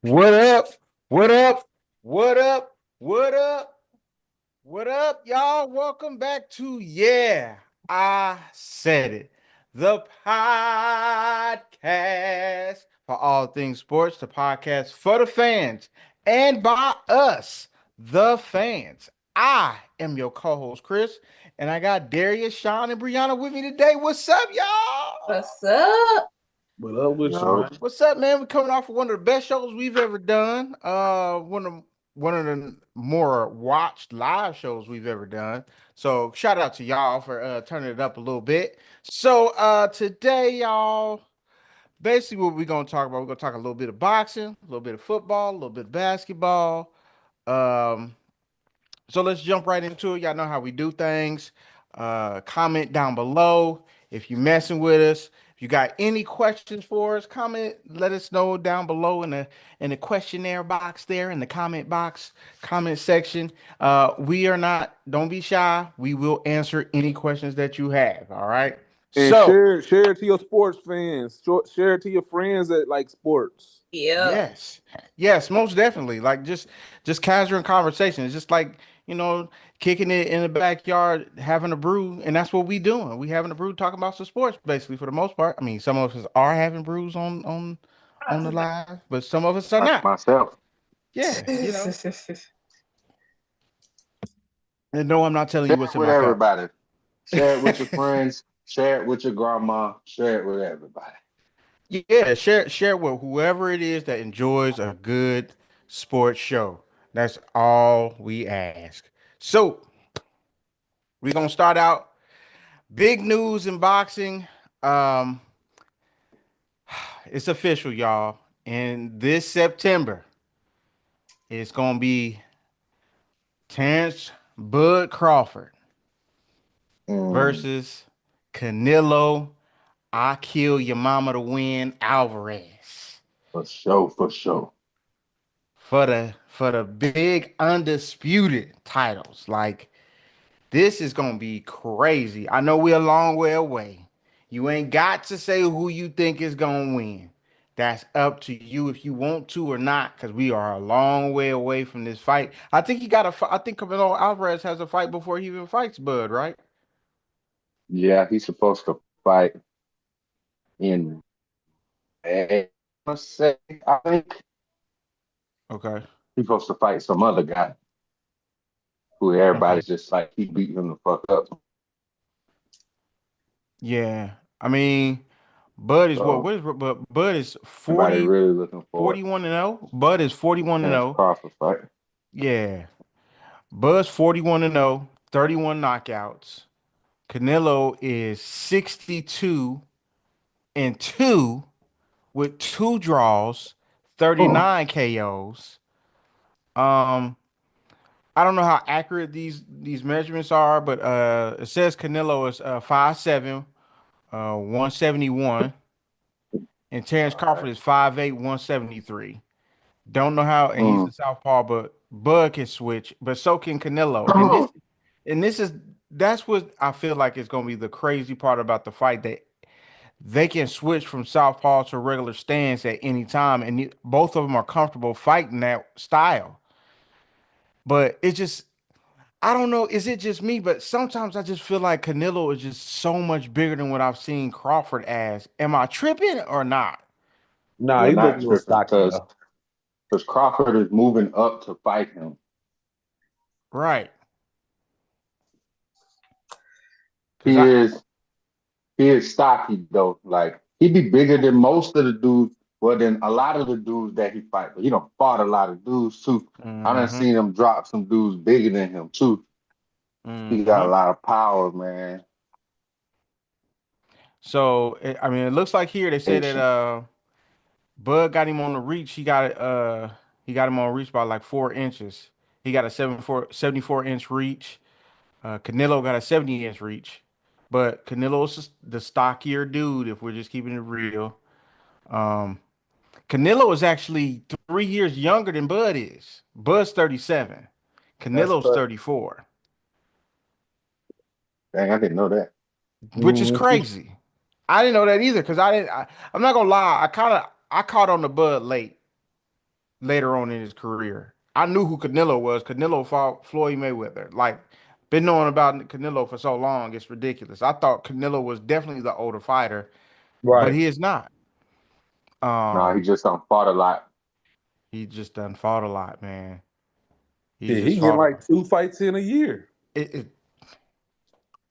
What up? What up? What up? What up? What up, y'all? Welcome back to I Said It, the podcast for all things sports, the podcast for the fans and by us, the fans. I am your co-host, Chris, and I got Darius, Sean, and Breyona with me today. What's up, y'all? What's up? What up with you, Yo, man? What's up, man? We're coming off of one of the best shows we've ever done. One of the more watched live shows we've ever done. So shout out to y'all for turning it up a little bit. So today, y'all, basically what we're gonna talk about, we're gonna talk a little bit of boxing, a little bit of football, a little bit of basketball. Um, so let's jump right into it. Y'all know how we do things. Comment down below if you messing with us. If you got any questions for us, comment. Let us know down below in the questionnaire box there in the comment section. We are not. Don't be shy. We will answer any questions that you have. All right. And So share it to your sports fans. Share it to your friends that like sports. Yep. yes, yes, most definitely. Like just casual conversation. It's just like kicking it in the backyard, having a brew, and that's what we doing. We having a brew, talking about some sports, basically for the most part. I mean, some of us are having brews on the live, but some of us are like not. myself. Yeah, And no, I'm not telling you Share what's it in with my cup. everybody. Share it with your friends. Share it with your grandma. Share it with everybody. Yeah, share with whoever it is that enjoys a good sports show. That's all we ask. So we're gonna start out. Big news in boxing. Um, it's official, y'all. And this September, it's gonna be Terrence Bud Crawford Mm, versus Canelo. I kill your mama to win Alvarez for sure, for sure. for the big undisputed titles. Like this is gonna be crazy. I know we're a long way away. You ain't got to say who you think is gonna win. That's up to you if you want to or not, because we are a long way away from this fight. I think he got a. I think Canelo Alvarez has a fight before he even fights Bud, right? Yeah, he's supposed to fight in May, let's say, I think Okay. he's supposed to fight some other guy who Okay. everybody's just like he beat him the fuck up. Yeah. I mean, Bud is what? So What is but Bud is everybody 40, really looking forward 41 and 0. Bud is to the 41 and Terrence 0. Crawford fight. Yeah. Bud's 41 and 0, 31 knockouts. Canelo is 62 and 2 with two draws, Mm. 39 KOs. Um, I don't know how accurate these measurements are, but it says Canelo is 5'7", 171, and Terrence All right. Crawford is 5'8", 173. Don't know how, and he's Mm. a southpaw, but Bud can switch, but so can Canelo. And this is that's what I feel like is gonna be the crazy part about the fight, that they can switch from southpaw to regular stance at any time, and both of them are comfortable fighting that style. But it just, I don't know, is it just me? But sometimes I just feel like Canelo is just so much bigger than what I've seen Crawford as. Am I tripping or not? Nah, You're he look a not little tripping stocky because though. Crawford is moving up to fight him. Right? Because He is he is stocky though. Like he be bigger than most of the dudes. Well, than a lot of the dudes that he fight. But he don't fought a lot of dudes too. I done mm-hmm, seen him drop some dudes bigger than him too. He got a mm-hmm. lot of power, man. So I mean, it looks like here they say that Patience. Bud got him on the reach. He got him on reach by like 4 inches. He got a 74 inch reach. Canelo got a 70 inch reach. But Canelo's the stockier dude, if we're just keeping it real. Um, Canelo is actually 3 years younger than Bud is. Bud's 37. That's Canelo's correct. 34, Dang, I didn't know that. which is Mm-hmm. crazy. I didn't know that either because I'm not gonna lie. I caught on the Bud late. later on in his career. I knew who Canelo was. Canelo fought Floyd Mayweather. Like, been knowing about Canelo for so long, it's ridiculous. I thought Canelo was definitely the older fighter, but Right. he is not. Nah, he Um, just fought a lot. he just done fought a lot, man. He Yeah, just he getting fought a lot. like 2 fights in a year. It,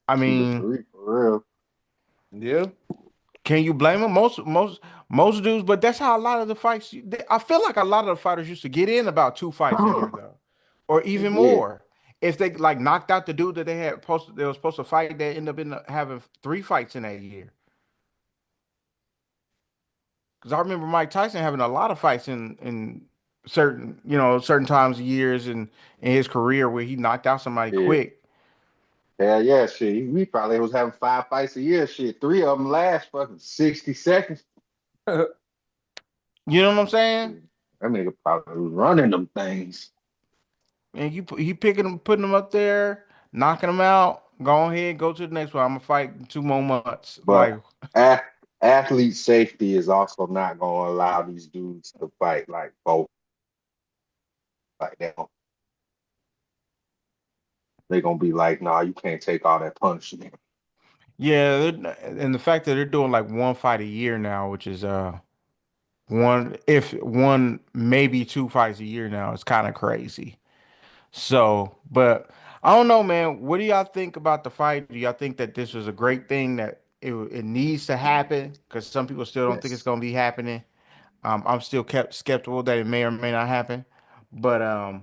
I 2 to 3 mean, for real. Yeah. can you blame him? Most dudes, but that's how a lot of the fights. I feel like a lot of the fighters used to get in about 2 fights a year though, or They even did. more. If they like knocked out the dude that they were supposed to fight, they end up having 3 fights in that year. Because I remember Mike Tyson having a lot of fights in certain times of years in his career where he knocked out somebody Yeah. quick. Hell yeah, shit. We probably was having 5 fights a year. Shit, 3 of them last fucking 60 seconds. You know what I'm saying? Shit, that nigga probably was running them things. And you picking them, putting them up there, knocking them out. Go ahead, go to the next one. I'm gonna fight in 2 more months. But Like, a athlete safety is also not gonna allow these dudes to fight like both like that. They gonna be like, nah, you can't take all that punishment. yeah, and the fact that they're doing like 1 fight a year now, which is one maybe 2 fights a year now, it's kind of crazy. So, but I don't know, man. What do y'all think about the fight? Do y'all think that this was a great thing that it needs to happen? Because some people still don't think it's Yes, gonna be happening. I'm still kept skeptical that it may or may not happen. But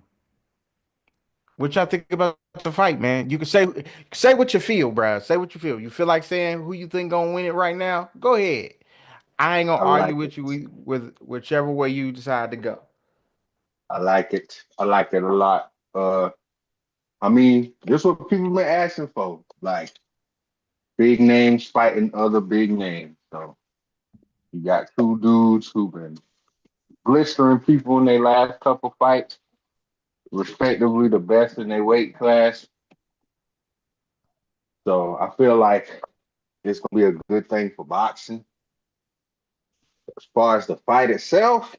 what y'all think about the fight, man? You can say what you feel, bruh. Say what you feel. You feel like saying who you think gonna win it right now? Go ahead. I ain't gonna I argue like with it. you with whichever way you decide to go. I like it. I like it a lot. I mean, this is what people been asking for. Like big names fighting other big names. So you got 2 dudes who been blistering people in their last couple fights, respectively the best in their weight class. So I feel like it's gonna be a good thing for boxing. As far as the fight itself,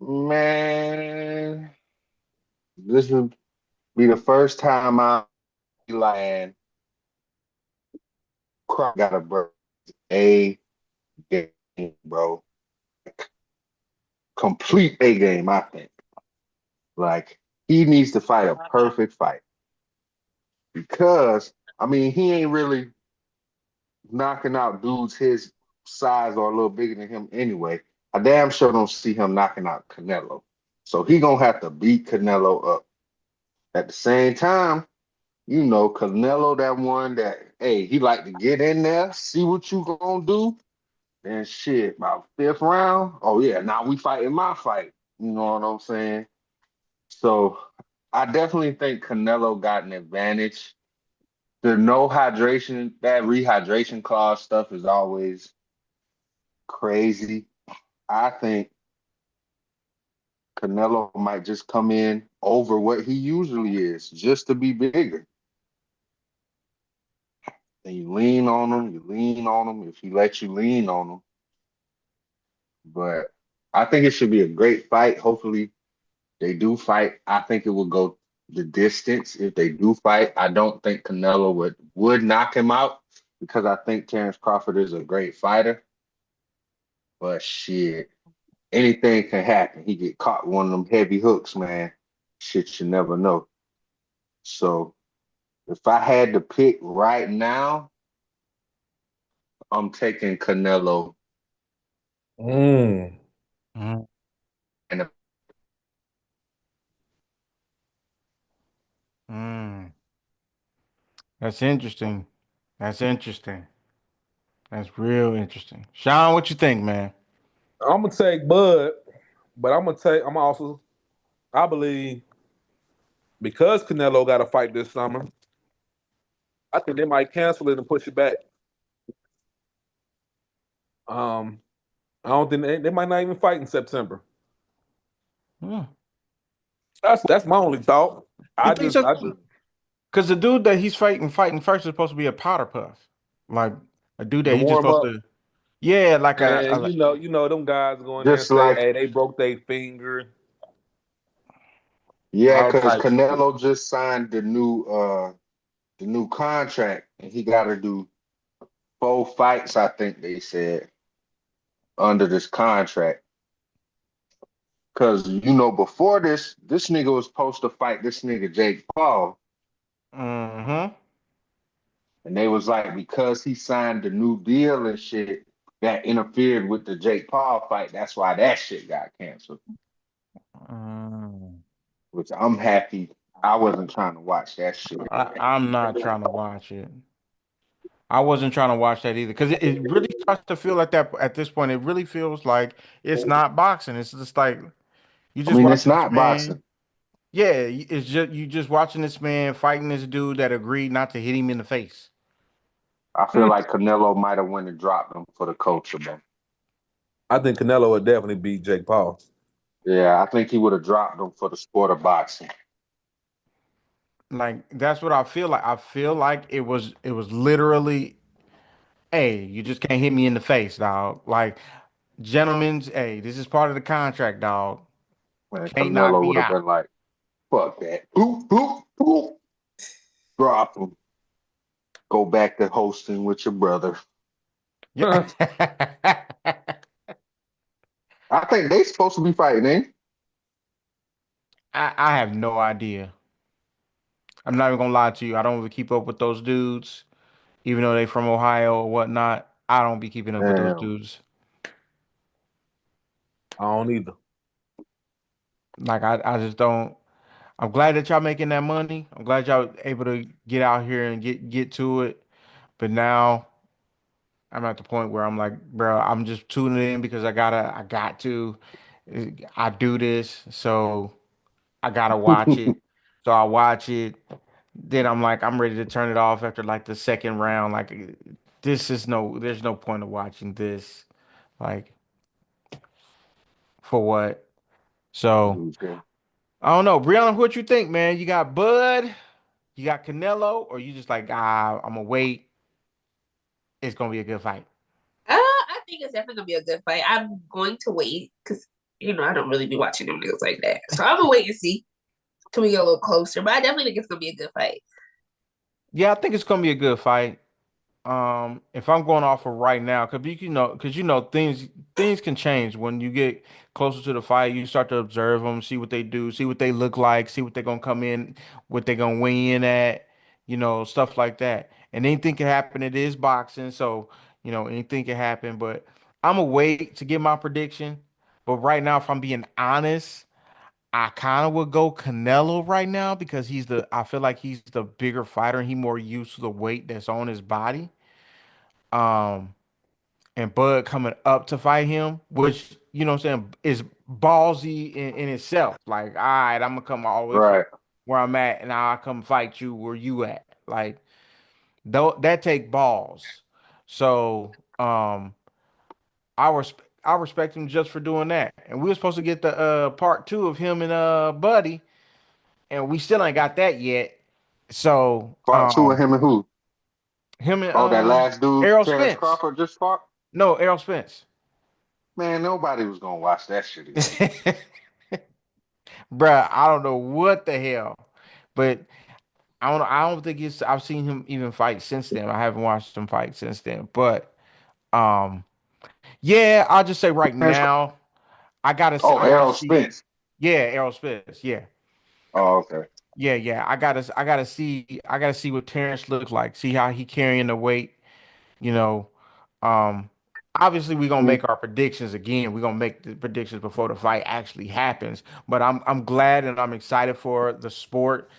man, this will be the first time I land got a A game, bro. Complete A game, I think. Like he needs to fight a perfect fight because I mean he ain't really knocking out dudes his size or a little bigger than him anyway. I damn sure don't see him knocking out Canelo. So he gonna have to beat Canelo up. At the same time, Canelo that one that hey, he like to get in there, see what you gonna do. And shit, about 5th round. Oh yeah, now we fighting my fight. You know what I'm saying? So I definitely think Canelo got an advantage. The no hydration, that rehydration clause stuff is always crazy. I think Canelo might just come in over what he usually is, just to be bigger. And you lean on him, you lean on him if he lets you lean on him. But I think it should be a great fight. Hopefully they do fight. I think it will go the distance if they do fight. I don't think Canelo would knock him out because I think Terrence Crawford is a great fighter. But shit, anything can happen. He get caught with one of them heavy hooks, man. Shit, you never know. So if I had to pick right now, I'm taking Canelo. Mm. Mhm. And Mm, that's interesting. That's interesting. That's real interesting. Sean, what you think, man? I'm gonna take Bud, but I'm gonna take. I'm also. I believe because Canelo got to fight this summer. I think they might cancel it and push it back. Um, I don't think they might not even fight in September. Hmm. That's my only thought. You think so? I just Because the dude that he's fighting first is supposed to be a powder puff, like a dude that the he's just warm supposed up. to. Yeah, like And you know them guys going there and Just say, like hey, they broke their finger, yeah, all because types of shit. Canelo just signed the new contract, and he got to do 4 fights. I think they said under this contract. Because before this nigga was supposed to fight this nigga Jake Paul, Mm-hmm. and they was like because he signed the new deal and shit that interfered with the Jake Paul fight. That's why that shit got canceled. Mm. Which I'm happy I wasn't trying to watch that shit. I'm not trying to watch it. I wasn't trying to watch that either because it really starts to feel like that at this point. It really feels like it's not boxing. It's just like you I just mean, it's watching this not man. boxing. Yeah, it's just you just watching this man fighting this dude that agreed not to hit him in the face. I feel Mm. like Canelo might have went and dropped him for the culture, man. I think Canelo would definitely beat Jake Paul. Yeah, I think he would have dropped him for the sport of boxing. Like that's what I feel like. I feel like it was literally, hey, you just can't hit me in the face, dog. Like, gentlemen's, hey, this is part of the contract, dog. Man, Can't knock Canelo me would have out. been like, fuck that. Boop, boop, boop. Drop him. Go back to hosting with your brother. Yeah. I think they supposed to be fighting, eh? I have no idea. I'm not even gonna lie to you. I don't even keep up with those dudes, even though they from Ohio or whatnot. I don't be keeping up with those Damn. dudes. I don't either. Like I just don't. I'm glad that y'all making that money. I'm glad y'all able to get out here and get to it. But now I'm at the point where I'm like, bro, I'm just tuning in because I got to. I do this, so I gotta watch it. So I watch it. Then I'm like, I'm ready to turn it off after like the second round. Like, there's no point of watching this. Like, for what? So Okay. I don't know, Brianna, what you think, man? You got Bud, you got Canelo, or you just like, I'm gonna wait. It's gonna be a good fight. I think it's definitely gonna be a good fight. I'm going to wait because I don't really be watching them niggas like that. So I'm gonna wait and see till we get a little closer. But I definitely think it's gonna be a good fight. Yeah, I think it's gonna be a good fight. If I'm going off of right now, because things can change when you get closer to the fight. You start to observe them, see what they do, see what they look like, see what they're gonna come in, what they're gonna weigh in at, stuff like that. And anything can happen. It is boxing, so anything can happen. But I'm gonna wait to get my prediction. But right now, if I'm being honest, I kind of would go Canelo right now because I feel like he's the bigger fighter and he more used to the weight that's on his body. Um, and Bud coming up to fight him, which what I'm saying is ballsy in itself. Like, all right, I'm gonna come all the way from Right. where I'm at, and I'll come fight you where you at. Like, though that take balls. So, I respect him just for doing that. And we were supposed to get the part two of him and Buddy, and we still ain't got that yet. So, Part two of him and who? him and Oh, that last dude, Errol Terrence Spence. Crawford, just fought? No, Errol Spence. Man, nobody was gonna watch that shit again. Bruh, I don't know what the hell, but I don't think it's. I've seen him even fight since then. I haven't watched him fight since then, but um, yeah, I'll just say right Terrence, now, oh, I gotta Errol see. Spence. Yeah, Errol Spence. Yeah, Oh, okay. yeah. I gotta see what Terrence looks like. See how he carrying the weight. You know, um, obviously we're gonna Mhm. make our predictions again. We're gonna make the predictions before the fight actually happens. But I'm glad and I'm excited for the sport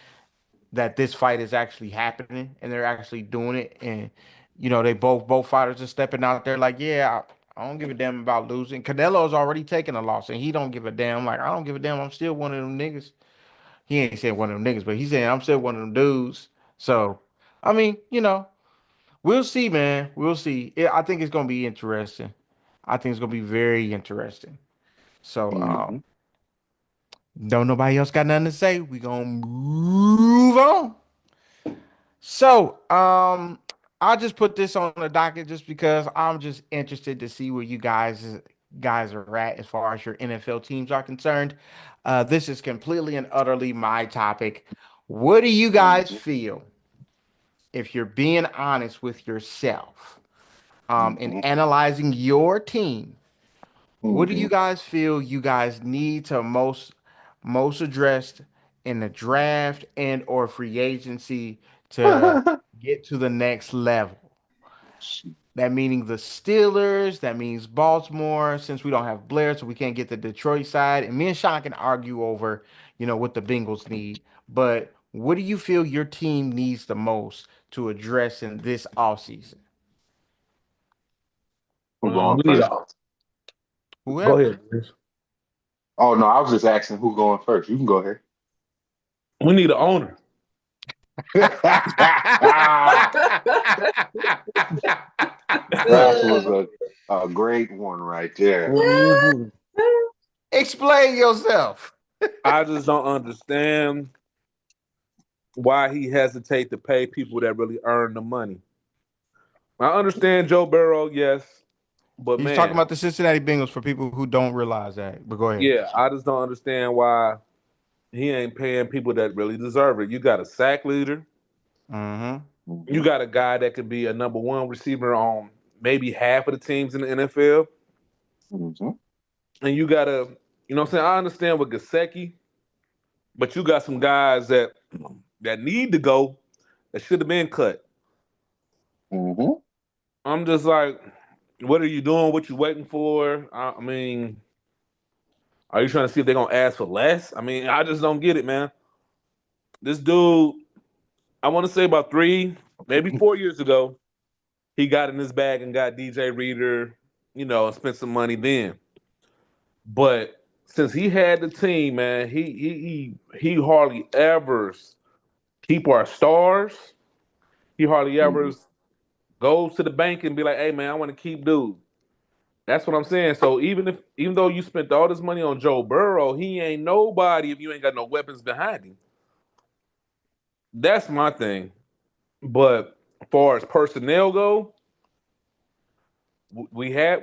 that this fight is actually happening and they're actually doing it. And they both fighters are stepping out there like, yeah, I don't give a damn about losing. Canelo's already taken a loss and he don't give a damn. Like, I don't give a damn. I'm still one of them niggas. He ain't saying one of them niggas, but he's saying I'm still one of them dudes. So, I mean, we'll see, man. We'll see. I think it's gonna be interesting. I think it's gonna be very interesting. So, Mhm. don't nobody else got nothing to say. We gonna move on. So, I'll just put this on the docket just because I'm just interested to see where you guys are at as far as your NFL teams are concerned. This is completely and utterly my topic. What do you guys Mhm, feel if you're being honest with yourself in mhm, analyzing your team? What do you mhm. guys feel you guys need to most addressed in the draft and or free agency to get to the next level? That meaning the Steelers, that means Baltimore, since we don't have Blair, so we can't get the Detroit side. And me and Sean can argue over, what the Bengals need. But what do you feel your team needs the most to address in this offseason? Who going We need first? a, go Whoever. ahead, Chris. Oh no, I was just asking who going first. You can go ahead. We need an owner. That was a great one right there. Mhm. Explain yourself. I just don't understand why he hesitate to pay people that really earn the money. I understand Joe Burrow, yes, but He's talking man, about the Cincinnati Bengals for people who don't realize that. But go ahead. yeah, I just don't understand why he ain't paying people that really deserve it. You got a sack leader. Mm-hmm. You Mhm, got a guy that could be a number one receiver on maybe half of the teams in the NFL. mhm, And you got what I'm saying? I understand with Gasecki, but you got some guys that need to go that should have been cut. mhm. I'm just like, what are you doing? What you waiting for? I mean, are you trying to see if they're gonna ask for less? I mean, I just don't get it, man. This dude, I want to say about 3, maybe 4 years ago, he got in his bag and got DJ Reader, and spent some money then. But since he had the team, man, he hardly ever keep our stars. He hardly ever Mhm. goes to the bank and be like, "Hey, man, I want to keep dude." That's what I'm saying. So even though you spent all this money on Joe Burrow, he ain't nobody if you ain't got no weapons behind him. That's my thing. But as far as personnel go, we had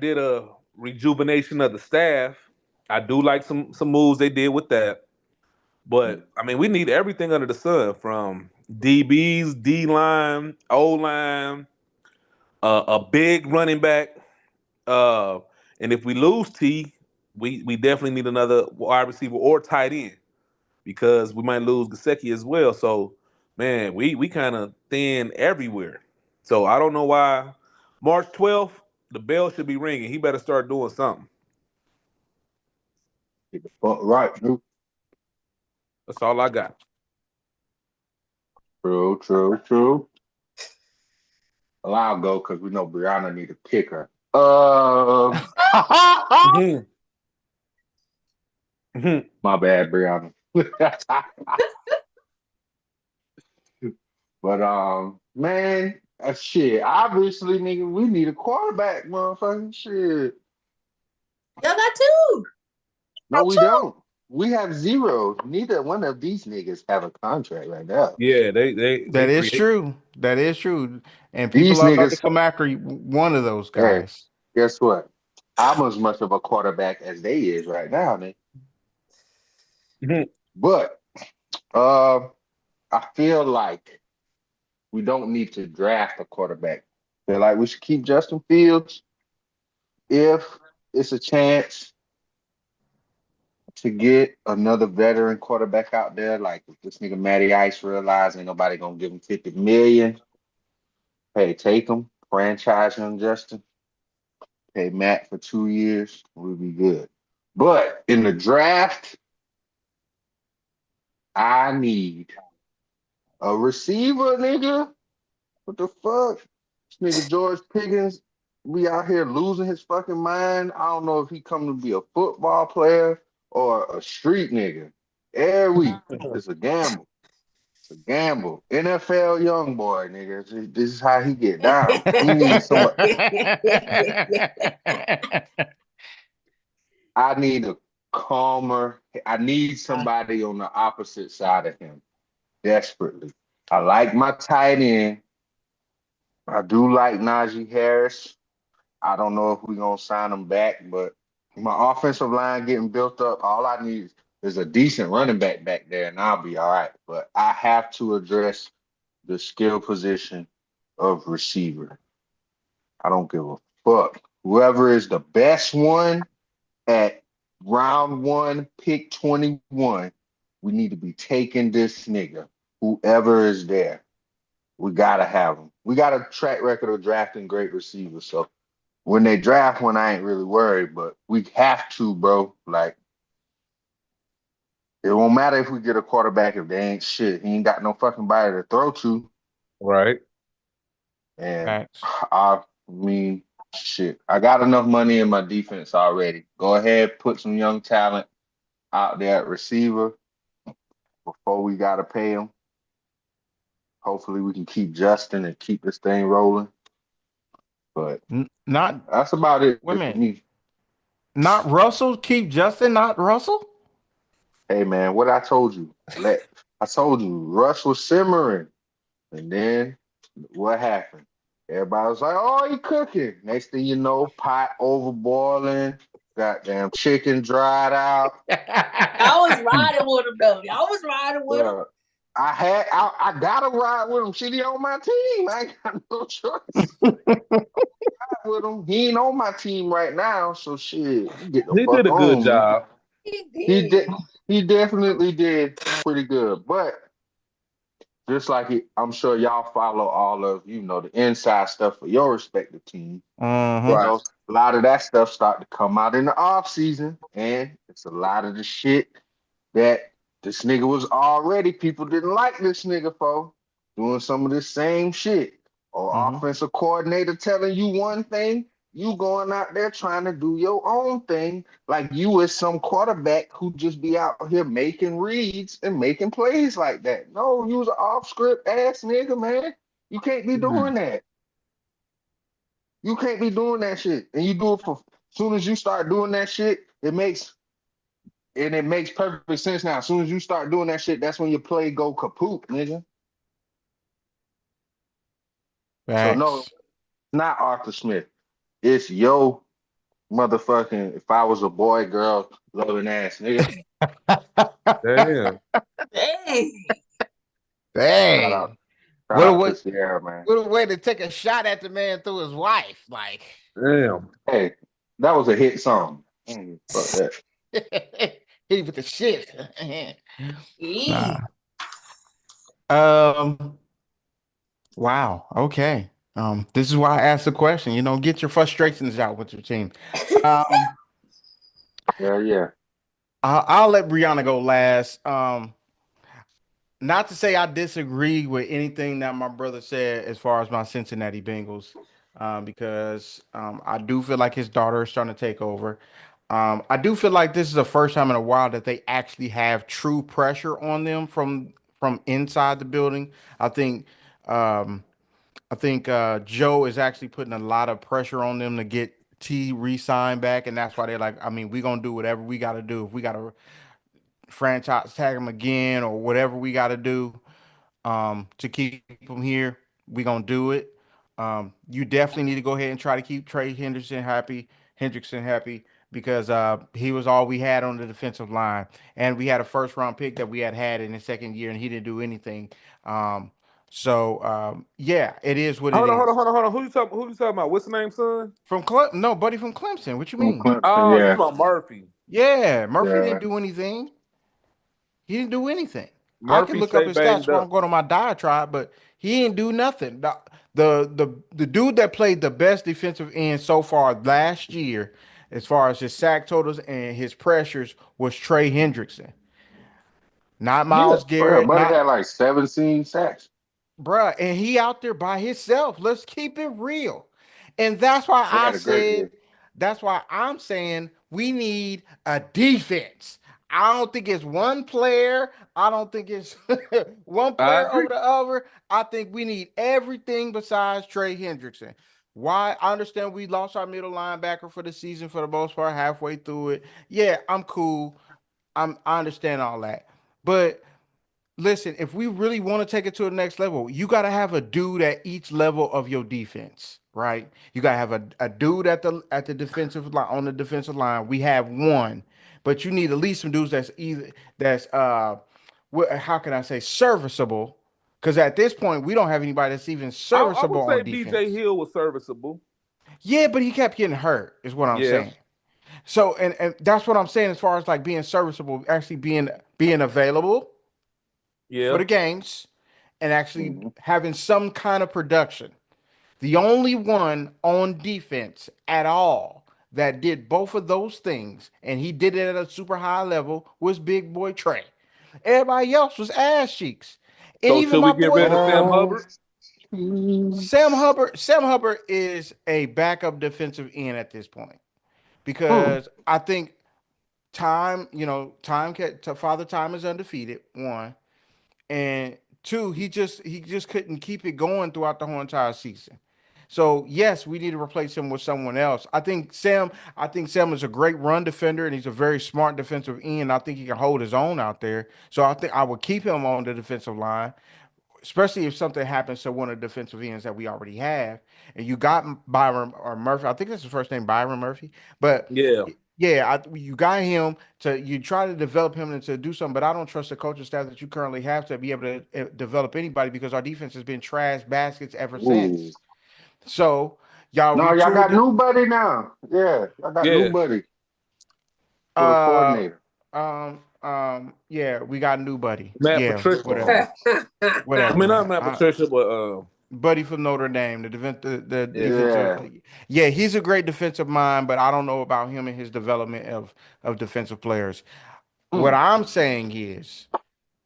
did a rejuvenation of the staff. I do like some moves they did with that. But I mean, we need everything under the sun from DBs, D line, O line, a big running back. Uh, and if we lose T, we definitely need another wide receiver or tight end because we might lose Gasecki as well. So, man, we kind of thin everywhere. So I don't know why March 12th the bell should be ringing. He better start doing something. Get the fuck right, dude. That's all I got. True, true, true. Well, I'll go because we know Brianna need a kicker. Mhm. Mhm. My bad, Brianna. But man, shit. Obviously, nigga, we need a quarterback, motherfucking shit. Y'all got two. No, we don't. We have zero. Neither one of these niggas have a contract right now. Yeah, they That is free agent. true. That is true. And people These are about to niggas, come after one of those hey, guys. guess what? I'm as much of a quarterback as they is right now, man. Mhm. But uh, I feel like we don't need to draft a quarterback. Feel like we should keep Justin Fields if it's a chance to get another veteran quarterback out there. Like if this nigga Matty Ice realize ain't nobody gonna give him 50 million. Hey, take him, franchise him, Justin. Pay Matt for 2 years, we'll be good. But in the draft, I need a receiver, nigga. What the fuck? This nigga George Pickens, we out here losing his fucking mind. I don't know if he coming to be a football player or a street nigga. Every week, it's a gamble. It's a gamble. NFL young boy, nigga. This is how he get down. He needs somebody. I need a calmer. I need somebody on the opposite side of him desperately. I like my tight end. I do like Najee Harris. I don't know if we're gonna sign him back, but my offensive line getting built up. All I need is a decent running back there, and I'll be all right. But I have to address the skill position of receiver. I don't give a fuck. Whoever is the best one at round one, pick 21, we need to be taking this nigga. Whoever is there, we gotta have him. We got a track record of drafting great receivers. So when they draft one, I ain't really worried, but we have to, bro. Like, it won't matter if we get a quarterback if they ain't shit. He ain't got no fucking body to throw to. Right. And Facts. I mean, shit. I got enough money in my defense already. Go ahead, put some young talent out there at receiver before we gotta pay him. Hopefully we can keep Justin and keep this thing rolling. But Not that's about it wait a for minute. me. Not Russell. Keep Justin. Not Russell. Hey man, what I told you. I told you Russ was simmering. And then what happened? Everybody was like, "Oh, he cooking." Next thing you know, pot over boiling, goddamn chicken dried out. Y'all was riding with him though. Y'all was riding with him. I gotta ride with him. Shit, he on my team. I ain't got no choice. Ride with him. He ain't on my team right now, so shit, you get the He did fuck a good on, man. job. He He did. did. He definitely did pretty good, but just like I'm sure y'all follow all of the inside stuff for your respective team. Mm-hmm. Right. A lot of that stuff start to come out in the off season, and it's a lot of the shit that this nigga was already people didn't like this nigga for doing some of this same shit. Or Mm-hmm. offensive coordinator telling you one thing, you going out there trying to do your own thing, like you is some quarterback who just be out here making reads and making plays like that. No, you was an off script ass nigga, man. You can't be doing that. You can't be doing that shit. And you do it for soon as you start doing that shit, it makes perfect sense now. As soon as you start doing that shit, that's when your play go kaput, nigga. So no, Facts. not Arthur Smith. It's yo motherfucking if I was a boy, girl, loving ass nigga. Damn. Dang. Shout out, Dang. shout What a out way, to Sierra, man. what a way to take a shot at the man through his wife. Like Damn. Hey, that was a hit song. Fuck that. he with the shit. Eee. Nah. Um. Wow. Okay. This is why I asked the question. Get your frustrations out with your team. Um. Yeah, yeah. I'll let Brianna go last. Not to say I disagree with anything that my brother said as far as my Cincinnati Bengals, because I do feel like his daughter is starting to take over. I do feel like this is the first time in a while that they actually have true pressure on them from inside the building. I think um, Joe is actually putting a lot of pressure on them to get T re-signed back, and that's why they're like, I mean, we're gonna do whatever we got to do. If we got to franchise tag him again or whatever we got to do to keep him here, we gonna do it. You definitely need to go ahead and try to keep Trey Hendrickson happy because he was all we had on the defensive line, and we had a first round pick that we had in his second year, and he didn't do anything. Yeah, it is what it Hold on, hold on, is. hold on, hold on. Who you talking about? What's the name, son? No, buddy from Clemson. What you From mean? Clemson, Oh, you yeah. talking about Murphy. Yeah, Murphy Yeah. didn't do anything. He didn't do anything. I could Murphy look up stay his stats banged while I'm up. going on my diatribe, but he didn't do nothing. The dude that played the best defensive end so far last year, as far as his sack totals and his pressures, was Trey Hendrickson, not Yeah. Miles Oh, yeah. Garrett, Buddy not had like 17 sacks. bruh. And he out there by himself. Let's keep it real. And that's why He I had a great said, year. that's why I'm saying we need a defense. I don't think it's one player. I don't think it's one I player agree. over the other. I think we need everything besides Trey Hendrickson. Why? I understand we lost our middle linebacker for the season for the most part, halfway through it. Yeah, I'm cool. I understand all that. But listen, if we really want to take it to the next level, you got to have a dude at each level of your defense, right? You got to have a dude at the defensive line on the defensive line. We have one, but you need at least some dudes that's either that's how can I say serviceable? Because at this point, we don't have anybody that's even I serviceable would on say BJ defense. Hill was serviceable. Yeah, but he kept getting hurt, is what I'm Yeah, saying. So, and that's what I'm saying as far as like being serviceable, actually being available for yeah. the games and actually Mhm. having some kind of production. The only one on defense at all that did both of those things, and he did it at a super high level, was Big Boy Trey. Everybody else was ass cheeks. And So even should we my get boy rid of Sam Hubbard? Sam Hubbard is a backup defensive end at this point Who? because I think Father Time is undefeated, one. And two, he just couldn't keep it going throughout the whole entire season. So yes, we need to replace him with someone else. I think Sam is a great run defender and he's a very smart defensive end. I think he can hold his own out there. So I think I would keep him on the defensive line, especially if something happens to one of the defensive ends that we already have. And you got Byron or Murphy. I think that's his first name, Byron Murphy. But Yeah. yeah, you got him you try to develop him and to do something, but I don't trust the coaching staff that you currently have to be able to develop anybody because our defense has been trash baskets ever Ooh. since. So y'all No, y'all retooled got the new buddy now. Yeah, y'all got new Yeah. buddy for the uh coordinator. yeah, we got a new buddy. Matt Yeah, Patricia. whatever. I Whatever, mean, not man. Matt Patricia, but Buddy from Notre Dame, the yeah. defensive. Yeah. Yeah, he's a great defensive mind, but I don't know about him and his development of defensive players. What Mm. I'm saying is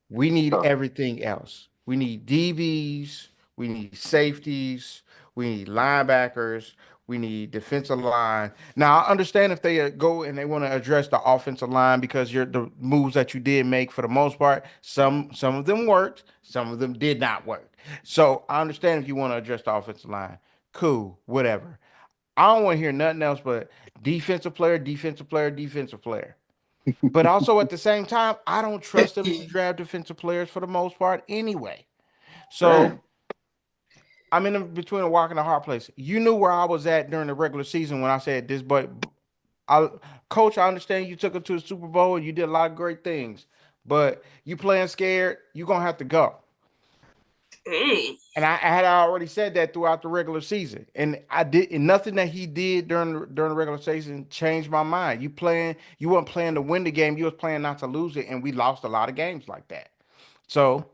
we need So, everything else. We need DBs, we need safeties, we need linebackers, we need defensive line. Now, I understand if they go and they want to address the offensive line because the moves that you did make for the most part, some of them worked, some of them did not work. So I understand if you want to address the offensive line. Cool, whatever. I don't want to hear nothing else but defensive player, defensive player, defensive player. But also at the same time, I don't trust them to draft defensive players for the most part anyway. So damn. I'm in between a walk and a hard place. You knew where I was at during the regular season when I said this, but I, coach, I understand you took it to the Super Bowl and you did a lot of great things, but you playing scared, you're gonna have to go. Mm. And I had already said that throughout the regular season, and I did and nothing that he did during the regular season changed my mind. You weren't playing to win the game, you was playing not to lose it, and we lost a lot of games like that. So,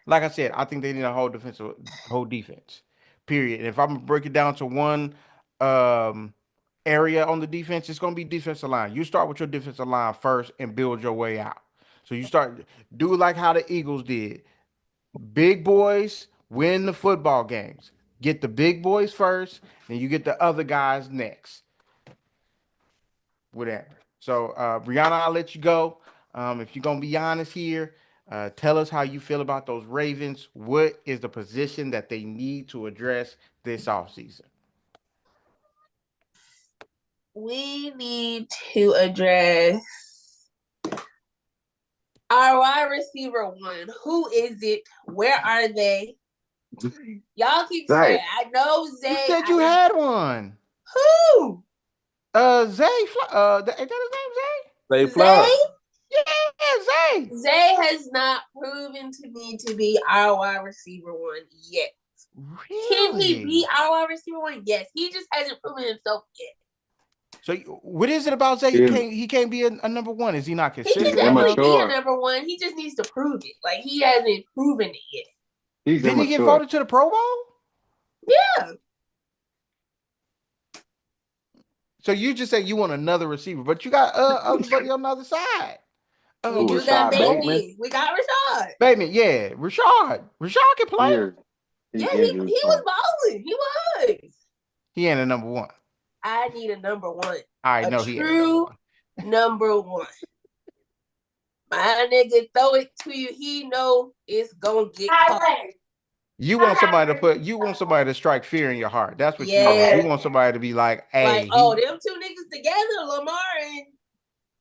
like I said, I think they need a whole defense, period. And if I'm gonna break it down to one um, area on the defense, it's gonna be defensive line. You start with your defensive line first and build your way out. So you start do like how the Eagles did. Big boys win the football games. Get the big boys first, and you get the other guys next. Whatever. So, Brianna, I'll let you go. If you're gonna be honest here, tell us how you feel about those Ravens. What is the position that they need to address this offseason? We need to address our wide receiver one. Who is it? Where are they? Y'all keep saying, Zay. I know Zay. You said you had one. Who? Is that his name, Zay? They Zay? fly. Yeah, Zay. Zay has not proven to me to be our wide receiver one yet. Can he Really? be our wide receiver one? Yes. He just hasn't proven himself yet. So, what is it about Zay? He's, He can't be a number one. Is he not He can consistent he's definitely enough? be a immature. number one. He just needs to prove it. Like, he hasn't proven it yet. He's Didn't he get immature. voted to the Pro Bowl? Yeah. So you just say you want another receiver, but you got other buddy on the other side. We do What's got his Rashad name? Bateman. Bateman. We got Rashad. Bateman, yeah, Rashad. Rashad can play. Yeah. Yeah, he was balling. He was. He ain't a number one. I need a number one. I A know he ain't a true number one. My nigga throw it to you. He know it's gonna get caught. You want somebody to strike fear in your heart. That's what you want. Yeah. You want somebody to be like, hey, Like, oh, them two niggas together, Lamar, and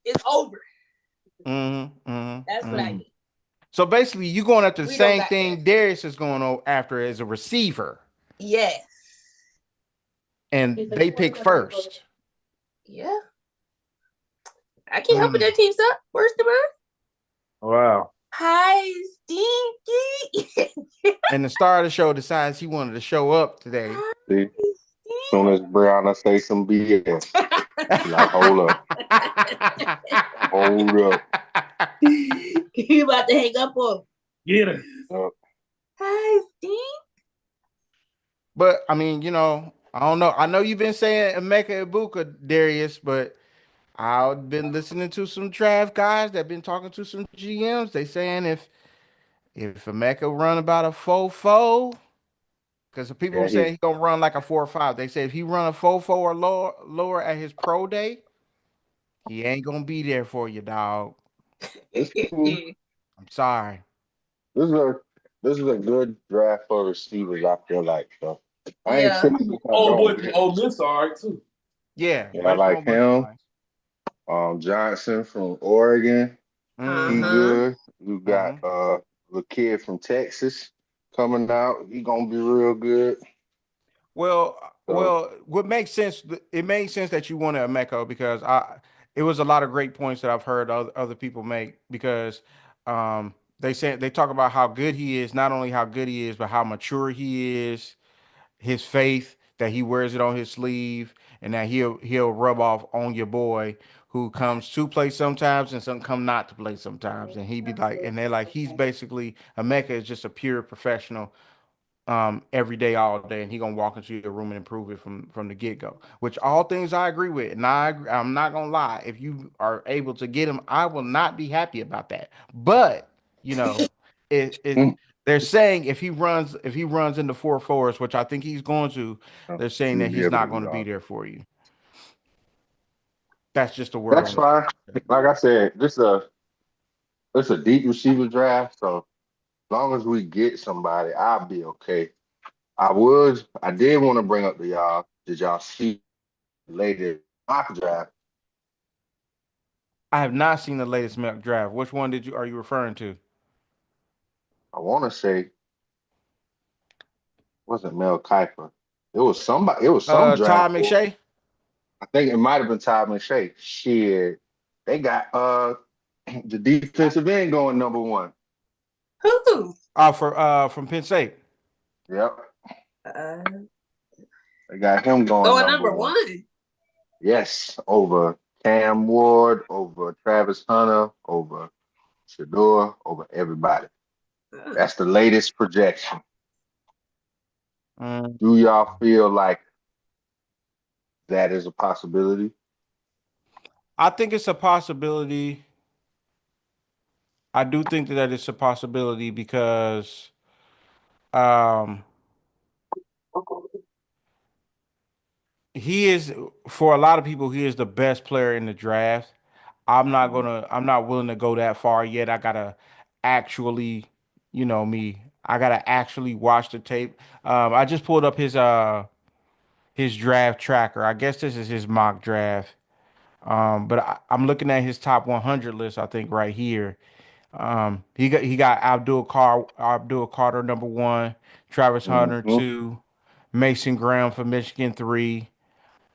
it's over. That's what I need. So basically, you going after the We don't same got that. thing Darius is going after as a receiver, Yes. and they pick first. Yeah. I can't help it. That team suck worse than mine. Wow. Hi, Stinky. And the star of the show decides he wanted to show up today. See, as soon as Breyona say some BS, be like, hold up. Hold up. You about to hang up on. Get her. Hi, Stink. But I mean, I don't know. I know you've been saying Emeka Ibuka, Darius, but I've been listening to some draft guys that been talking to some GMs. They saying if Emeka run about a 4.4, because the people Yeah, saying he gonna run like a 4.5. They say if he run a 4.4 or lower at his pro day, he ain't gonna be there for you, dog. it's cool. I'm sorry. This is a this is a good draft for receivers. I feel like so. I ain't Yeah. tripping if I Oh boy don't from get. Ole Miss, all right too. Yeah, Yeah, I Bryce like Bobo is him. nice. Johnson from Oregon, he Mhm. good. You got Mhm. the kid from Texas coming out. He gonna be real good. Well, So what makes sense? It made sense that you wanted a Mecca because it was a lot of great points that I've heard other people make because they talk about how good he is, not only how good he is, but how mature he is, his faith that he wears it on his sleeve, and that he'll rub off on your boy who comes to play sometimes and some come not to play sometimes, and he be like, and they're like, he's basically a Mecca is just a pure professional every day, all day, and he gonna walk into your room and improve it from the get go. Which all things I agree with, and I'm not gonna lie. If you are able to get him, I will not be happy about that. But you know, it mm, they're saying if he runs into 4.4s, which I think he's going to, they're saying he'll that be he's able not to going do to be all there that. for you. That's just a word That's on the fine. street. Like I said, it's a deep receiver draft. So as long as we get somebody, I'll be okay. I did want to bring up to y'all. Did y'all see the latest mock draft? I have not seen the latest mock draft. Which one are you referring to? I want to say it wasn't Mel Kiper. It was somebody. It was some Todd draft board. McShay. I think it might have been Todd McShay. Shit, they got the defensive end going number one. Who? From Penn State. Yep, Uh, they got him going going number number one. one. Yes, over Cam Ward, over Travis Hunter, over Shador, over everybody. That's the latest projection. Mm. Do y'all feel like that is a possibility? I think it's a possibility. I do think that it's a possibility because um he is for a lot of people he is the best player in the draft. I'm not willing to go that far yet. I gotta actually, me. I gotta actually watch the tape. I just pulled up his draft tracker. I guess this is his mock draft. But I'm looking at his top 100 list, I think right here. He got Abdul Carter number one, Travis Hunter Mm-hmm. two, Mason Graham for Michigan three.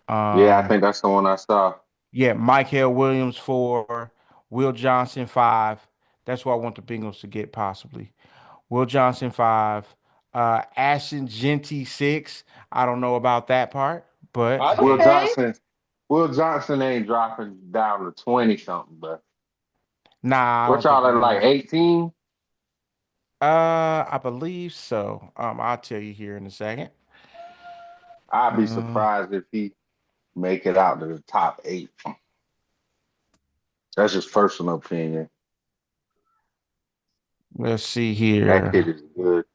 Yeah, I Um, think that's the one I saw. yeah, Michael Williams four, Will Johnson five. That's what I want the Bengals to get possibly. Will Johnson five, Ashton Genty six. I don't know about that part, but I Will did. Okay. Johnson, Will Johnson ain't dropping down to 20 something, but nah, I what don't think y'all he at like is. 18? I believe so. I'll tell you here in a second. I'd be Uh, surprised if he make it out to the top eight. That's just personal opinion. let's see That here. kid is good.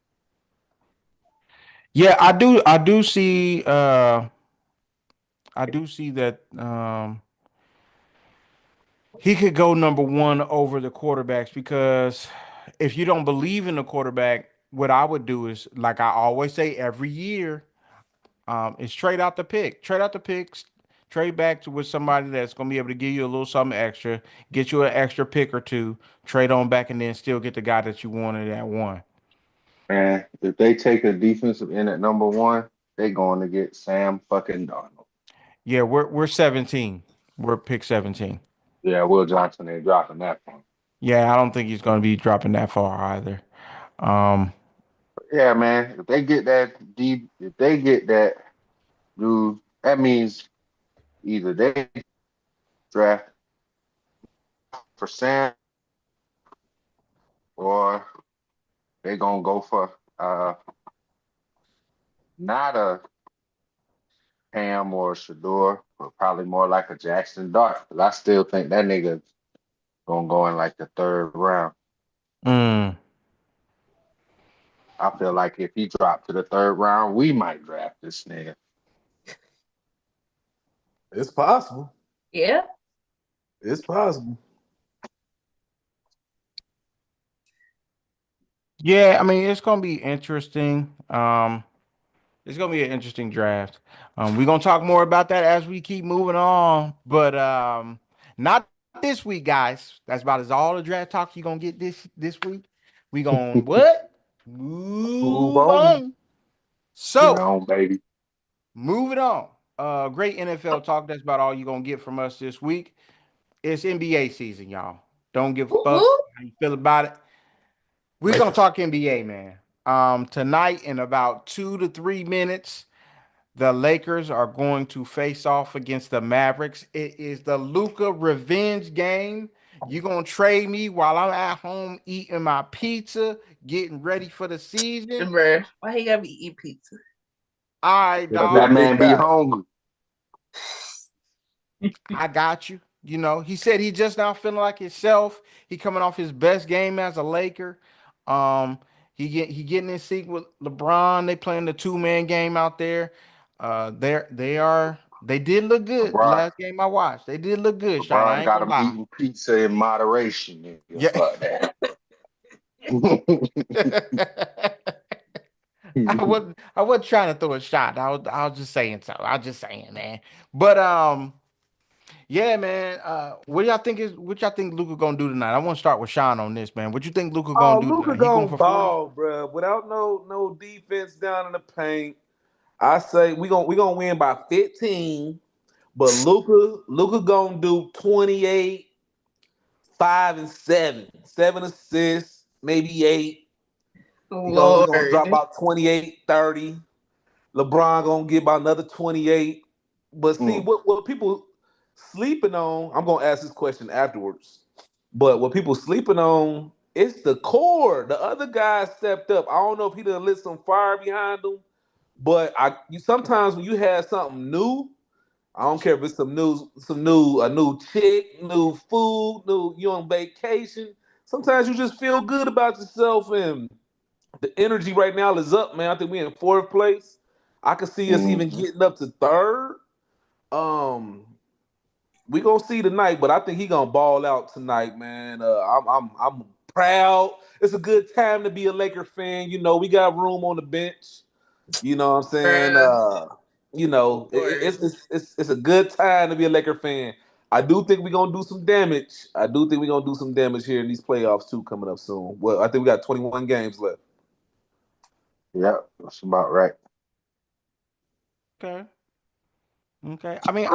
Yeah, I do see that he could go number one over the quarterbacks because if you don't believe in the quarterback, what I would do is like I always say every year, is trade out the pick. Trade out the picks, Trade back to with somebody that's gonna be able to give you a little something extra, get you an extra pick or two, trade on back, and then still get the guy that you wanted at one. And if they take a defensive end at number one, they going to get Sam fucking Darnold. Yeah, we're 17. We're pick 17. Yeah, Will Johnson ain't dropping that one. Yeah, I don't think he's gonna be dropping that far either. Um, Yeah, man. If they get that deep, if they get that dude, that means either they draft for Sam or they gonna go for not a Ham or a Shador, but probably more like a Jackson Dart. But I still think that nigga gonna go in like the third round. mm, I feel like if he dropped to the third round, we might draft this nigga. It's possible. Yeah. It's possible. yeah, I mean it's gonna be interesting. It's gonna be an interesting draft. We're gonna talk more about that as we keep moving on, but not this week, guys. That's about as all the draft talk you're gonna get this week. We gonna what? Move Move on. on. Get So on, baby. moving on. Great NFL talk. That's about all you're gonna get from us this week. It's NBA season, y'all. Don't give a fuck Woo-hoo. how you feel about it. We're gonna Lakers. talk NBA, man. Tonight in about 2 to 3 minutes. The Lakers are going to face off against the Mavericks. It is the Luca revenge game. You gonna trade me while I'm at home eating my pizza, getting ready for the season? Bruh, why he gotta be eating pizza? All right, That's But a that dog. big man be guy. hungry. I got you. You know, he said he just now feeling like himself. He coming off his best game as a Laker. Um, he getting in sync with LeBron. They playing the two-man game out there. They did look good the LeBron, last game I watched. They did look good, Sean. I LeBron ain't got gonna him lie. eating pizza in moderation. Nigga. Yeah. Fuck that. I wasn't trying to throw a shot. I was just saying so. I was just saying, man. But yeah, man. What y'all think Luca gonna do tonight? I want to start with Sean on this, man. What you think Luca gonna Oh, do Luka tonight? He going gonna for 40? ball, bro. Without no defense down in the paint, I say we gonna win by 15. But Luka gonna do 28, 5 and 7, 7 assists, maybe 8. He gonna drop Lord. about 28, 30. LeBron gonna get about another 28. But see Mm, what people sleeping on. I'm gonna ask this question afterwards. But what people sleeping on, it's the core. The other guy stepped up. I don't know if he done lit some fire behind him, but you sometimes when you have something new, I don't care if it's a new chick, new food, new you on vacation. Sometimes you just feel good about yourself, and the energy right now is up, man. I think we in fourth place. I could see us even mhm. getting up to third. Um, we gonna see tonight, but I think he gonna ball out tonight, man. I'm proud. It's a good time to be a Laker fan. You know, we got room on the bench. You know what I'm saying? Bruh. You know, Lord. it's a good time to be a Laker fan. I do think we're gonna do some damage. I do think we're gonna do some damage here in these playoffs too, coming up soon. Well, I think we got 21 games left. Yep, that's about right. Okay. Okay. I mean,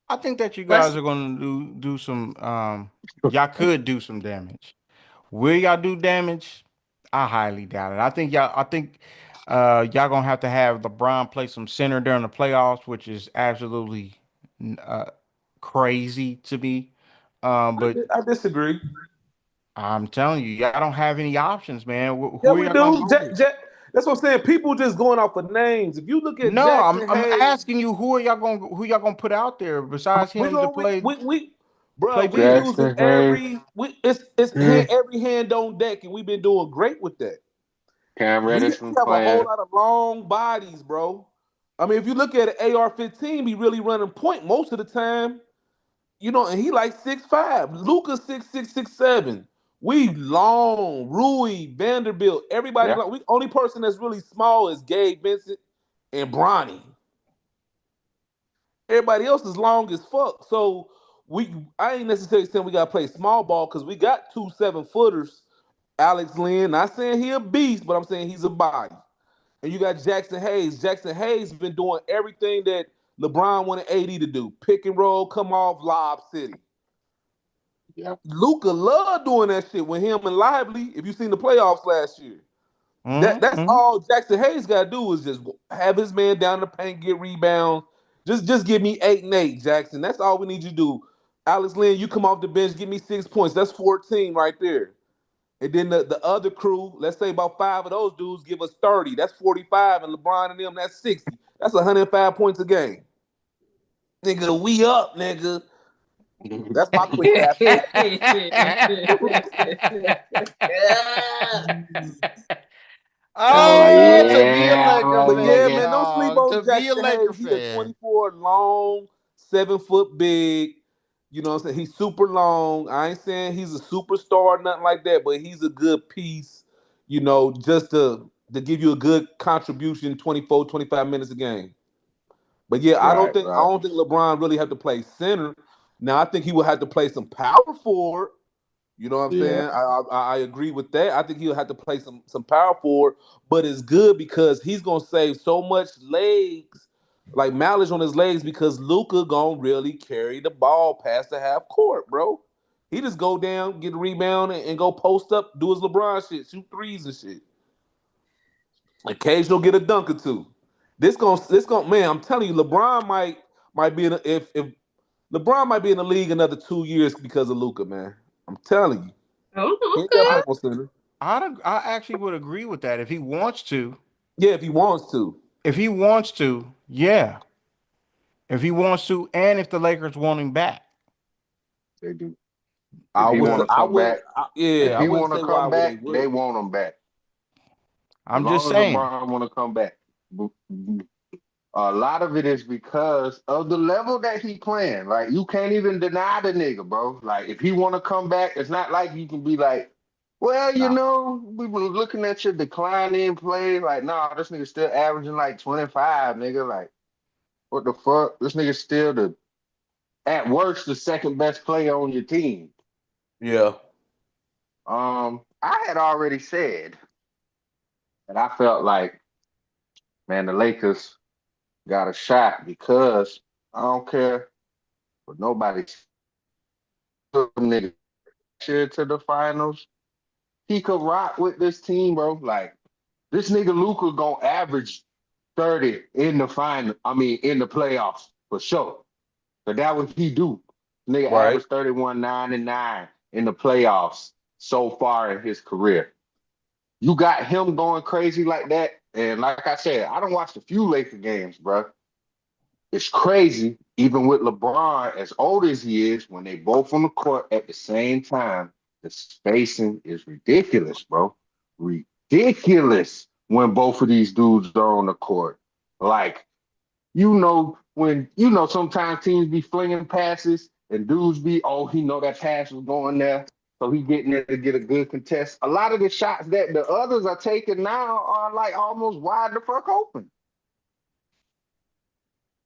I think that you guys Let's are gonna do some y'all could do some damage. Will y'all do damage? I highly doubt it. I think y'all gonna have LeBron play some center during the playoffs, which is absolutely uh crazy to me. But I disagree. I'm telling you, y'all don't have any options, man. Yeah, Who are we y'all gonna do. go with? That's what I'm saying. People just going off of names. If you look at No, I'm Jackson I'm Hayes, asking you who y'all gonna put out there besides we him to gonna play bro. play We big. using Jackson Hayes, hand, mm, every hand on deck, and we've bbeen doing great with that. Cam We Reddish been have a whole playing. lot of long bodies, bro. I mean, if you look at it, AR-15 be really running point most of the time. You know, and he like 6'5". Luca 6'6", 6'7". We long, Rui, Vanderbilt, everybody Yeah, long. We only person that's really small is Gabe Vincent and Bronny. Everybody else is long as fuck. So I ain't necessarily saying we gotta play small ball because we got 2 7-footers. Alex Lynn, not saying he a beast, but I'm saying he's a body. And you got Jackson Hayes. Jackson Hayes been doing everything that LeBron wanted AD to do. Pick and roll, come off, lob city. Yeah. Luka loved doing that shit with him and Lively. If you seen the playoffs last year, that's Mm-hmm. all Jackson Hayes got to do is just have his man down the paint, get rebounds. Just give me 8 and 8, Jackson. That's all we need you to do. Alex Lynn, you come off the bench, give me 6 points. That's 14 right there. And then the other crew, let's say about 5 of those dudes give us 30. That's 45. And LeBron and them, that's 60. That's 105 points a game. Nigga, we up, nigga. That's my quick half. Oh, to be a Yeah, Laker But yeah, fan, motherfucker. man, don't sleep dog. To on be a Jackson Laker Hayes. He a fan. 24 long, 7 foot big. You know what I'm saying? He's super long. I ain't saying he's a superstar or nothing like that, but he's a good piece, just to give you a good contribution 24, 25 minutes a game. But yeah, I don't Right, think I right. don't think LeBron really have to play center. Now I think he will have to play some power forward. You know what I'm Yeah. saying? I agree with that. I think he'll have to play some power forward, but it's good because he's gonna save so much legs, like mileage on his legs, because Luca gonna really carry the ball past the half court, bro. He just go down, get a rebound, and go post up, do his LeBron shit, shoot threes and shit. Occasional get a dunk or two. This gonna man, I'm telling you, LeBron might be in if LeBron might be in the league another 2 years because of Luca, man. I'm telling you. He ain't got to Okay. play no center. I actually would agree with that if he wants to. Yeah, if he wants to. If he wants to, yeah. If he wants to, and if the Lakers want him back. They do. If I he would want say to I come wouldn't. back, if I he wouldn't want to say why come would they back, they would. want him back. As I'm just long as saying. LeBron want to come back, a lot of it is because of the level that he playing. Like you can't even deny the nigga, bro. Like if he want to come back, it's not like you can be like, well, Nah. we been looking at your decline in play. Like, nah, this nigga still averaging like 25, nigga. Like, what the fuck? This nigga still at worst the second best player on your team. Yeah. I had already said that I felt like, man, the Lakers got a shot because I don't care what nobody took them niggas shit to the finals. He could rock with this team, bro. Like this nigga Luca gonna average 30 in the final. I mean, in the playoffs for sure. But that what he do. Nigga Right. averaged 31, 9 and 9 in the playoffs so far in his career. You got him going crazy like that. And like I said, I don't watch a few Laker games, bro. It's crazy, even with LeBron, as old as he is, when they both on the court at the same time, the spacing is ridiculous, bro. Ridiculous when both of these dudes are on the court. Like, sometimes teams be flinging passes and dudes be, oh, he know that pass was going there. So he getting there to get a good contest. A lot of the shots that the others are taking now are like almost wide the fuck open.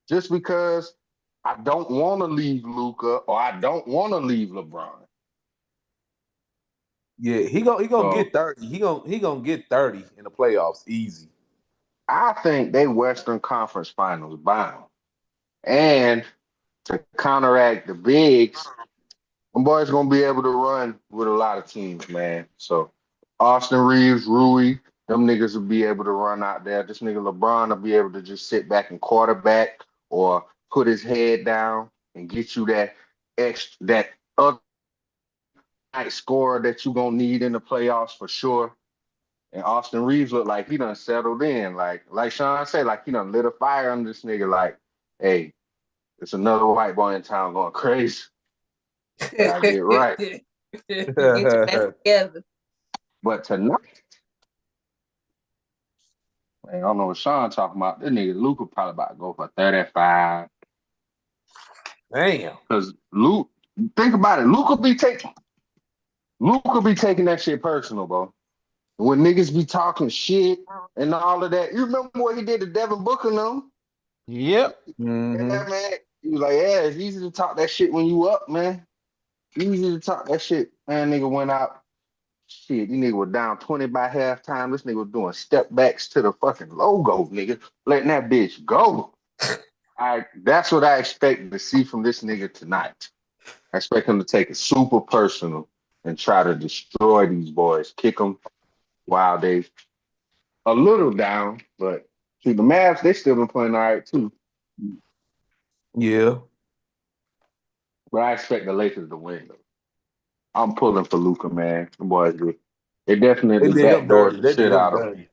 Just because I don't want to leave Luca or I don't want to leave LeBron. Yeah, he gonna So get 30. He gonna get 30 in the playoffs easy. I think they Western Conference Finals bound. And to counteract the bigs, them boys gonna be able to run with a lot of teams, man. So Austin Reeves, Rui, them niggas will be able to run out there. This nigga LeBron will be able to just sit back and quarterback or put his head down and get you that other night scorer that you gonna need in the playoffs for sure. And Austin Reeves looked like he done settled in. Like Sean said, like he done lit a fire on this nigga. Like, hey, it's another white boy in town going crazy. Gotta get right. Get your best together. But tonight, man, I don't know what Sean talking about. This nigga Luca probably about to go for 35. Damn. Because Luke, think about it. Luca be taking that shit personal, bro. When niggas be talking shit and all of that. You remember what he did to Devin Booker, no? Yep. Yeah, Mm-hmm. man. He was like, yeah, it's easy to talk that shit when you up, man. Easy to talk that shit. Man, nigga went out. Shit, these nigga was down 20 by halftime. This nigga was doing step backs to the fucking logo, nigga. Letting that bitch go. That's what I expect to see from this nigga tonight. I expect him to take it super personal and try to destroy these boys, kick them while they a little down. But see, the Mavs, they still been playing all right too. Yeah. But I expect the Lakers to win. Though. I'm pulling for Luca, man. The boys, they They definitely did him backdoored dirty. the They did shit him out of him. dirty.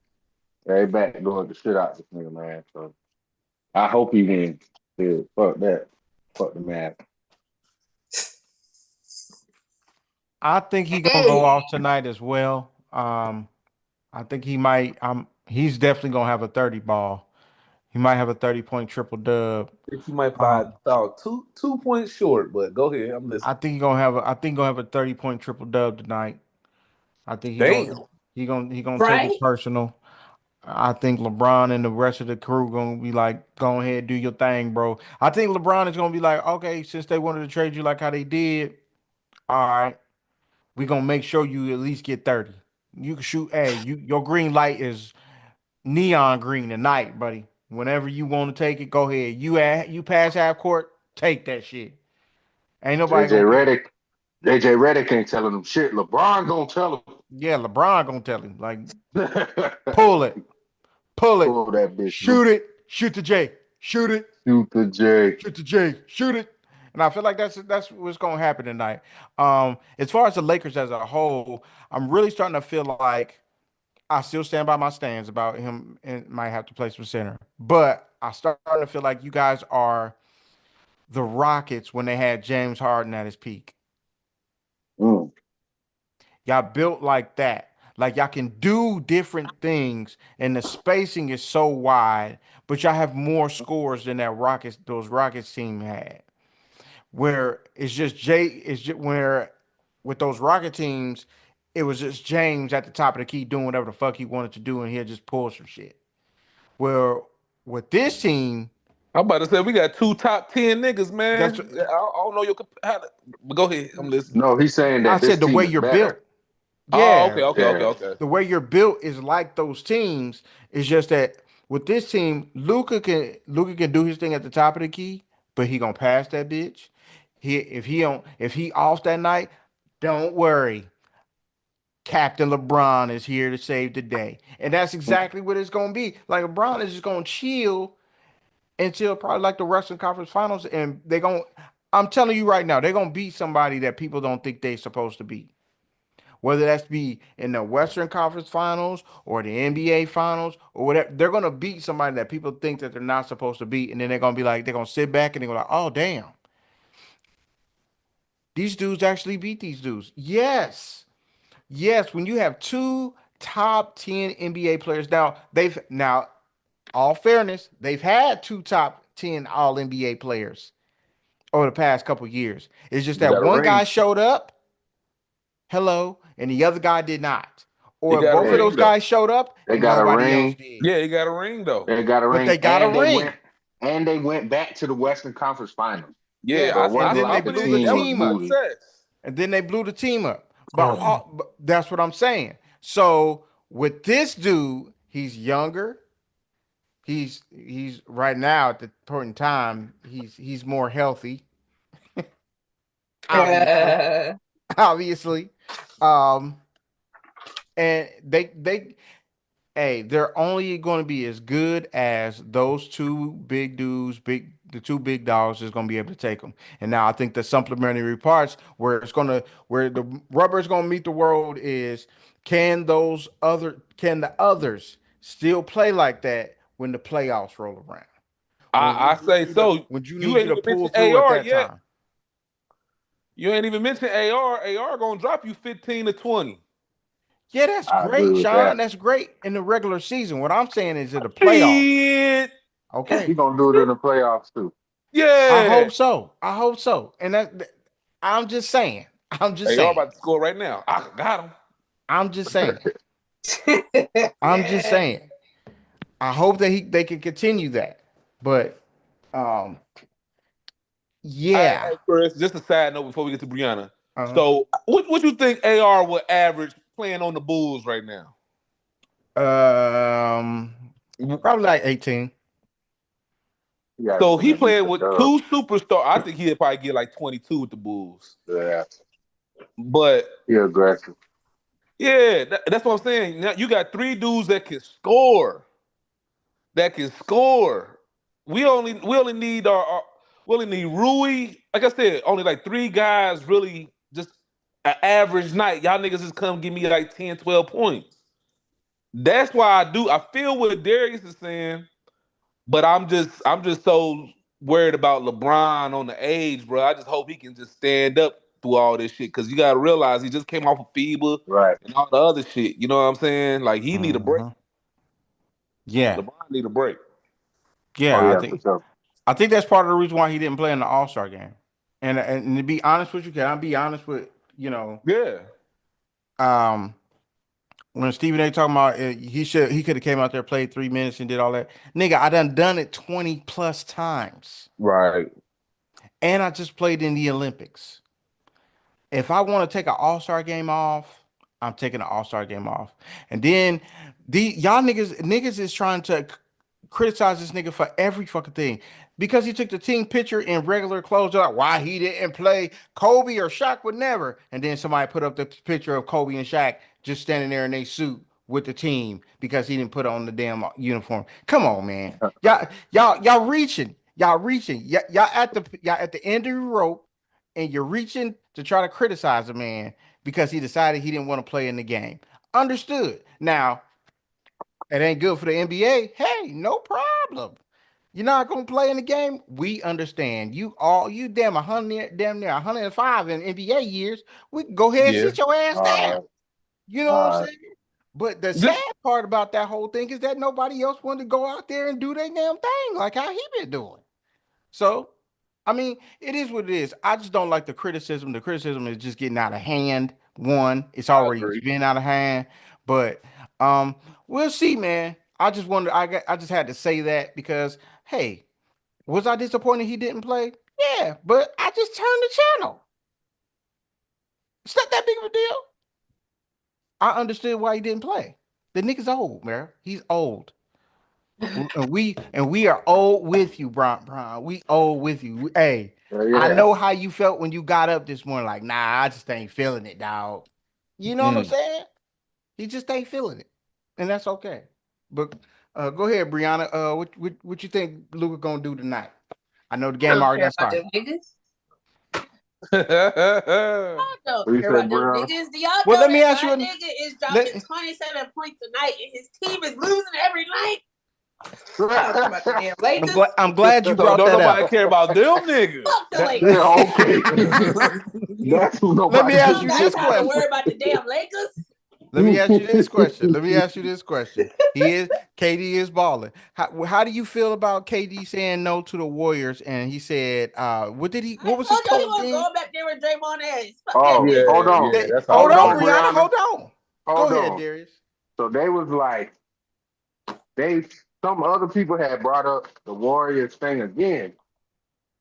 They backdoored the shit out of this nigga, man. So I hope he wins. Yeah, fuck that. Fuck the Mavs. I think he gonna go Hey, off tonight as well. I think he might. He's definitely gonna have a 30 ball. He might have a 30-point triple dub. I think he might Um, fall 2 points short, but go ahead. I'm I listening. think he gonna have a. I think gonna have a 30-point triple dub tonight. I think Damn. he gonna take right? it personal. I think LeBron and the rest of the crew gonna be like, go ahead, do your thing, bro. I think LeBron is gonna be like, okay, since they wanted to trade you like how they did, all right, we gonna make sure you at least get 30. You can shoot. Hey, your green light is neon green tonight, buddy. Whenever you want to take it, go ahead. You pass half court, take that shit. Ain't nobody JJ gonna care. Redick, JJ Redick ain't telling them shit. LeBron gonna tell Yeah, LeBron gonna tell him like, them. pull it, pull it, Pull that bitch, Luke. shoot it, shoot the J, shoot it, Shoot the J. shoot the J, shoot it. And I feel like that's what's gonna happen tonight. As far as the Lakers as a whole, I'm really starting to feel like I still stand by my stands about him and might have to play some center. But I starting to feel like you guys are the Rockets when they had James Harden at his peak. Mm. Y'all built like that. Like y'all can do different things, and the spacing is so wide, but y'all have more scores than those Rockets team had. Where it's just where with those Rocket teams, it was just James at the top of the key doing whatever the fuck he wanted to do, and he'll just pull some shit. Where with this team, I'm about to say we got 2 top 10 niggas, that's man. I don't know but go ahead. I'm listening. No, he's saying I that this said the way team is you're built. better. Oh, okay, Yeah, okay, okay, Yeah. okay. the way you're built is like those teams. It's just that with this team, Luca can do his thing at the top of the key, but he gonna pass that bitch. If he off that night, don't worry. Captain LeBron is here to save the day. And that's exactly what it's gonna be. Like LeBron is just gonna chill until probably like the Western Conference Finals, and I'm telling you right now, they're gonna beat somebody that people don't think they're supposed to beat. Whether that's be in the Western Conference Finals or the NBA Finals or whatever, they're gonna beat somebody that people think that they're not supposed to beat, and then they're gonna be like, they're gonna sit back and they're like, oh damn, these dudes actually beat these dudes. Yes, yes. When you have two top 10 NBA players, now all fairness, they've had two top 10 all NBA players over the past couple years. It's just They that got a one guy ring. showed up, hello, and the other guy did not. He Or if got a both of They, ring those though. guys showed up they and got a nobody else ring. did. Yeah, he got a ring though. They got a But ring. they got a ring. And they went back to the Western Conference Finals. Yeah, Yeah. So it And wasn't then I they like the blew believe the that team was was team a up. booty. success. And then they blew the team up. But that's what I'm saying. So with this dude, he's younger. He's right now at the point in time, he's more healthy, obviously. Uh, Obviously. Um, and they hey, they're only going to be as good as those two big dudes, the two big dogs is going to be able to take them. And now I think the supplementary parts where the rubber is going to meet the world is can the others still play like that when the playoffs roll around? I say so. When you You need you ain't to even pull mentioned through at AR that yet. time. You ain't even mentioned AR. AR gonna drop you 15 to 20. Yeah, that's I agree great, with Sean. that. That's great in the regular season. What I'm saying is in the playoffs. Shit. He Okay. gonna do it in the playoffs too. I Yeah. hope so. I hope so. And I'm just saying. I'm just AR saying. about to score right now. I got him. I'm just saying. I'm just saying. I hope that they can continue that. But um Yeah. Hey, Chris, just a side note before we get to Breyona. Uh-huh. So, what you think AR would average playing on the Bulls right now? Um, Probably like 18. Yeah, So come he and get playing the with dub. two superstars. I think he'd probably get like 22 with the Bulls. Yeah, But he aggressive. yeah, that's what I'm saying. Now you got three dudes that can score. That can score. We only need we only need Rui. Like I said, only like three guys really just an average night. Y'all niggas just come give me like 10, 12 points. That's why I feel what Darius is saying, but I'm just so worried about LeBron on the age, bro. I just hope he can just stand up through all this shit. Cause you gotta realize he just came off of FIBA Right. and all the other shit. You know what I'm saying? Like he need a break. Mhm. Yeah. LeBron need a break. Oh Yeah, yeah, for sure. I think that's part of the reason why he didn't play in the All-Star game. And to be honest with you, can I be honest with, Yeah. um when Stephen A talking about he could have came out there, played 3 minutes and did all that. Nigga, I done it 20 plus times. Right. And I just played in the Olympics. If I want to take an All-Star game off, I'm taking an All-Star game off. And then the y'all niggas is trying to criticize this nigga for every fucking thing. Because he took the team picture in regular clothes, they're like, why he didn't play? Kobe or Shaq would never. And then somebody put up the picture of Kobe and Shaq just standing there in a suit with the team because he didn't put on the damn uniform. Come on, man. Y'all reaching. Y'all reaching. Y'all at the end of the rope, and you're reaching to try to criticize the man because he decided he didn't want to play in the game. Understood. Now, it ain't good for the NBA. Hey, no problem. You're not gonna play in the game. We understand. You damn near 105 in NBA years. We can go ahead and Yeah. sit your ass All down. right. You know what I'm All right. saying? But the Just sad part about that whole thing is that nobody else wanted to go out there and do their damn thing like how he been doing. So, I mean, it is what it is. I just don't like the criticism. The criticism is just getting out of hand. One, it's I already agree. been out of hand. But we'll see, man. I just wanted I just had to say that because hey, was I disappointed he didn't play? Yeah, but I just turned the channel. It's not that big of a deal. I understood why he didn't play. The nigga's old, man. He's old. And we are old with you, Bron. We old with you. Hey, I Yeah. know how you felt when you got up this morning. Like, nah, I just ain't feeling it, dog. You know what I'm Mm. saying? He just ain't feeling it, and that's okay. But go ahead, Brianna. What you think Luka gonna do tonight? I know the I game don't already care done about started. them niggas. yeah. I don't What you care say, about them bro? niggas. Do y'all Well, know let me that ask my you. nigga is dropping Let 27 points a night and his team is losing every night? I don't care about the damn Lakers. I'm glad you So brought don't that nobody up. care about them niggas. Fuck the That, Lakers. Yeah, okay. That's who let me nobody ask Don't you gives a got this shit time to about. question. worry about the damn Lakers. Let me ask you this question. Let me ask you this question. KD is balling. How do you feel about KD saying no to the Warriors? And he said, I what was his told y'all he quote was again? going back there with Draymond ass. Fuck that Oh, nigga. hold Yeah, on. yeah, They, that's hold Hold on, already. on, Brianna. Brianna. Hold on. Go Hold ahead, on. Darius. So they was like, some other people had brought up the Warriors thing again.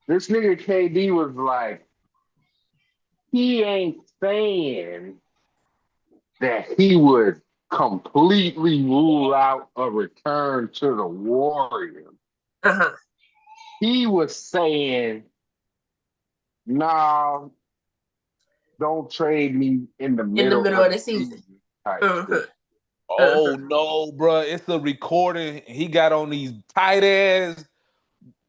This nigga KD was like, he ain't saying that he would completely rule out a return to the Warriors. Uh-huh. He was saying, nah, don't trade me in the In the middle middle of of the the season. season type Uh-huh. shit. Oh no, bro! It's a recording. He got on these tight ass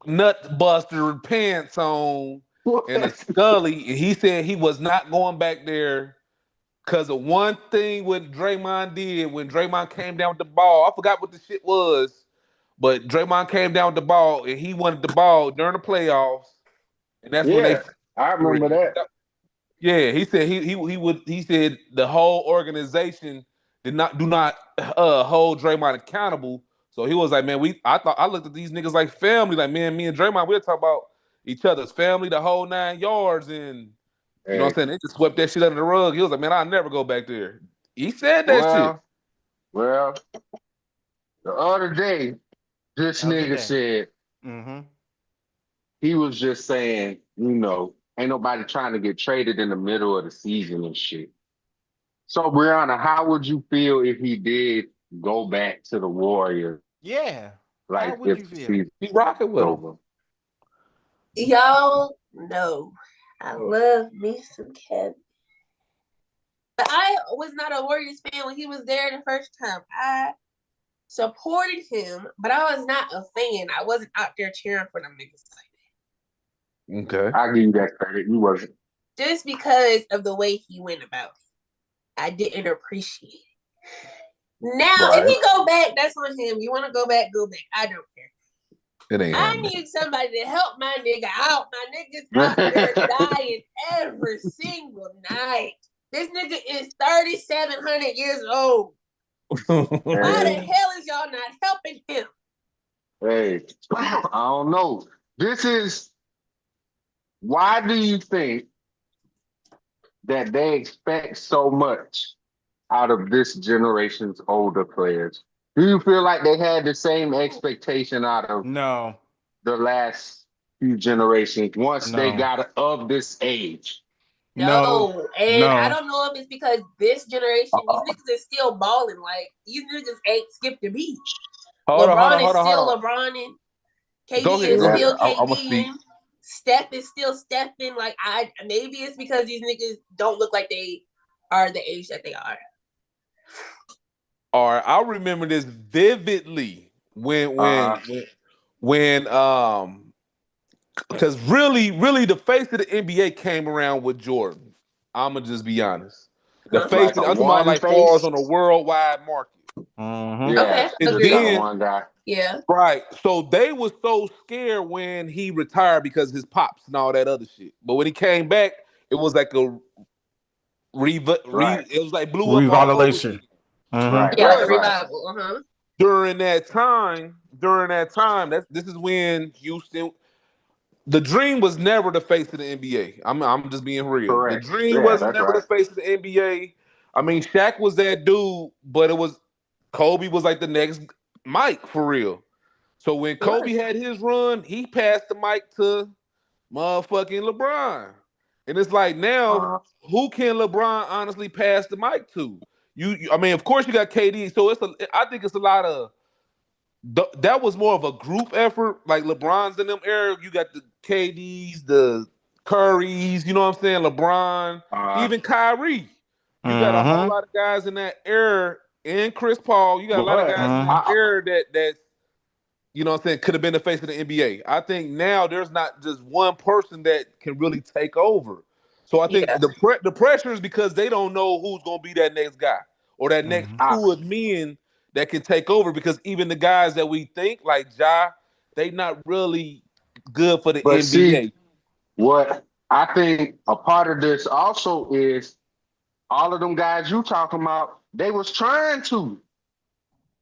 nut buster pants on and a scully, and he said he was not going back there because of one thing what Draymond did when Draymond came down with the ball. I forgot what the shit was, but Draymond came down with the ball and he wanted the ball during the playoffs, and that's when they Yeah, I remember separated. that. Yeah, he said he said the whole organization do not hold Draymond accountable. So he was like, man, I looked at these niggas like family. Like, man, me and Draymond, we'll talk about each other's family the whole 9 yards. And you know what I'm Hey, saying? They just swept that shit under the rug. He was like, man, I'll never go back there. He said that shit. well, the other day, this That was the nigga day. said Mm-hmm. he was just saying ain't nobody trying to get traded in the middle of the season and shit. So, Breyona, how would you feel if he did go back to the Warriors, Yeah. How like would if you the feel? season He rocking is with him. over? Y'all know I love me some Kevin. But I was not a Warriors fan when he was there the first time. I supported him, but I was not a fan. I wasn't out there cheering for them niggas like Okay. I give you that credit. You wasn't. that. Just because of the way he went about it. I didn't appreciate it. Now, if Right. he go back, that's on him. You want to go back, go back. I don't care. It ain't I happening. need somebody to help my nigga out. My nigga's out there dying every single night. This nigga is 3,700 years old. Why the Hey, hell is y'all not helping him? hey, I don't know. Why do you think that they expect so much out of this generation's older players? Do you feel like they had the same expectation out of No. the last few generations once they No. got of this age? No. No, and I No. don't know if it's because this generation, these niggas is still balling. Like, these niggas ain't skipped a beat. Hold LeBron is on. still LeBron, and Go KD ahead. is Go Yeah. ahead. still I'm gonna KD, speak. and Steph is still stepping. Like, maybe it's because these niggas don't look like they are the age that they are. All right. I remember this vividly Uh-huh. when because really the face of the NBA came around with Jordan. I'ma just be honest. The Huh? face Like of, a I'm talking about one like fars face? on a worldwide market. Mm-hmm. Yeah, Okay, And just like agreed. then one guy. Yeah. right. So they was so scared when he retired because his pops and all that other shit. But when he came back, it was like a Right, it was like blew up all over Revalidation. again. Mm-hmm. right, Yeah, like right, a But right. revival. Uh-huh. during that time, this is when Houston, the dream was never the face of the NBA. I'm just being real. The Correct. dream Yeah, wasn't that's never the right. face of the NBA. I mean, Shaq was that dude, but it was Kobe was like the next Mike for real. So when It was. Kobe had his run, he passed the mic to motherfucking LeBron. And it's like now, Uh, who can LeBron honestly pass the mic to? I mean, of course you got KD. So I think it's a lot of that was more of a group effort. Like LeBron's in them era, you got the KDs, the Currys, you know what I'm saying? LeBron, uh, even Kyrie. You got a whole Mm-hmm. lot of guys in that era, and Chris Paul. You got a lot of but guys in that I, era that you know what I'm saying, could have been the face of the NBA. I think now there's not just one person that can really take over. So I think Yeah. the pressure is because they don't know who's going to be that next guy or that next Mm-hmm. I, pool of men that can take over, because even the guys that we think like Ja, they not really good for the but see, NBA. what I think a part of this also is all of them guys you talking about, they was trying to.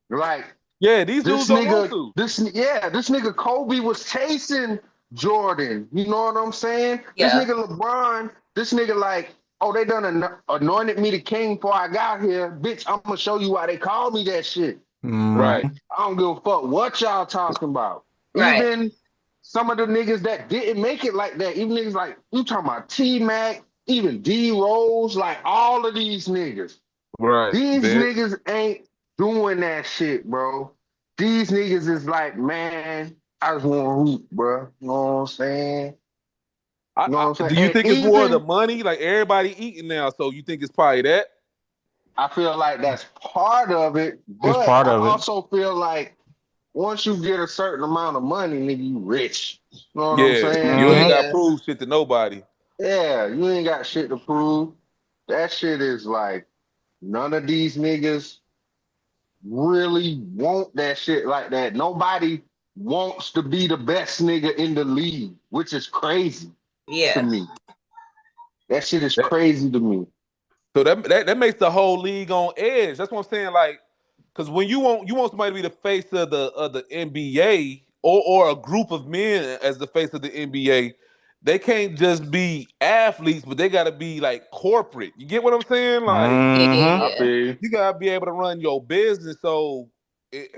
Like Yeah, these dudes this don't want nigga, to. this nigga Kobe was chasing Jordan. You know what I'm saying? This Yeah. nigga LeBron, this nigga like, oh, they done anointed me the king before I got here. Bitch, I'm gonna show you why they call me that shit. Right. Mm-hmm. Like, I don't give a fuck what y'all talking about. Right. Even some of the niggas that didn't make it like that, even niggas like, you talking about T-Mac, even D-Rose, like all of these niggas. Right. These Vince. niggas ain't doing that shit, bro. These niggas is like, man, I just want to hoop, bro. You know what I'm saying? You know what I'm Do saying? you And think it's more of the even money? Like everybody eating now, so you think it's probably that? I feel like that's part of it, It's but part I of it. also feel like once you get a certain amount of money, nigga, you rich. You know what I'm Yeah, you saying? ain't Mm-hmm. got to Yeah. prove shit to nobody. Yeah, you ain't got shit to prove. That shit is like none of these niggas really want that shit like that. Nobody wants to be the best nigga in the league, which is crazy to Yeah. me. That shit is That, crazy to me. so that makes the whole league on edge. That's what I'm saying. Like, because when you want somebody to be the face of the NBA, or a group of men as the face of the NBA, they can't just be athletes, but they got to be like corporate. You get what I'm saying? Like, Mm-hmm. I Yeah. feel you gotta be able to run your business. So it,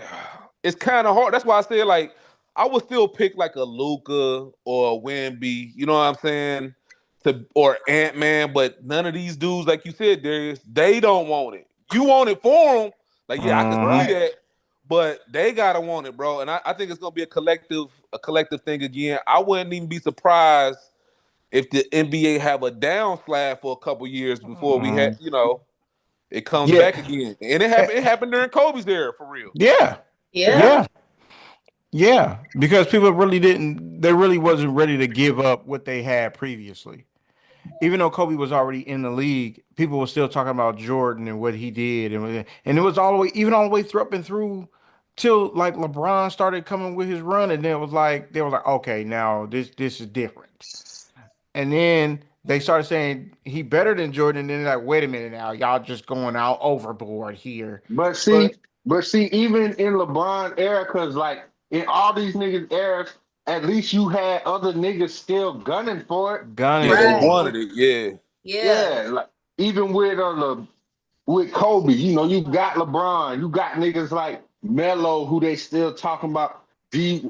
it's kind of hard. That's why I said like I would still pick like a Luka or a Wemby. You know what I'm saying? Or Ant-Man, but none of these dudes, like you said, Darius, they don't want it. You want it for them. Like, yeah, I can see Right. that, but they gotta want it, bro. And I think it's gonna be a collective thing again. I wouldn't even be surprised if the NBA have a downslide for a couple years before we had, it comes Yeah. back again. And it happened during Kobe's era for real. Yeah. Yeah. Yeah. Yeah. Because people they really wasn't ready to give up what they had previously. Even though Kobe was already in the league, people were still talking about Jordan and what he did, and it was all the way, even all the way through up and through till like LeBron started coming with his run, and then it was like they was like, okay, now this is different, and then they started saying he better than Jordan, and then like, wait a minute now, y'all just going out overboard here, But but see, even in LeBron era, cause like in all these niggas eras, at least you had other niggas still gunning for it. gunning Yeah, they for Right. it. wanted it. Yeah. Yeah. Yeah, like even with Kobe, you got LeBron, you got niggas like Melo, who they still talking about. D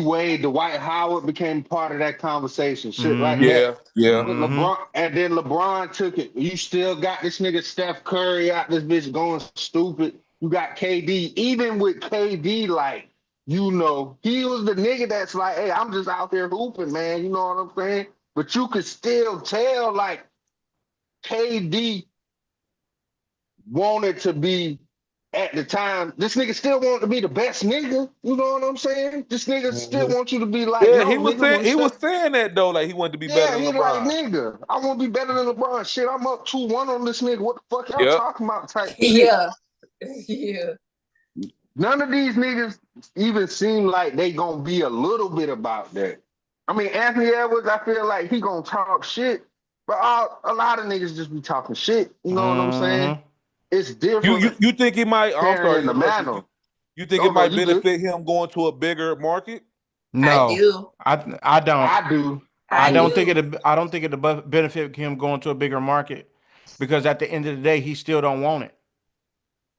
Wade, Dwight Howard became part of that conversation, shit like Mm-hmm. that. Yeah. Yeah. With Mm-hmm. LeBron, and then LeBron took it. You still got this nigga Steph Curry out this bitch going stupid. You got KD. Even with KD, like, he was the nigga that's like, hey, I'm just out here hooping, man. You know what I'm saying? But you could still tell, like, KD wanted to be at the time. This nigga still wanted to be the best nigga. You know what I'm saying? This nigga still Mhm. wants you to be like, Yeah, yo, nigga, when he was Steph. saying that though, like he wanted to be better Yeah, than he like, LeBron. nigga, I want to be better than LeBron. Shit, I'm up 2-1 on this nigga. What the fuck y'all Yep. talking about? Type shit. Yeah. Yeah. None of these niggas even seem like they gonna be a little bit about that. I mean, Anthony Edwards, I feel like he gonna talk shit, but a lot of niggas just be talking shit. You know what I'm saying? Mm-hmm. It's You different you you think it might? I'm sorry carrying to the interrupt you. You, mantle. you think Oh it no, might you good. benefit him going to a bigger market? I No, do. I don't. I do. I I I do. don't think do. it'll benefit him going to a bigger market because at the end of the day, he still don't want it.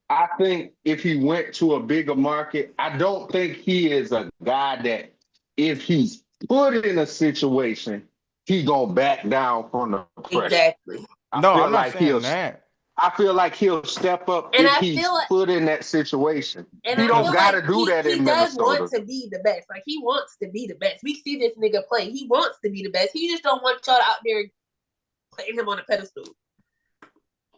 I think if he went to a bigger market, I don't think he is a guy that if he's put in a situation, he gonna back down from the pressure. Exactly. I No, feel I'm not like he'll saying that I feel like he'll step up And if I he's feel like put in that situation. and He I don't feel because like gotta do he that he in does want Minnesota. to be the best. Like he wants to be the best. We see this nigga play. He wants to be the best. He just don't want y'all out there putting him on a pedestal.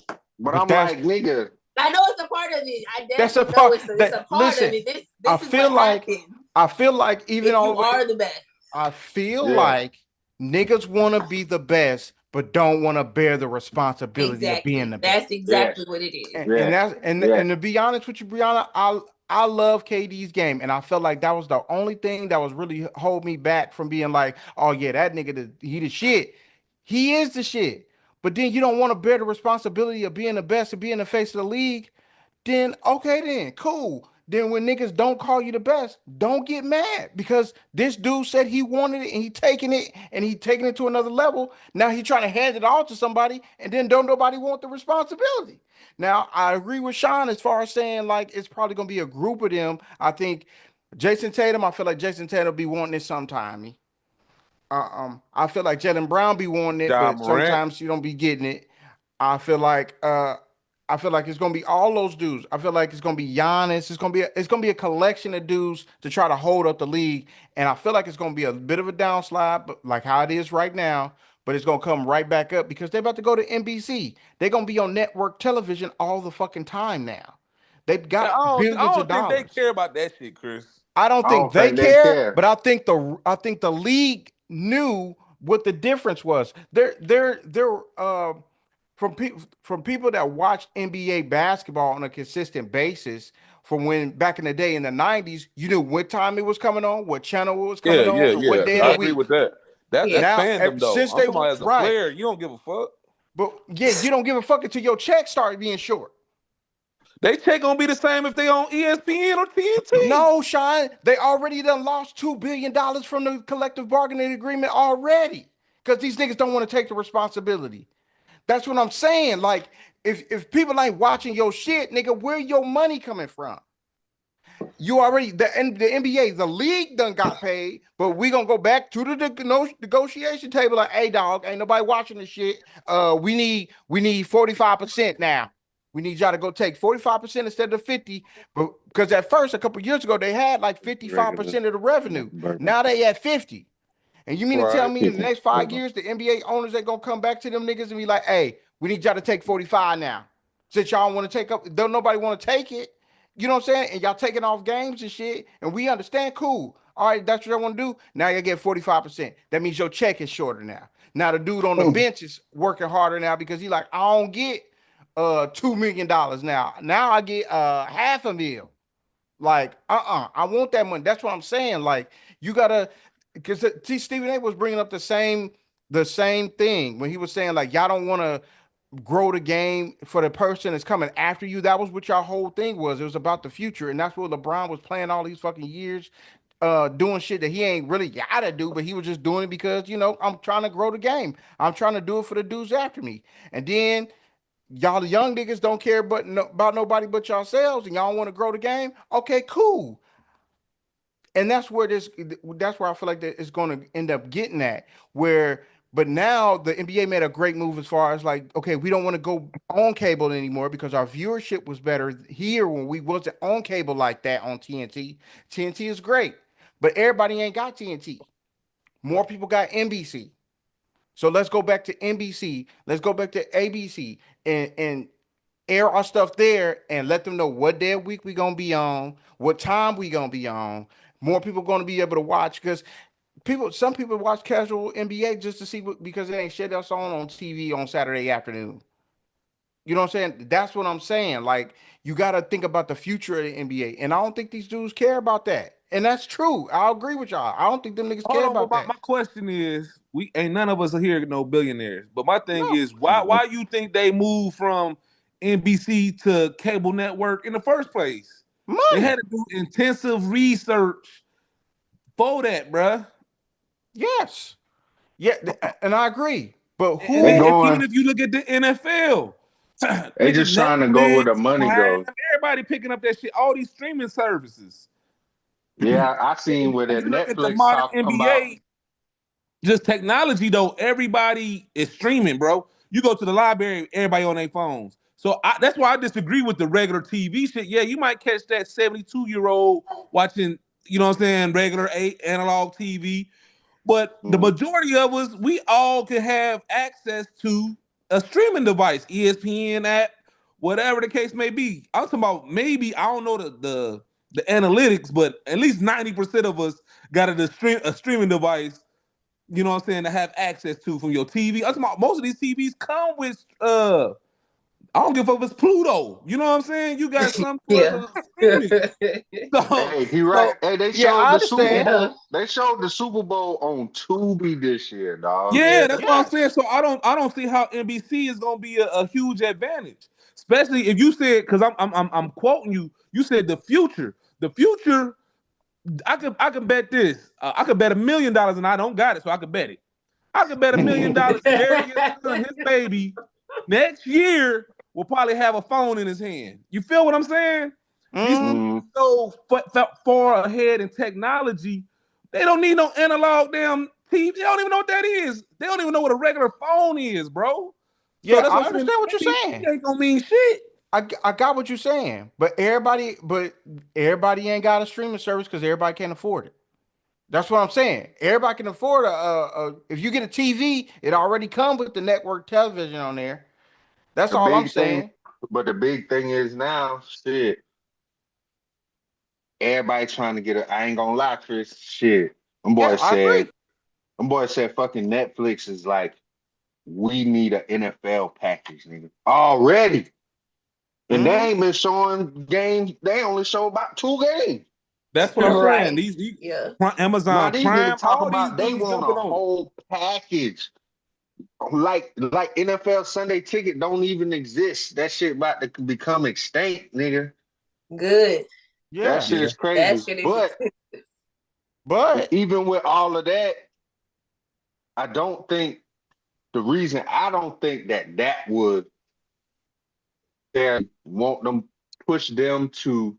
But but I'm like, nigga, I know it's a part of it. I that's a definitely know part it's a that part of listen. it. I This is feel what like happens even if all you the way. are the best. I feel yeah, like niggas want to be the best, but don't want to bear the responsibility of being Exactly. the That's best. yeah, exactly what it is. And yeah, that's yeah. and to be honest with you, Brianna, I love KD's game, and I felt like that was the only thing that was really hold me back from being like, oh yeah, that nigga, he the shit. He is the shit. But then you don't want to bear the responsibility of being the best and being the face of the league. Then okay, then cool. Then when niggas don't call you the best, don't get mad because this dude said he wanted it and he taking it to another level. Now he trying to hand it all to somebody and then don't nobody want the responsibility. Now I agree with Sean as far as saying like it's probably gonna be a group of them. I think Jason Tatum, I feel like Jason Tatum be wanting it sometime. I feel like Jalen Brown be wanting it, Ja but Morant. sometimes you don't be getting it. I feel like I feel like it's gonna be all those dudes. I feel like it's gonna be Giannis. It's gonna be a collection of dudes to try to hold up the league. And I feel like it's gonna be a bit of a downslide, but like how it is right now. But it's gonna come right back up because they're about to go to NBC. They're gonna be on network television all the fucking time now. They've I got don't I billions of don't think they dollars. care about that shit, Chris. I don't I think don't they think they care, care. but I think the league knew what the difference was. They're from people that watch NBA basketball on a consistent basis from when back in the day in the 90s, you knew what time it was coming on, what channel it was Yeah, coming on, yeah, and what yeah. day of I the Yeah. agree with week. that. That's Yeah. Now, fandom though. since I'm they talking about as a right, player, you don't give a fuck. but yeah, you don't give a fuck until your check started being short. They check gonna be the same if they on ESPN or TNT. No, Sean, they already done lost $2 billion from the collective bargaining agreement already because these niggas don't want to take the responsibility. That's what I'm saying. Like, if people ain't watching your shit, nigga, where your money coming from? You already the NBA, the league done got paid, but we gonna go back to the negotiation table. Like, hey, dog, ain't nobody watching this shit. We need 45% now. We need y'all to go take 45% instead of 50. But because at first, a couple years ago, they had like 55% of the revenue. Now they at 50. And you mean to tell Right. me in the next 5 years, the NBA owners they gonna come back to them niggas and be like, hey, we need y'all to take 45 now. Since y'all want to take up, don't nobody want to take it. You know what I'm saying? And y'all taking off games and shit. And we understand, cool. All right, that's what I want to do. Now you get 45%. That means your check is shorter now. Now the dude on the bench is working harder now because he like, I don't get $2 million now. Now I get half a mil. Like, I want that money. That's what I'm saying. Like, you gotta, because Stephen A was bringing up the same thing when he was saying like, y'all don't want to grow the game for the person that's coming after you. That was what your whole thing was. It was about the future, and that's what LeBron was playing all these fucking years, doing shit that he ain't really gotta do, but he was just doing it because I'm trying to grow the game. I'm trying to do it for the dudes after me, and then. Y'all the young niggas don't care about nobody but yourselves, and y'all want to grow the game. Okay, cool. And that's where I feel like that it's going to end up getting at. But now the NBA made a great move as far as like, okay, we don't want to go on cable anymore because our viewership was better here when we wasn't on cable like that on TNT. TNT is great, but everybody ain't got TNT. More people got NBC. So let's go back to NBC. Let's go back to ABC and air our stuff there and let them know what day of week we gonna be on, what time we gonna be on. More people gonna be able to watch because some people watch casual NBA just to see what because it ain't shit else on TV on Saturday afternoon. You know what I'm saying? That's what I'm saying. Like you got to think about the future of the NBA, and I don't think these dudes care about that. And that's true. I agree with y'all. I don't think them niggas Hold care on, but about my that. question is, we ain't none of us are here no billionaires. But my thing No is, why you think they moved from NBC to cable network in the first place? They had money. to do intensive research for that, bruh. Yes. Yeah, and I agree. But And They then who? even going. if you look at the NFL, They nigga, just trying to go where Netflix, the money Prime, goes. everybody picking up that shit, all these streaming services. Yeah, I And seen where then that you look at the Netflix modern talking about. NBA, just technology though, everybody is streaming, bro. You go to the library, everybody on their phones. So that's why I disagree with the regular TV shit. Yeah, you might catch that 72-year-old watching, you know what I'm saying, regular 8 analog TV. But the Mm, majority of us, we all can have access to a streaming device, ESPN app, whatever the case may be. I'm talking about maybe I don't know the analytics, but at least 90% of us got a streaming device, you know what I'm saying, to have access to from your TV. I'm talking about most of these TVs come with I don't give a fuck if it's Pluto. You know what I'm saying? You got some sort Yeah. of streaming. So hey, he right. so Hey, they Yeah, showed I the Super understand. Yeah. Bowl. They showed the Super Bowl on Tubi this year, dog. yeah, that's Yeah. what I'm saying. Yes. So I don't see how NBC is gonna be a huge advantage, especially if you said because I'm quoting you. You said the future. The future. I can bet this. I could bet $1 million, and I don't got it, so I could bet it. I could bet $1 million. Darius' son, his baby, next year will probably have a phone in his hand. You feel what I'm saying? These Mm, kids Mm, so far ahead in technology, they don't need no analog damn TV. They don't even know what that is. They don't even know what a regular phone is, bro. So yeah, that's I what I'm saying. understand what you're NBC saying. ain't gonna mean shit. I got what you're saying, but everybody ain't got a streaming service because everybody can't afford it. That's what I'm saying. Everybody can afford if you get a TV, it already comes with the network television on there. That's the all I'm big thing, saying. but the big thing is now, shit. Everybody trying to get a. I ain't gonna lie, Chris. Shit. Them Yeah, boys I said. agree. Them boys said fucking Netflix is like we need an NFL package, nigga. Already. And they Hmm. ain't been showing games. They only show about two games. That's what I'm saying. Right. These Yeah. Now Amazon these niggas Prime, talking all these about they dudes want jumping a on it. whole package. Like NFL Sunday ticket don't even exist. That shit about to become extinct, nigga. Good. That Yeah, shit Yeah. is That crazy. shit is But expensive. but even with all of that, I don't think the reason I don't think that would, they want them, push them to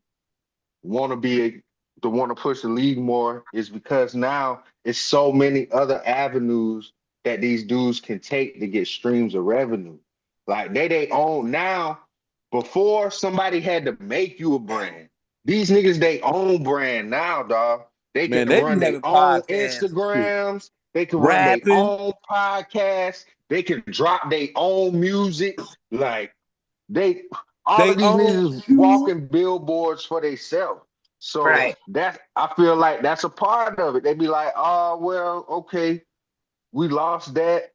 want to push the league more is because now it's so many other avenues that these dudes can take to get streams of revenue. Like they own now. Before somebody had to make you a brand. These niggas they own brand now, dog. They can Man, they run be their having own podcasts and shit. Instagrams. They can run their Rapping. own podcasts. They can drop their own music. Like they all They of these own niggas shoes. walking billboards for themselves. So Right. that I feel like that's a part of it. They be like, oh well, okay, we lost that.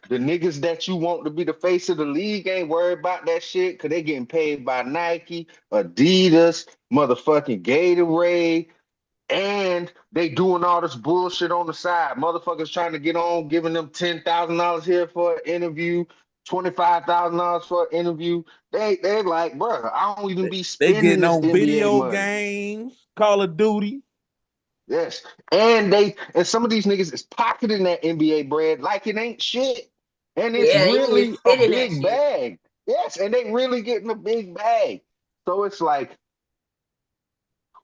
The niggas that you want to be the face of the league ain't worried about that shit because they getting paid by Nike, Adidas, motherfucking Gatorade, and they doing all this bullshit on the side. Motherfuckers trying to get on, giving them $10,000 here for an interview, $25,000 for an interview. They like, bro, I don't even be They spending getting this on NBA video money. games, Call of Duty. Yes, and some of these niggas is pocketing that NBA bread like it ain't shit, and it's Yeah, they need to really a sit in that big shit. bag. Yes, and they really getting a big bag. So it's like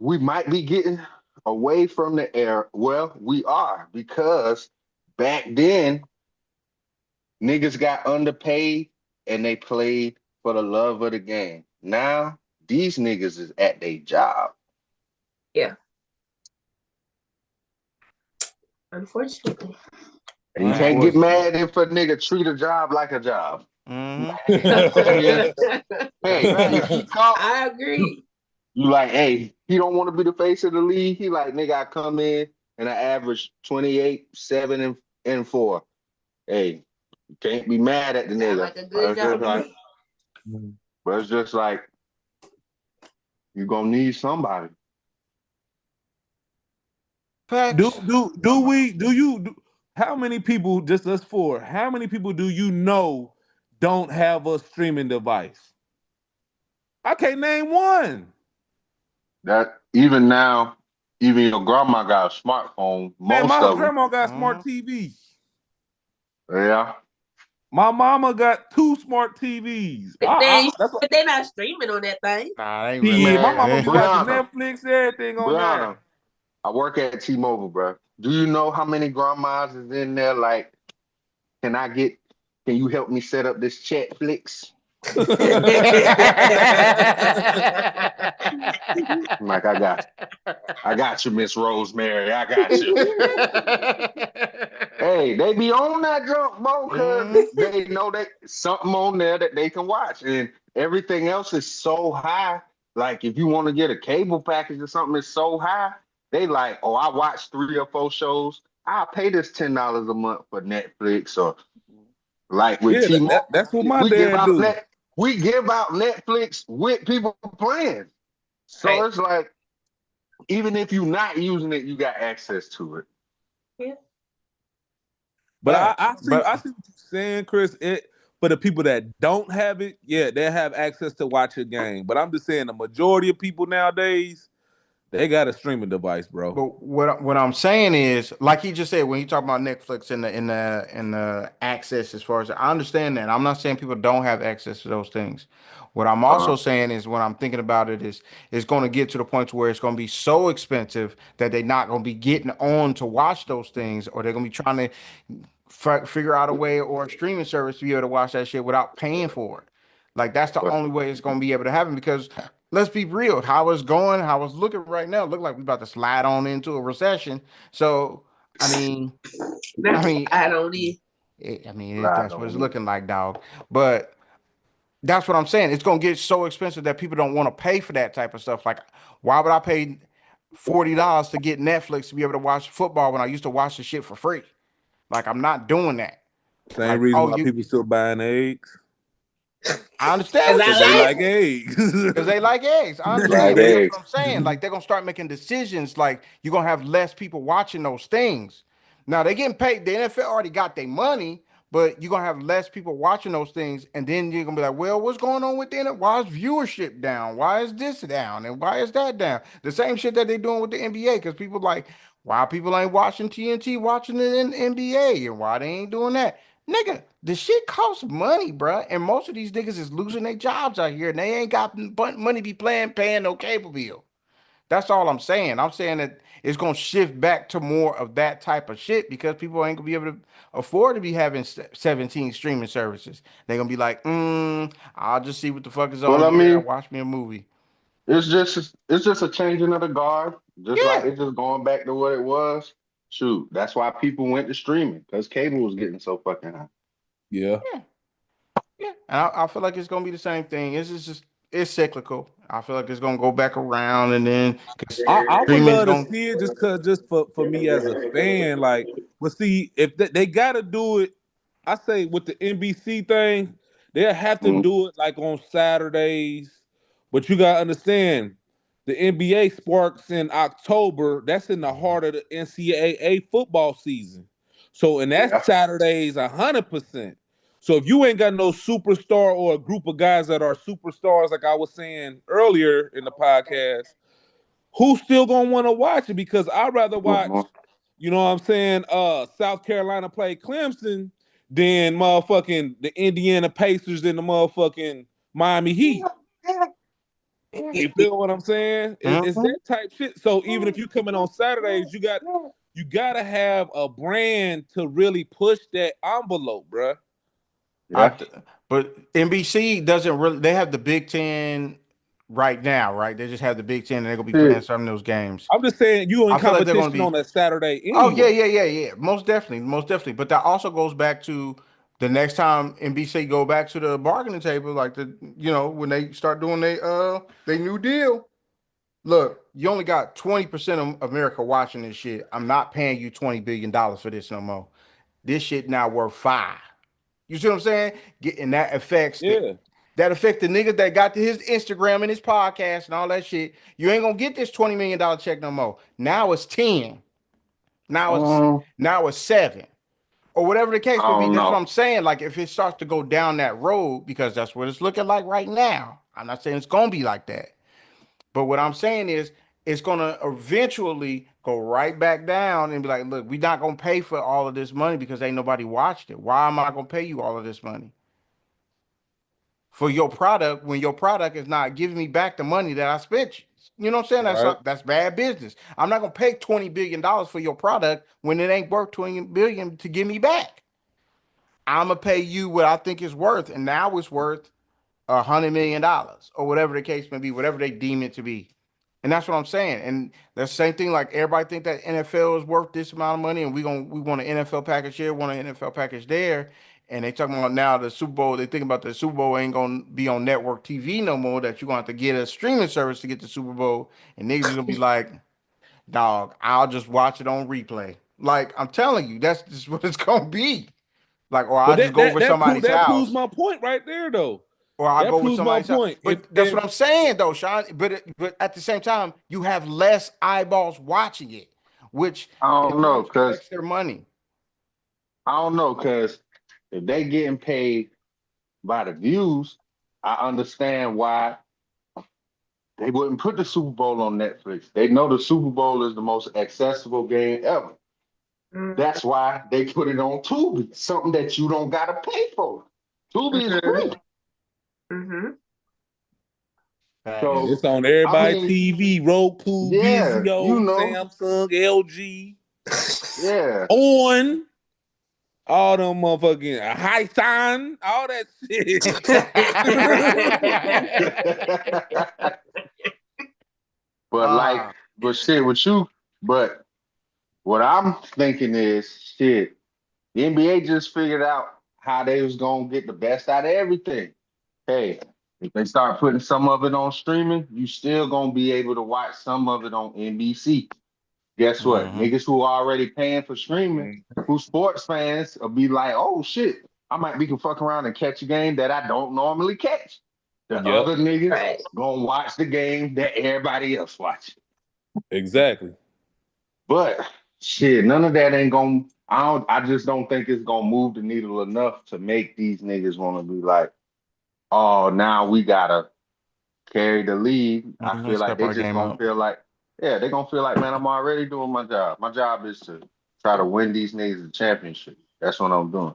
we might be getting away from the air. Well, we are because back then niggas got underpaid and they played for the love of the game. Now these niggas is at their job. Yeah. Unfortunately. And you can't get Unfortunately. mad if a nigga treat a job like a job. Mm-hmm. Hey, That's a hey, fact. if he caught I you, agree. you like, hey, he don't want to be the face of the league. He like, nigga, I come in and I average 28, 7, and 4. Hey, you can't be mad at the Sound nigga. like a But good it's just job to like, me. but it's just like you gonna need somebody. Do Facts. do do we do you do, how many people, just us four, how many people do you know don't have a streaming device? I can't name one. That even now, even your grandma got a smartphone. Man, Most my of them, grandma got Mm-hmm. smart TV. yeah. My mama got two smart TVs. But they That's what but they not streaming on that thing. Nah, they ain't really. shit. My Man, mama be Yeah. watching Brianna, Netflix, everything on Brianna, there. I work at T-Mobile, bro. Do you know how many grandmas is in there? Like, can I get? Can you help me set up this Chatflix? I'm like, I got you, Miss Rosemary. I got you. Hey, they be on that junk, bro, because Mhm. they know that something on there that they can watch, and everything else is so high. Like, if you want to get a cable package or something, it's so high. They like, oh, I watch 3 or 4 shows. I'll pay this $10 a month for Netflix, or like with Yeah, T-Mobile, that's what my we give dad out do. net, we give out Netflix with people playing. So Right. it's like, even if you're not using it, you got access to it. Yeah. But Facts. I see what you're saying, Chris. It for the people that don't have it, yeah, they have access to watch a game. But I'm just saying the majority of people nowadays, they got a streaming device, bro. But what I'm saying is, like he just said, when he talked about Netflix and the access, as far as I understand that, I'm not saying people don't have access to those things. What I'm Uh, also saying is, when I'm thinking about it, is it's going to get to the point where it's going to be so expensive that they're not going to be getting on to watch those things, or they're going to be trying to figure out a way or a streaming service to be able to watch that shit without paying for it. Like that's the but only way it's going to be able to happen because let's be real, how it's going, how it's looking right now, look like we're about to slide on into a recession. So, I mean, I That's mean, I don't need. I that's what it's don't. looking like, dog. But that's what I'm saying. It's gonna get so expensive that people don't want to pay for that type of stuff. Like, why would I pay $40 to get Netflix to be able to watch football when I used to watch the shit for free? Like, I'm not doing that. Same Like, reason oh, why you, people still buying eggs. I understand Cause what you're Because they I saying. like like eggs. Because they like eggs. I Like, understand, but that's hey, what I'm saying. Like they're gonna start making decisions. Like you're gonna have less people watching those things. Now they're getting paid. The NFL already got their money, but you're gonna have less people watching those things, and then you're gonna be like, well, what's going on with the internet? Why is viewership down? Why is this down? And why is that down? The same shit that they're doing with the NBA. Because people like, why people ain't watching TNT, watching it in NBA, and why they ain't doing that? Nigga, the shit costs money, bruh. And most of these niggas is losing their jobs out here, and they ain't got money be paying no cable bill. That's all I'm saying. I'm saying that it's gonna shift back to more of that type of shit because people ain't gonna be able to afford to be having 17 streaming services. They're gonna be like, I'll just see what the fuck is Well, on I here and mean, watch me a movie. it's just a changing of the guard, just like Yeah, it's just going back to what it was. Shoot, that's why people went to streaming because cable was getting so fucking high. Yeah. yeah, yeah. And I feel like it's gonna be the same thing. Just it's cyclical. I feel like it's gonna go back around and then because I would streaming's love to gonna. see it just for me as a fan. Like, but see, if they got to do it, I say with the NBC thing, they'll have to Mhm. do it like on Saturdays. But you gotta understand, the NBA sparks in October. That's in the heart of the NCAA football season. So, and that's Yeah. Saturdays 100%. So if you ain't got no superstar or a group of guys that are superstars, like I was saying earlier in the podcast, who's still gonna want to watch it? Because I'd rather watch, Mhm. you know what I'm saying, South Carolina play Clemson than motherfucking the Indiana Pacers and the motherfucking Miami Heat. You feel what I'm saying? It's Mhm. that type shit. So even if you come in on Saturdays, you gotta have a brand to really push that envelope, bruh. I, Yeah. th- but NBC doesn't really. They have the Big Ten right now, right? They just have the Big Ten, and they're gonna be playing Shit. some of those games. I'm just saying you in I feel like they're gonna competition on be. that Saturday Oh yeah, anyway. yeah, yeah, yeah. Most definitely, most definitely. But that also goes back to the next time NBC go back to the bargaining table, like when they start doing they new deal. Look, you only got 20% of America watching this shit. I'm not paying you $20 billion for this no more. This shit now worth five. You see what I'm saying? And Yeah. that affect the niggas that got to his Instagram and his podcast and all that shit. You ain't gonna get this $20 million check no more. Now it's 10. Now it's Um, now it's 7. Or whatever the I case may be. don't That's what know. I'm saying. Like if it starts to go down that road, because that's what it's looking like right now. I'm not saying it's gonna be like that. But what I'm saying is it's gonna eventually go right back down and be like, look, we're not gonna pay for all of this money because ain't nobody watched it. Why am I gonna pay you all of this money for your product when your product is not giving me back the money that I spent? You know what I'm saying? Right. That's bad business. I'm not gonna pay $20 billion for your product when it ain't worth 20 billion to give me back. I'm gonna pay you what I think it's worth, and now it's worth $100 million or whatever the case may be, whatever they deem it to be. And that's what I'm saying. And the same thing, like everybody think that NFL is worth this amount of money, and we want an NFL package here, want an NFL package there. And they talking about now the Super Bowl. They think about the Super Bowl ain't gonna be on network TV no more. That you're gonna have to get a streaming service to get the Super Bowl. And niggas is gonna be like, dog, I'll just watch it on replay. Like I'm telling you, that's just what it's gonna be. Like, or But I'll just go over somebody's that proves house my point right there though. or I'll That go with proves my somebody's house. point. But that's what I'm saying, though, Sean. But at the same time, you have less eyeballs watching it, which I in don't know, turn cause affects their money. I don't know, cause if they getting paid by the views, I understand why they wouldn't put the Super Bowl on Netflix. They know the Super Bowl is the most accessible game ever. That's why they put it on Tubi, something that you don't gotta pay for. Tubi is Mm-hmm. free. Yeah. Mm-hmm. And Facts. So it's on I everybody mean, TV, Roku, yeah, you Vizio, know, Samsung, LG, yeah. on all them motherfucking Hisense, all that shit. But like, Ah, but shit with you, but what I'm thinking is shit, the NBA just figured out how they was gonna get the best out of everything. Hey, if they start putting some of it on streaming, you still gonna be able to watch some of it on NBC. Guess what? mhm. Niggas who are already paying for streaming, who sports fans will be like, oh shit, I might be can fuck around and catch a game that I don't normally catch. The Yep, other niggas Right. gonna watch the game that everybody else watch. exactly. But shit, none of that ain't gonna. I just don't think it's gonna move the needle enough to make these niggas want to be like, oh, now we gotta carry the lead. I Mhm, feel like step they our just game gonna up. feel like, yeah, they gonna feel like, man, I'm already doing my job. My job is to try to win these niggas the championship. That's what I'm doing.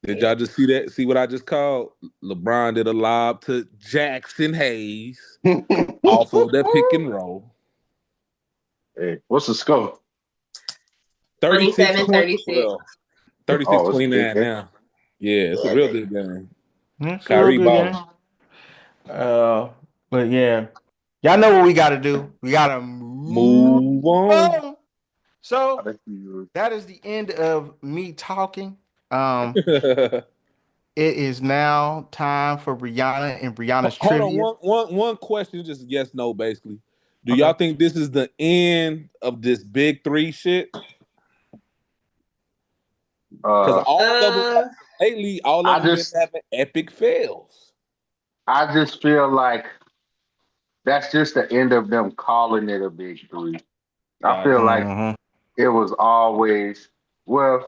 Did y'all just see that? See what I just called? LeBron did a lob to Jackson Hayes off of that pick and roll. Hey, what's the score? 36 27, 20. 36. Well, 36 Oh, it's a good 29 game. now. Yeah, it's a Yeah, real good game. It's a real Kyrie good game. balling. But yeah, y'all know what we got to do. We got to move Move on. on. So Thank you. that is the end of me talking. Um, it is now time for Brianna and Brianna's Hold on, trivia. one question, just yes, no, basically. Do Okay. y'all think this is the end of this big three shit? Because Uh, all of them lately, all of I them been just, having epic fails. I just feel like that's just the end of them calling it a big three. I feel Gotcha. like Mhm. it was always well.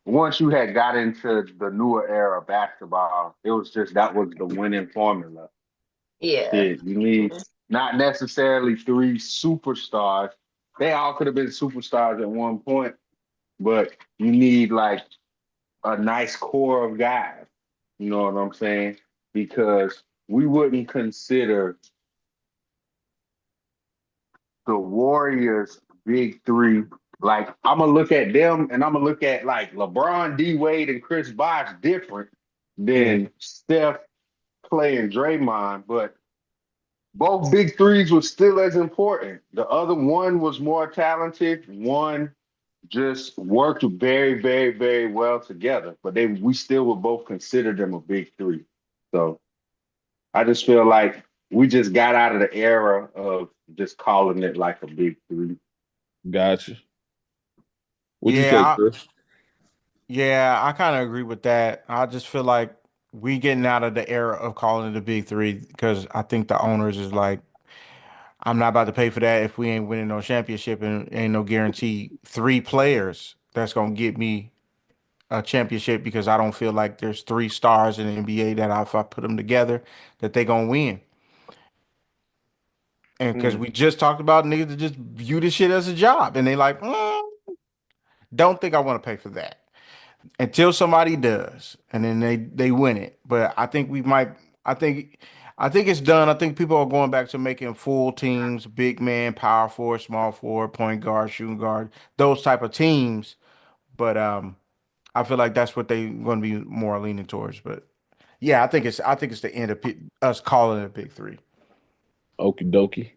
Once you had got into the newer era of basketball, it was just that was the winning formula. yeah. Shit, you need not necessarily three superstars. They all could have been superstars at one point, but you need like a nice core of guys. You know what I'm saying? Because we wouldn't consider the Warriors big three. Like I'm gonna look at them and I'm gonna look at like LeBron, D Wade, and Chris Bosh different Yeah. than Steph, Clay, and Draymond, but both big threes were still as important. The other one was more talented. One just worked very, very, very well together. But we still would both consider them a big three. So I just feel like we just got out of the era of just calling it like a big three. Gotcha. What'd you say, Yeah, Chris? yeah, I kind of agree with that. I just feel like we getting out of the era of calling it the big three because I think the owners is like, I'm not about to pay for that if we ain't winning no championship and ain't no guarantee three players that's gonna get me a championship because I don't feel like there's three stars in the NBA that if I put them together that they gonna win. And because Mm. we just talked about niggas that just view this shit as a job and they like, don't think I want to pay for that until somebody does, and then they win it. But I think we might. I think. I think it's done. I think people are going back to making full teams, big man, power forward, small forward, point guard, shooting guard, those type of teams. But I feel like that's what they going to be more leaning towards. But yeah, I think it's the end of us calling it a big three. Okie dokie.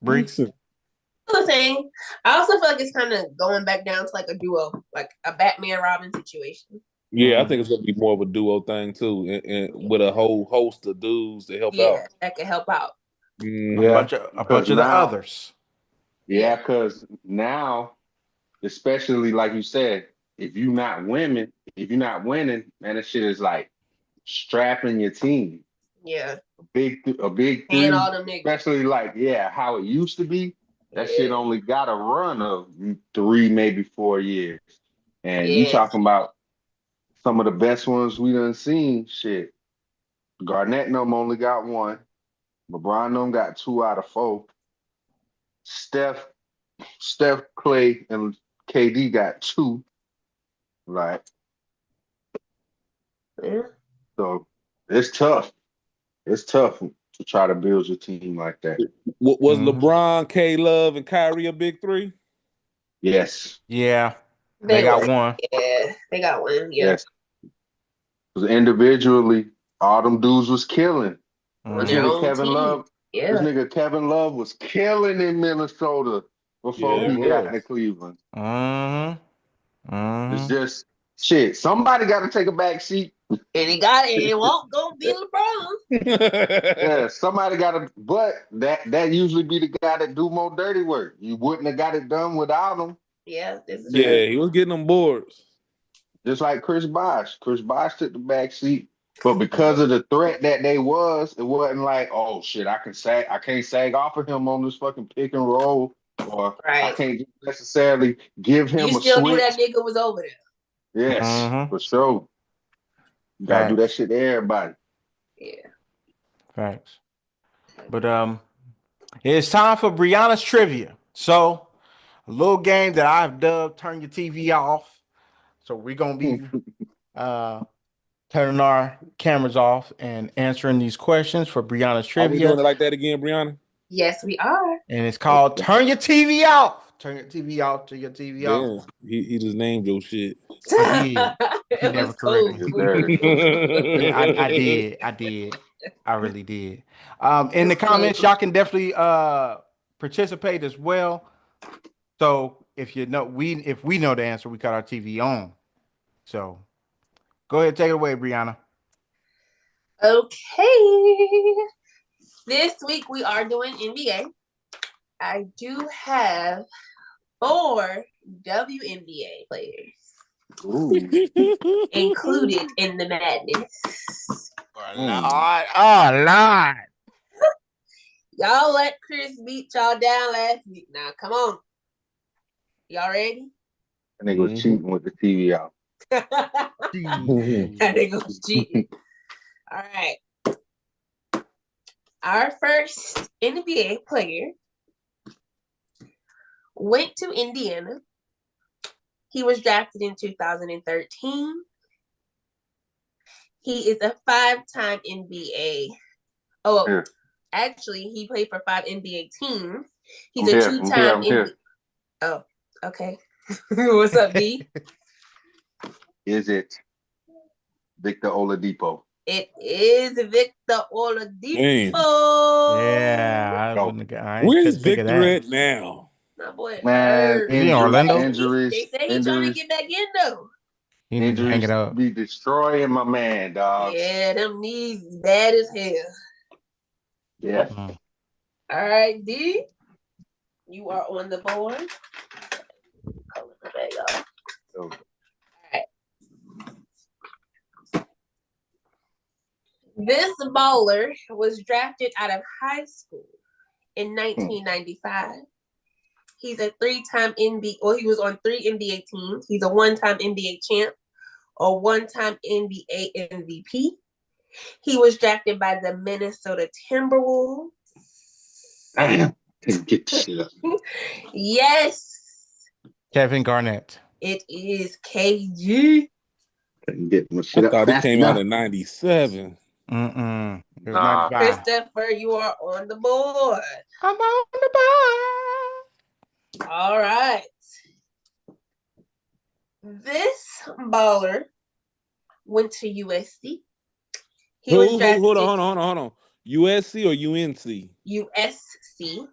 Bree. Decent. I was saying, I also feel like it's kind of going back down to like a duo, like a Batman Robin situation. Yeah, I think Mm. it's gonna be more of a duo thing too, and with a whole host of dudes to help out. Yeah, that could help out. Yeah, A because bunch of the now, others. Yeah. yeah, because now, especially like you said, if you're not winning, man, this shit is like strapping your team. Yeah. A big And three, all them niggas. especially like yeah, how it used to be. That shit Yeah. only got a run of 3, maybe 4 years, and you Yeah. talking about some of the best ones we done seen. Shit, Garnett and them only got one. LeBron and them got 2 out of 4. Steph, Clay, and KD got 2. Right, Yeah. so it's tough. It's tough to try to build your team like that. What was Hmm. LeBron, K Love, and Kyrie a big three? Yes, Yeah, they They got were. one. Yeah. They got one. Yeah. yes. Because individually, all them dudes was killing. On This their Hmm. nigga own Kevin team. Love, this Yeah. nigga Kevin Love was killing in Minnesota Yeah, before he Yeah. he got was. to Cleveland. Hmm. It's Hmm. just shit. Somebody got to take a back seat. And he got it. And it won't go be LeBron. Yeah, somebody got to. But that usually be the guy that do more dirty work. You wouldn't have got it done without him. Yeah. This is true. Yeah, Shit. he was getting them boards. Just like Chris Bosh. Chris Bosh took the back seat. But Mhm. because of the threat that they was, it wasn't like, oh shit, I can't sag off of him on this fucking pick and roll, or I Right. can't necessarily give You him a still knew that switch. nigga was over there. Yes, Hmm. for sure. You gotta do that Facts. shit to everybody. Yeah. Facts. But it's time for Brianna's trivia. So a little game that I've dubbed "Turn Your TV Off." So we're gonna be uh turning our cameras off and answering these questions for Brianna's Are we doing trivia. it like that again, Brianna? Yes, we are. And it's called Turn Your TV Off. Turn your TV off. Turn your TV off. Damn, he just named your shit. I did. He It never was corrected cool. me. That Yeah, I did. I did. I really did. In the It's comments, cool. y'all can definitely participate as well. So if we know the answer, we got our TV on. So go ahead, take it away, Breyona. Okay. This week we are doing NBA. I do have 4 WNBA players included in the madness. Oh Lord. Oh Lord. Y'all let Chris beat y'all down last week. Now, come on. Y'all ready? nigga was cheating with the TV out. That nigga was cheating. All right. Our first NBA player went to Indiana. He was drafted in 2013. He is a 5-time NBA. Oh, Here. actually, he played for 5 NBA teams. He's I'm a here, 2-time I'm here. Oh, okay. What's up, D? Is it Victor Oladipo? It is Victor Oladipo. Damn. Yeah, Go. I Where's couldn't think of Victor that. at now? My boy Man, hurt. Is he in Orlando? They say he's trying to get back in, though. He needs to hang it injuries up. be destroying my man, dog. Yeah, them knees bad as hell. Yeah. Mm. All right, D. You are on the board. Color the bag off. So, This baller was drafted out of high school in 1995. He's a 3-time NBA, or he was on 3 NBA teams. He's a 1-time NBA champ, a 1-time NBA MVP. He was drafted by the Minnesota Timberwolves. damn. Can't get the shit up. Yes, Kevin Garnett. it is KG. Couldn't get my I shit up thought it fast came out enough. in 97. It was Nah. 95. Christopher, you are on the board. I'm on the board. All right. This baller went to USC. He was drafted Hold on. USC or UNC? USC.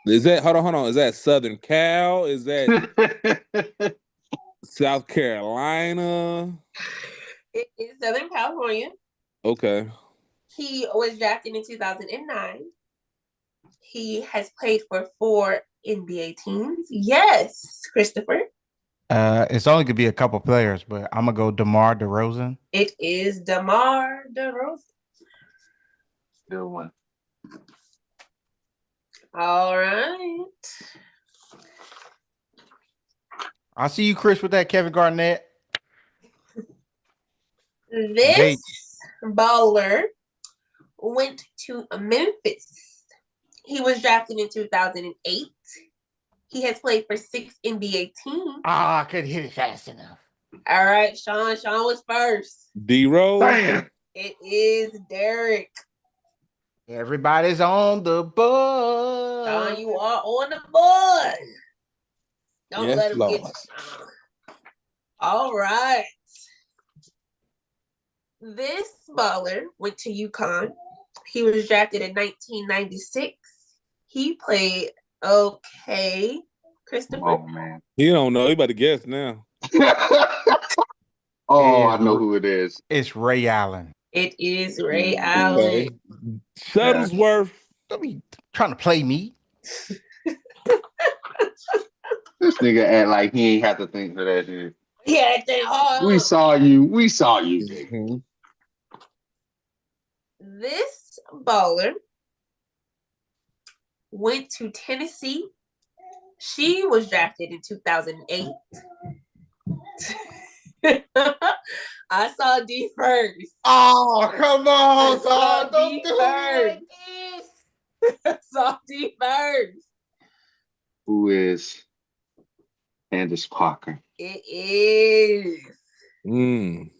Is that hold on? Is that Southern Cal? Is that South Carolina? It is Southern California. Okay. He was drafted in 2009. He has played for 4 NBA teams. Yes, Christopher. It's only could be a couple players, but I'm gonna go DeMar DeRozan. It is DeMar DeRozan. Good one. All right. I see you, Chris, with that Kevin Garnett. This baller went to Memphis. He was drafted in 2008. He has played for 6 NBA teams. I couldn't hit it fast enough. All right, Sean. Sean was first. D-Rose. Damn. It is Derek. Everybody's on the board. Sean, you are on the board. Don't Yes, let him Lord. get you. All right. This baller went to UConn. He was drafted in 1996. He played okay. Christopher? Oh, man. He don't know. He about to guess now. Oh, I know who it is. It's Ray Allen. It is Ray Allen. Okay. Shuttlesworth. Don't be trying to play me. This nigga act like he ain't have to think for that shit. Yeah, that thing hard. We saw you, nigga. Mm-hmm. This baller went to Tennessee. She was drafted in 2008. I saw D first. Oh, come on, I saw dog. Don't D do me like this. I saw D first. Who is Candace Parker? It is. Mm.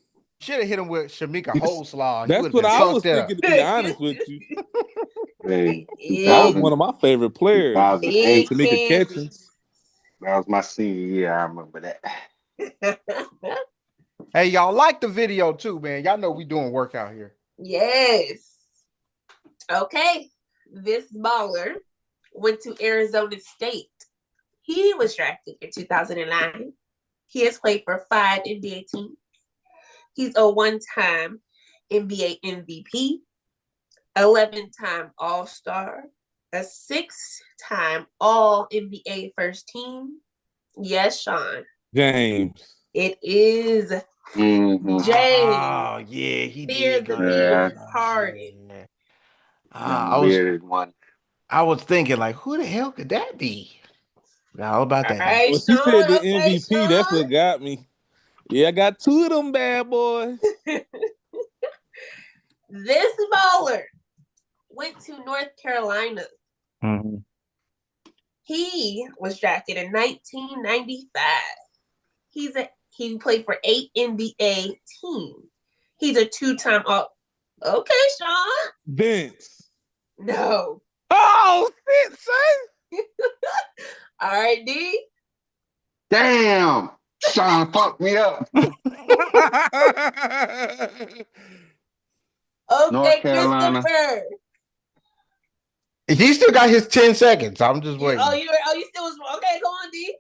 Should have hit him with Shamika Holeslaw. He That's would've what been I was fucked up. thinking, to be honest with you. Hey, That was 2000, one of my favorite players. And 2008. Big Tamika Candy. Catchings. That was my senior year. I remember that. Hey, y'all like the video too, man. Y'all know we doing work out here. Yes. Okay. This baller went to Arizona State. He was drafted in 2009. He has played for 5 NBA teams. He's a one-time NBA MVP, 11-time All-Star, a 6-time All-NBA first team. Yes, Sean. James. It is Mm-hmm. James. Oh, yeah, he Fear did the go to people Yeah, departed. yeah. young bearded one. I was thinking like, who the hell could that be? How about All that now? right, When she said Sean. the Okay, MVP, that's what got me. Yeah, I got 2 of them bad boys. Sean. This baller went to North Carolina. Mm-hmm. He was drafted in 1995. He played for 8 NBA teams. He's a 2-time all. Okay, Sean. Vince. No. Oh, shit, son. All right, D. Damn, Sean fucked me up. North Okay, Carolina. Christopher. He still got his 10 seconds. I'm just waiting. You still was okay. Go on, D.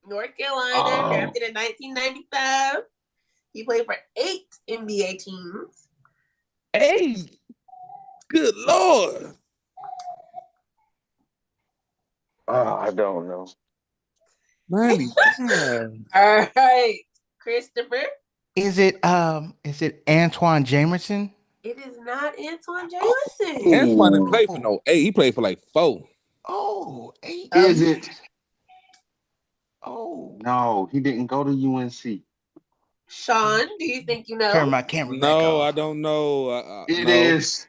North Carolina, Oh, drafted in 1995. He played for 8 NBA teams. Hey, good Lord. I don't know. 95. All right, Christopher. Is it Antoine Jamerson? It is not Antoine Oh, Jameson. Antoine didn't Ooh, play for no 8. He played for like 4. oh, eight. is it? Oh, No, he didn't go to UNC. Sean, do you think you turn know? my camera back No, I off. don't know. It No. is.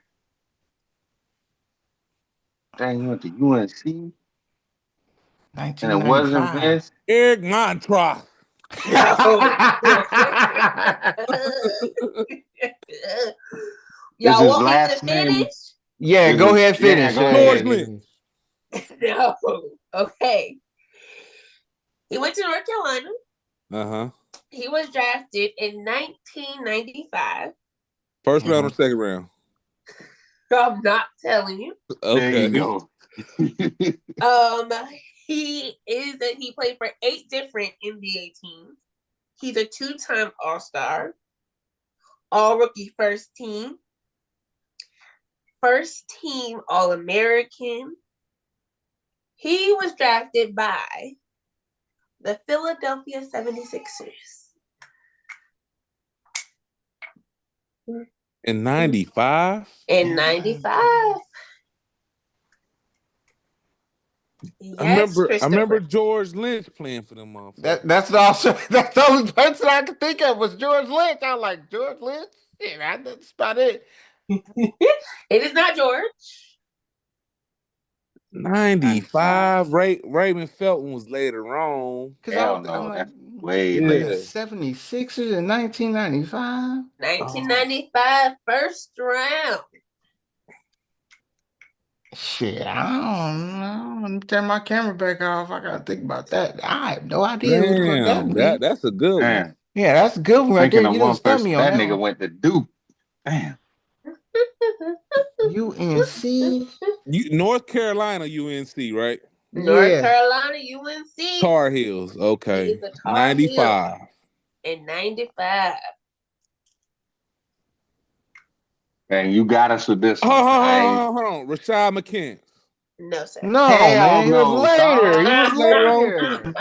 Dang, he went to UNC, and it wasn't 1995. Vince. Eric Montross. No. Is Y'all his want me to last finish? name? Yeah, Is go it? ahead, Yeah, finish. go George ahead. Lynch. No. Okay. He went to North Carolina. Uh-huh. He was drafted in 1995. First round or second round? I'm not telling you. There you Okay. go. He played for 8 different NBA teams. He's a 2-time All-Star, All-Rookie First Team, First Team All-American. He was drafted by the Philadelphia 76ers. In 95? In 95. Yes, I remember Christopher. George Lynch playing for them motherfuckers. That's also that's the only person I could think of was George Lynch. I was like George Lynch. Yeah, that's about it. It is not George. 95. Raymond Felton was later on. Because Hell I'm no, like that's way Yeah. later. the 76ers in 1995. 1995 first round. Shit, I don't know. Let me turn my camera back off. I gotta think about that. I have no idea who the fuck that Damn, be. that's a good one. Man, Yeah, that's a good one right there. thinking of You didn't one stun person. me on That that nigga one. went to Duke. Damn. UNC. North Carolina UNC, right? North Yeah. Carolina, UNC. Tar Heels. It Okay. is a Tar Heel 95. in 95. And you got us with this Hold one. hold on. Rashad McCants. No, sir. No, Hell man. He was no, later. He He Sean. was was later on. later.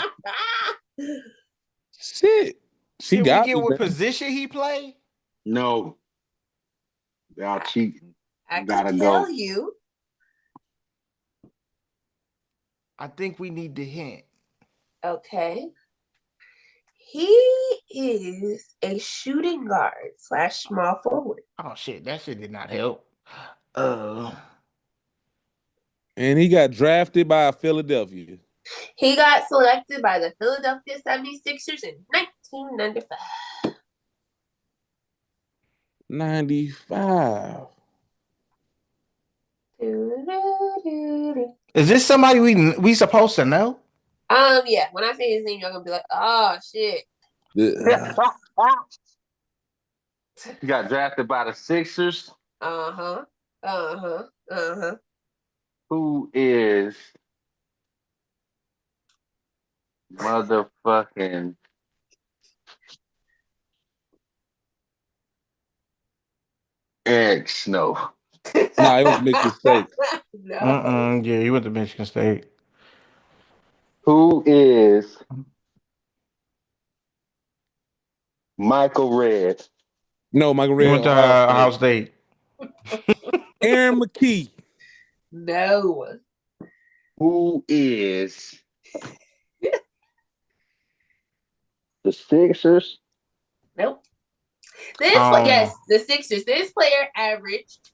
Shit. She Can we got get me, what man. position he played? No, y'all cheating. I You could gotta tell go. you. I think we need the hint. Okay. He is a shooting guard / small forward. Oh shit, that shit did not help. And he got drafted by Philadelphia. He got selected by the Philadelphia 76ers in 1995. 95. Is this somebody we supposed to know? Yeah. When I say his name, y'all gonna be like, "Oh shit." He got drafted by the Sixers. Uh-huh. Uh-huh. Uh-huh. Who is motherfucking Eric Snow? Nah, it was Michigan State. No. Yeah, he went to Michigan State. Who is Michael Red? No, Michael He Red, went to Ohio Ohio State. State. Aaron McKee. No. Who is the Sixers? Nope. Yes, the Sixers. This player averaged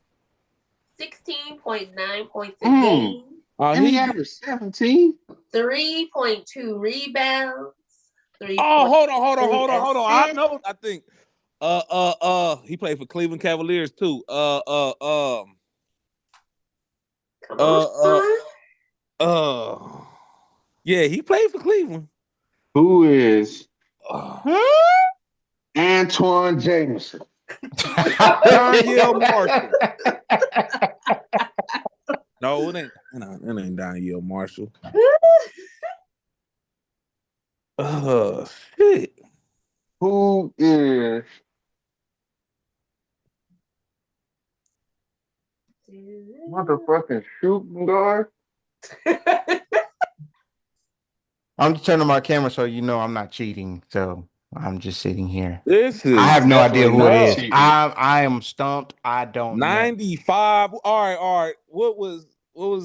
16.9 points a game. And he averaged 17. 3.2 rebounds. 3. Hold on. I assists. know. I think. He played for Cleveland Cavaliers too. Come on, son. Yeah, he played for Cleveland. Who is Antoine Jameson? Danielle Marshall. No, it ain't. It ain't Danielle Marshall. Shit. Who is motherfucking shooting guard? I'm just turning my camera so you know I'm not cheating. So I'm just sitting here. This is I have no idea who it is. cheating. I am stumped. I don't know. 95. All right. What was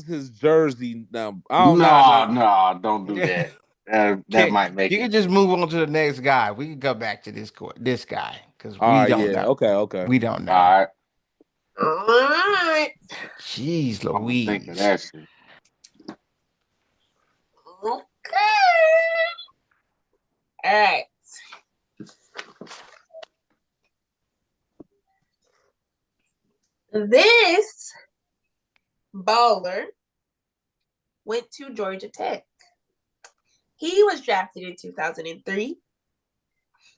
his jersey number? No, don't do that. That might make you it. can just move on to the next guy. We can go back to this guy because we don't know. Okay. We don't know. All right. All right. Jeez I'm gonna think of Louise. that shit. Okay. All right. This baller went to Georgia Tech. He was drafted in 2003.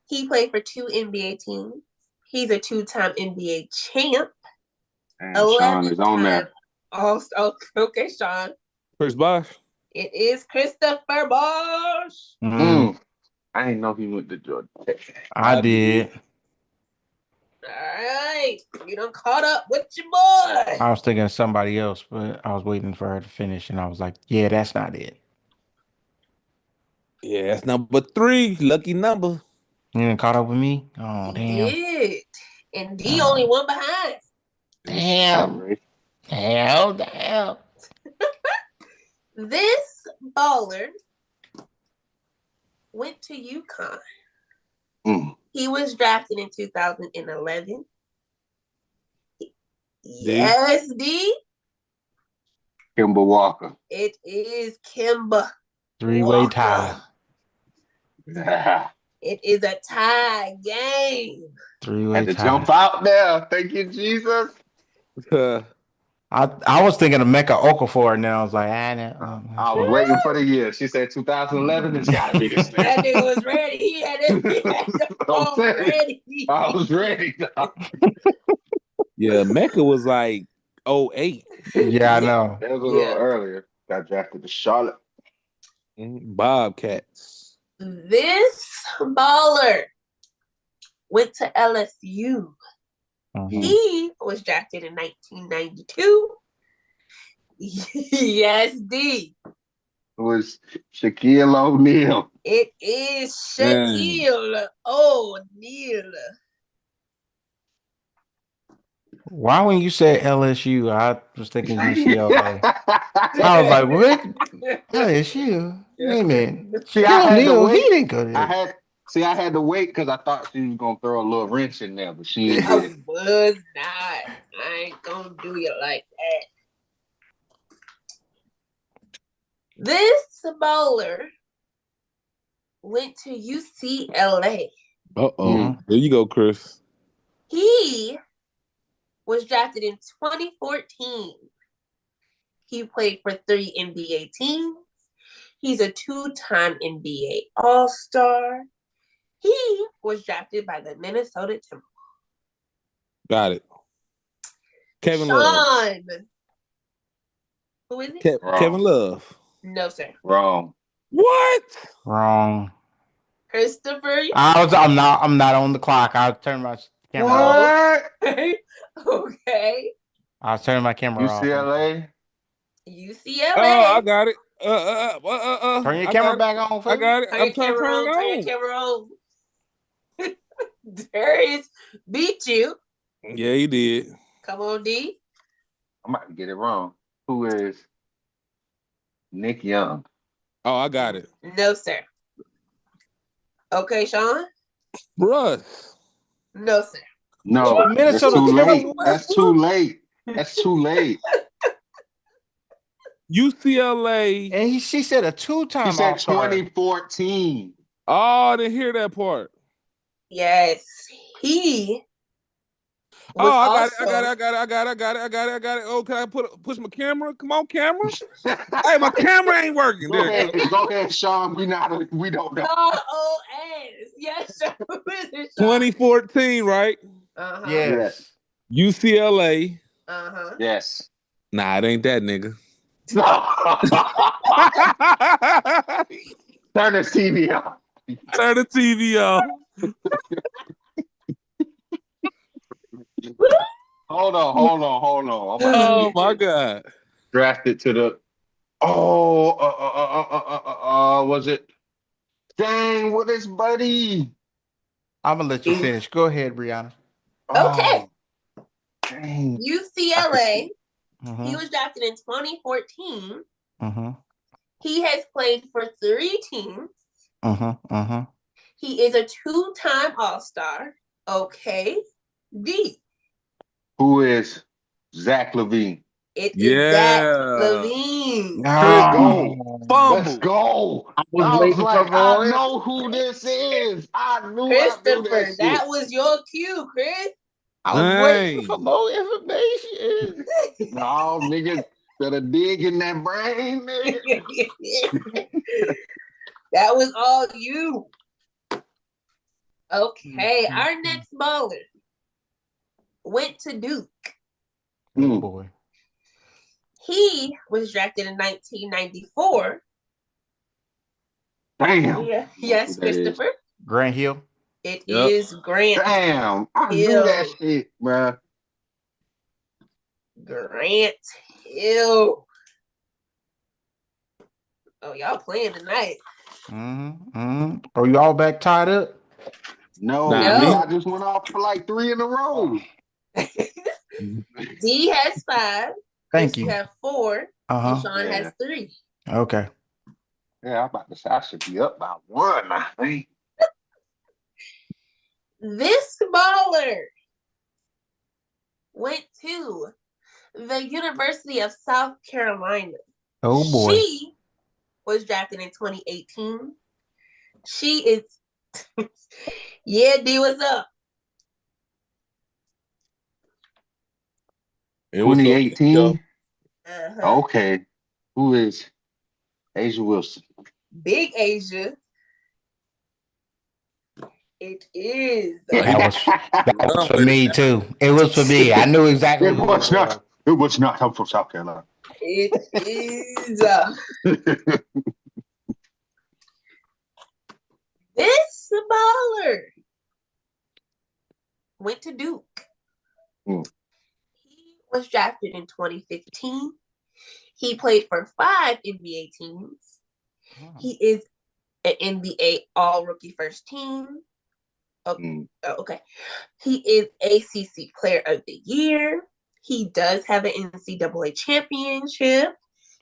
He played for 2 NBA teams. He's a 2-time NBA champ. And Sean is on there. Oh, okay, Sean. Chris Bosh. It is Christopher Bosh. Mm, I didn't know he went to Georgia Tech. I did. All right. You done caught up with your boy. I was thinking of somebody else, but I was waiting for her to finish, and I was like, "Yeah, that's not it." Yeah, that's number 3. Lucky number. You didn't caught up with me? Oh, He damn. did. And D only one behind. Damn. Damn. This baller went to UConn. He was drafted in 2011. Yes, D. Kemba Walker. It is Kemba. 3-way tie. It is a tie game. 3-way Had to tie. jump out there. Thank you, Jesus. I was thinking of Mecca Okafor, and then I was like, I was waiting for the year. She said 2011. It's got to be this nigga. That nigga was ready. He had the phone ready. I was ready. Yeah, Mecca was like 08. Yeah, I know. That was a little earlier. Got drafted to Charlotte. Bobcats. This baller went to LSU. He was drafted in 1992. Yes, D. It was Shaquille O'Neal. It is Shaquille O'Neal. Why when you said LSU, I was thinking UCLA. I was like, what? LSU? Wait a minute. Shaquille O'Neal, he didn't go there. I had to wait because I thought she was going to throw a little wrench in there, but she I was not. I ain't going to do you like that. This bowler went to UCLA. There you go, Chris. He was drafted in 2014. He played for 3 NBA teams. He's a 2-time NBA All-Star. He was drafted by the Minnesota Timberwolves. Got it. Kevin Love. Sean. Who is it? Kevin Love. No, sir. Wrong. What? Wrong. Christopher. I'm not on the clock. I'll turn my camera off. What? Okay. I'll turn my camera off. UCLA. UCLA. Oh, I got it. Turn your I camera got back on. I got it. Turn I'm your trying to camera turn on. Turn your it camera on. Darius beat you. on. Yeah, he did. Come on, D. I'm about to get it wrong. Who is Nick Young? Oh, I got it. No, sir. Okay, Sean. Russ. No, sir. No, Minnesota that's too late. Timberwolves? That's too late. That's too late. UCLA. And she said a 2-time He said All-Star. 2014. Oh, I didn't hear that part. Yes, he. Oh, Was I also, got it. Oh, can I push my camera? Come on, camera. Hey, my camera ain't working. Go There it ahead, goes. go ahead, Sean. We don't know. R-O-S. Yes, Sean. Who is it, Sean? 2014, right? Uh-huh. Yes. UCLA. Uh-huh. Yes. Nah, it ain't that nigga. Turn the TV off. Turn the TV off. Hold on. I'm about to Oh get my this. God. Drafted to the. Was it? Dang, what is Buddy? I'm gonna let you finish. Go ahead, Breyona. Okay. Oh, dang. UCLA. Mm-hmm. He was drafted in 2014. Mm-hmm. He has played for 3 teams. Mm-hmm. Mm-hmm. He is a 2-time All-Star. Okay. D. Who is Zach LaVine? It Yeah. is Zach LaVine. Let's go. Let's Fumble. go. I was I was waiting for like, I Roy. know who this is. I knew Christopher, that that shit. was your cue, Chris. I was waiting for Dang. more information. No, nigga, better dig in that brain, nigga. That was all you. Okay, our next baller went to Duke. Oh boy. He was drafted in 1994. Damn. Yeah. Yes, Who that is. Christopher. Grant Hill. It Yep. is Grant Damn. I Hill. knew that shit, bro. Grant Hill. Oh, y'all playing tonight. Mm-hmm. Mm-hmm. Are you all back tied up? No, Nah, No. I just went off for like 3 in a row. D has 5. Thank Chris, you. you have 4. Uh-huh. And Sean has 3. Okay. Yeah, I'm about to say I should be up by 1, I think. This baller went to the University of South Carolina. Oh boy. She was drafted in 2018. She is yeah, D, what's up? It was 2018. Uh-huh. Okay. Who is Asia Wilson? Big Asia. It is. That was for me too. It was for me. I knew exactly It who was it not. was. It was not. I'm from South Carolina. It is. This baller went to Duke. Mm. He was drafted in 2015. He played for 5 NBA teams. He is an NBA All-Rookie First Team. Okay. He is ACC Player of the Year. He does have an NCAA championship.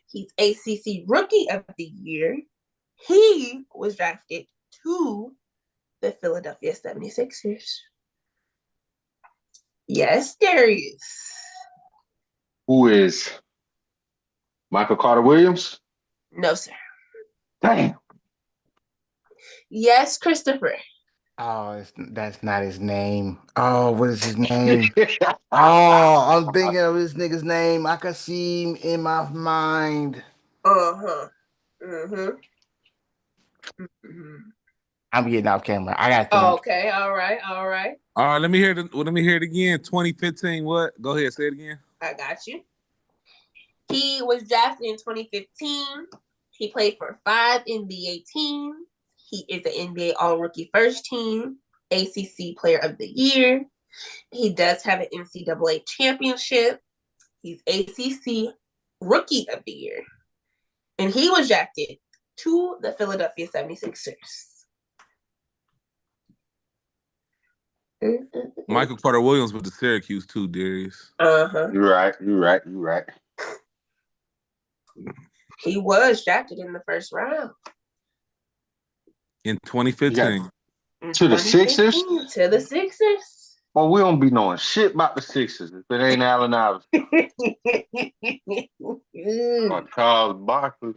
He's ACC Rookie of the Year. He was drafted to the Philadelphia 76ers. Yes, Darius. Who is Michael Carter Williams? No, sir. Damn. Yes, Christopher. Oh, that's not his name. Oh, what is his name? Oh, I'm thinking of this nigga's name. I can see him in my mind. Uh-huh. Mm-hmm. Mm-hmm. I'm getting off camera. I gotta Oh, think. okay. All right. All right. All right, let me hear it again. 2015. What? Go ahead, say it again. I got you. He was drafted in 2015. He played for 5 NBA teams. He is an NBA All-Rookie First Team, ACC Player of the Year. He does have an NCAA championship. He's ACC Rookie of the Year. And he was drafted to the Philadelphia 76ers. Michael Carter Williams with the Syracuse too, Darius. Uh-huh. You're right. He was drafted in the first round. In 2015. To the Sixers? To the Sixers. Well, we don't be knowing shit about the Sixers if it ain't Allen Iverson or Charles Barkley.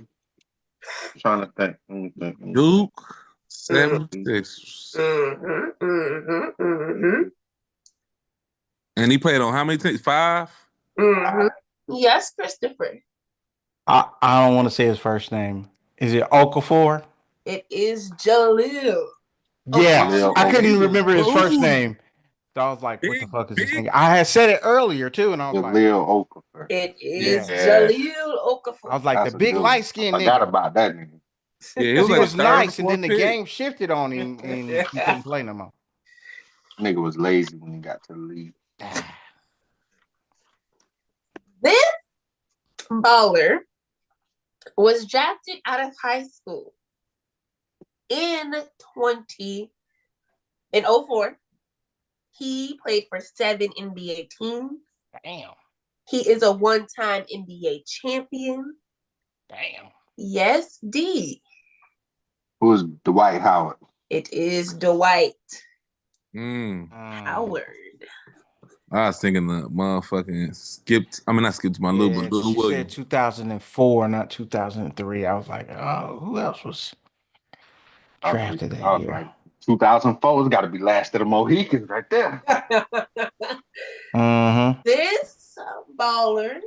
I'm trying to think. Duke 76. And he played on how many teams? 5? Yes, Christopher. I don't want to say his first name. Is it Okafor? It is Jaleel. Yeah, Jaleel I couldn't even Okafor. remember his first Ooh. name. So I was like, what the Big, fuck is this big. thing? I had said it earlier too, and I was like, Jaleel Okafor. It is Yeah. Jaleel Okafor. I was like, That's the a big good light one. skinned I forgot nigga. about that nigga. Yeah, Because he like was third or nice, and then fourth the pick. game shifted on him, and he couldn't play no more. Nigga was lazy when he got to the league. This baller was drafted out of high school in 04. He played for 7 NBA teams. Damn. He is a one-time NBA champion. Damn. Yes, D. Who's Dwight Howard? It is Dwight Mm. Howard. I was thinking the motherfucking skipped. I mean, not skipped my little, Yeah, but Lou she said Williams. 2004, not 2003. I was like, oh, who else was drafted that I was year? like, 2004 has got to be last of the Mohicans right there. This baller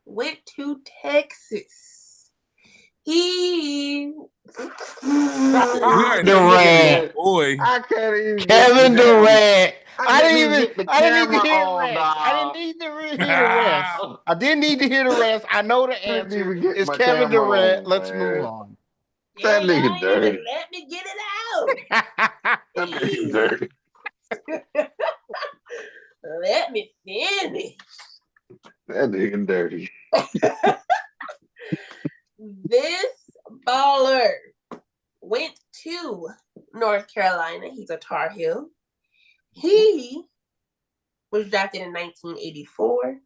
went to Texas. He Durant. Boy. I can't even Kevin Durant. I didn't even get the I didn't need to camera hear the on, rest. I didn't dog. need to hear the rest. I didn't need to hear the rest. I know the I didn't answer. even get It's my Kevin camera Durant. on, Let's man. move on. That y'all nigga ain't dirty. even let me get it out. That nigga dirty. Let me finish. That nigga dirty. This baller went to North Carolina. He's a Tar Heel. He was drafted in 1984.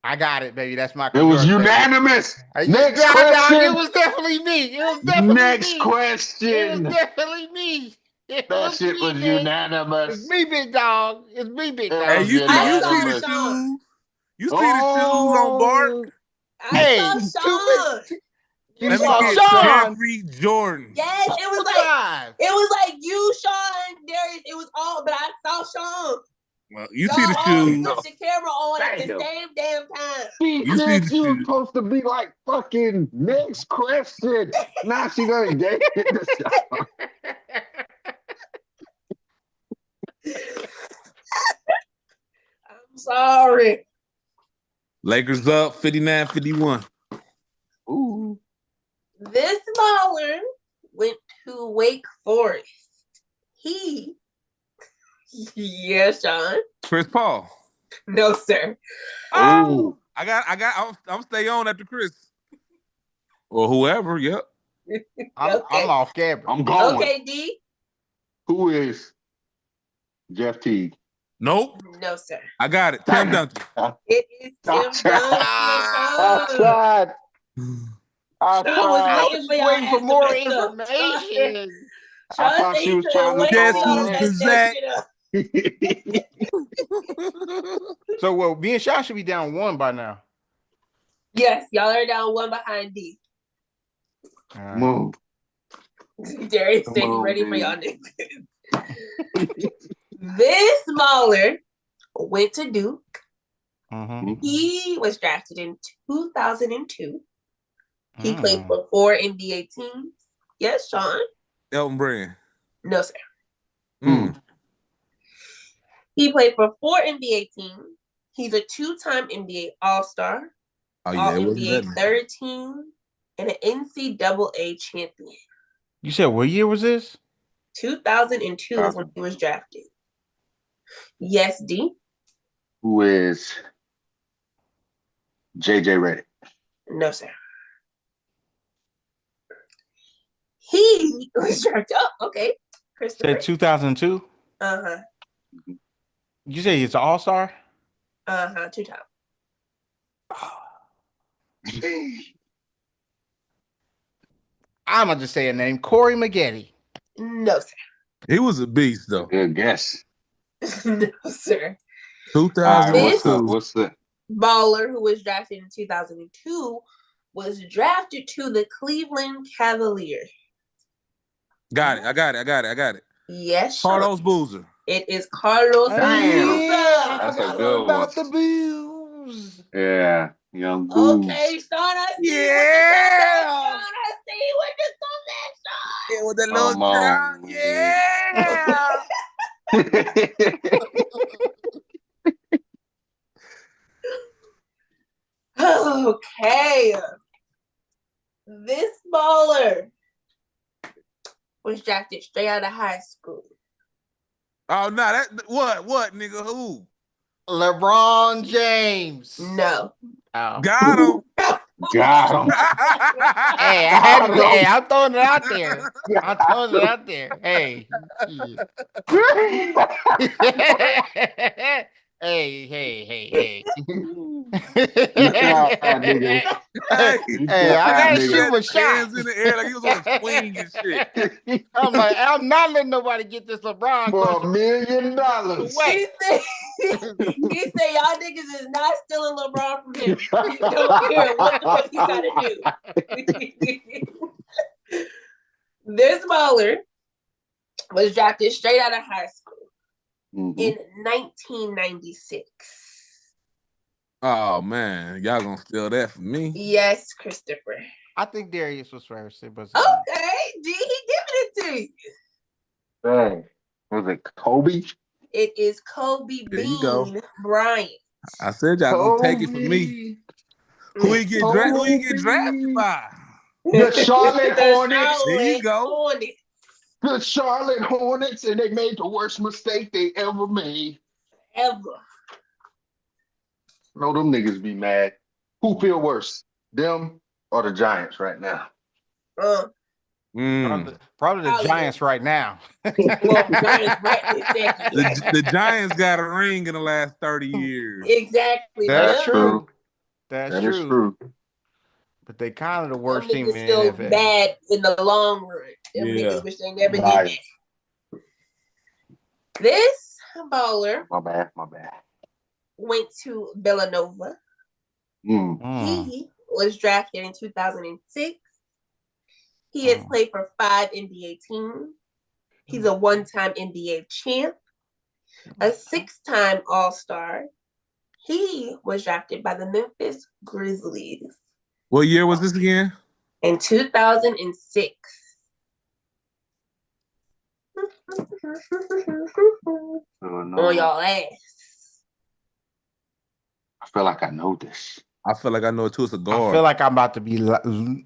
I got it, baby. That's my It was Jordan, baby. unanimous. Next Dog, question. it was definitely me. It was definitely Next me. question. It was definitely me. That shit was big. unanimous. It's me, big dog. It's me, big dog. Hey, you see the unanimous. shoes? You see the shoes on Bart? Hey, I saw Sean. you Let me saw get Sean. Jeffrey Jordan. Yes, it was like you, Sean, Darius. It was all, but I saw Sean. Well, you Y'all see the all shoes. put the camera on at the Damn. same damn time. You see the She was shoes. supposed to be like fucking next question. Now she done gave it the shot. I'm sorry. Lakers up 59-51. Ooh. This baller went to Wake Forest. Yes, Sean. Chris Paul. No, sir. Oh, I'm stay on after Chris. Or whoever, yep. I'm off camera. I'm going. Okay, D. Who is Jeff Teague? Nope. No, sir. I got it. Tim Duncan. It is Tim Duncan. I tried. I was waiting for more information. I thought she was trying to Guess who's the Zach? So, well, me and Shaw should be down 1 by now. Yes, y'all are down 1 behind D. Move. Darius said he ready for y'all niggas. This baller went to Duke. Mm-hmm. He was drafted in 2002. He played for 4 NBA teams. Yes, Sean? Elton Brand. No, sir. Mm. He played for 4 NBA teams. He's a 2-time NBA All-Star, Oh, yeah, it wasn't All-NBA that. third team, and an NCAA champion. You said what year was this? 2002 is when he was drafted. Yes, D? Who is JJ Redick? No, sir. He was drafted. Oh, okay. Christopher. Said 2002. Uh-huh. You say he's an all-star? Uh-huh. 2-time. I'm gonna just say a name, Corey Maggette. No, sir. He was a beast, though. Good guess. No, sir. 2002. What's the Baller who was drafted in 2002 was drafted to the Cleveland Cavaliers. Got it. I got it. Yes, Carlos Boozer. it is Carlos Damn. Boozer. I That's a forgot good about one. the Bulls. Yeah, young Goose. Okay, Sean, I see Yeah. Sean, I see what you said, Sean. Yeah, with that Come little on, town. Yeah. Okay. This baller was drafted straight out of high school. Oh, no. That what, nigga? Who? LeBron James. No. Oh. Got him. Got him. Hey, I had to. Hey, I'm throwing it out there. I'm throwing it out there. Hey. Hey. Nah, nigga. Hey, I gotta shoot my shot. Hands in the air like he was on a swing and shit. I'm like, I'm not letting nobody get this LeBron For question $1 million. away. He said y'all niggas is not stealing LeBron from him. Don't care what the fuck you gotta do. This baller was drafted straight out of high school in 1996. Oh, man. Y'all gonna steal that from me? Yes, Christopher. I think Darius was first. It was Okay, D, he giving it to you. Dang. Was it Kobe? It is Kobe There you go. Bean Bryant. I said y'all gonna take it from me. Who he get drafted by? The Charlotte Hornets. There you go. Hornets. The Charlotte Hornets, and they made the worst mistake they ever made. Ever. No, them niggas be mad. Who feel worse, them or the Giants right now? Mm. Probably the Giants right now. Well, Giants right this second. The Giants got a ring in the last 30 years. Exactly. That's Yeah. true. That is true. But they kind of the worst Them team niggas in feel the NFL. bad in the long run. Them Yeah. niggas wish they never Right. did that. This baller My bad. went to Villanova. He was drafted in 2006. He has played for 5 NBA teams. He's a 1-time NBA champ, a 6-time All-Star. He was drafted by the Memphis Grizzlies. What year was this again? In 2006. On y'all ass. I feel like I know this. I feel like I know it too. It's a I guard. feel like I'm about to be. I'm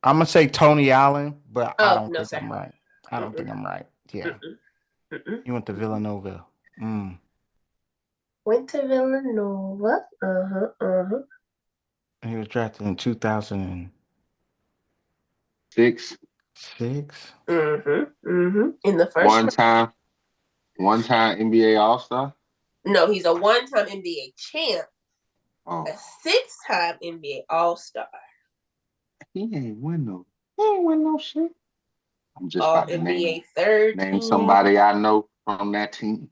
gonna say Tony Allen, but I don't think sir. I'm right. I don't think I'm right. Yeah, he went to Villanova. Went to Villanova. He was drafted in 2006. 6. In the first One time NBA All-Star. No, he's a 1-time NBA champ, Oh, a 6-time NBA All-Star, he ain't win no shit. I'm just All about to NBA third name team. somebody I know from that team.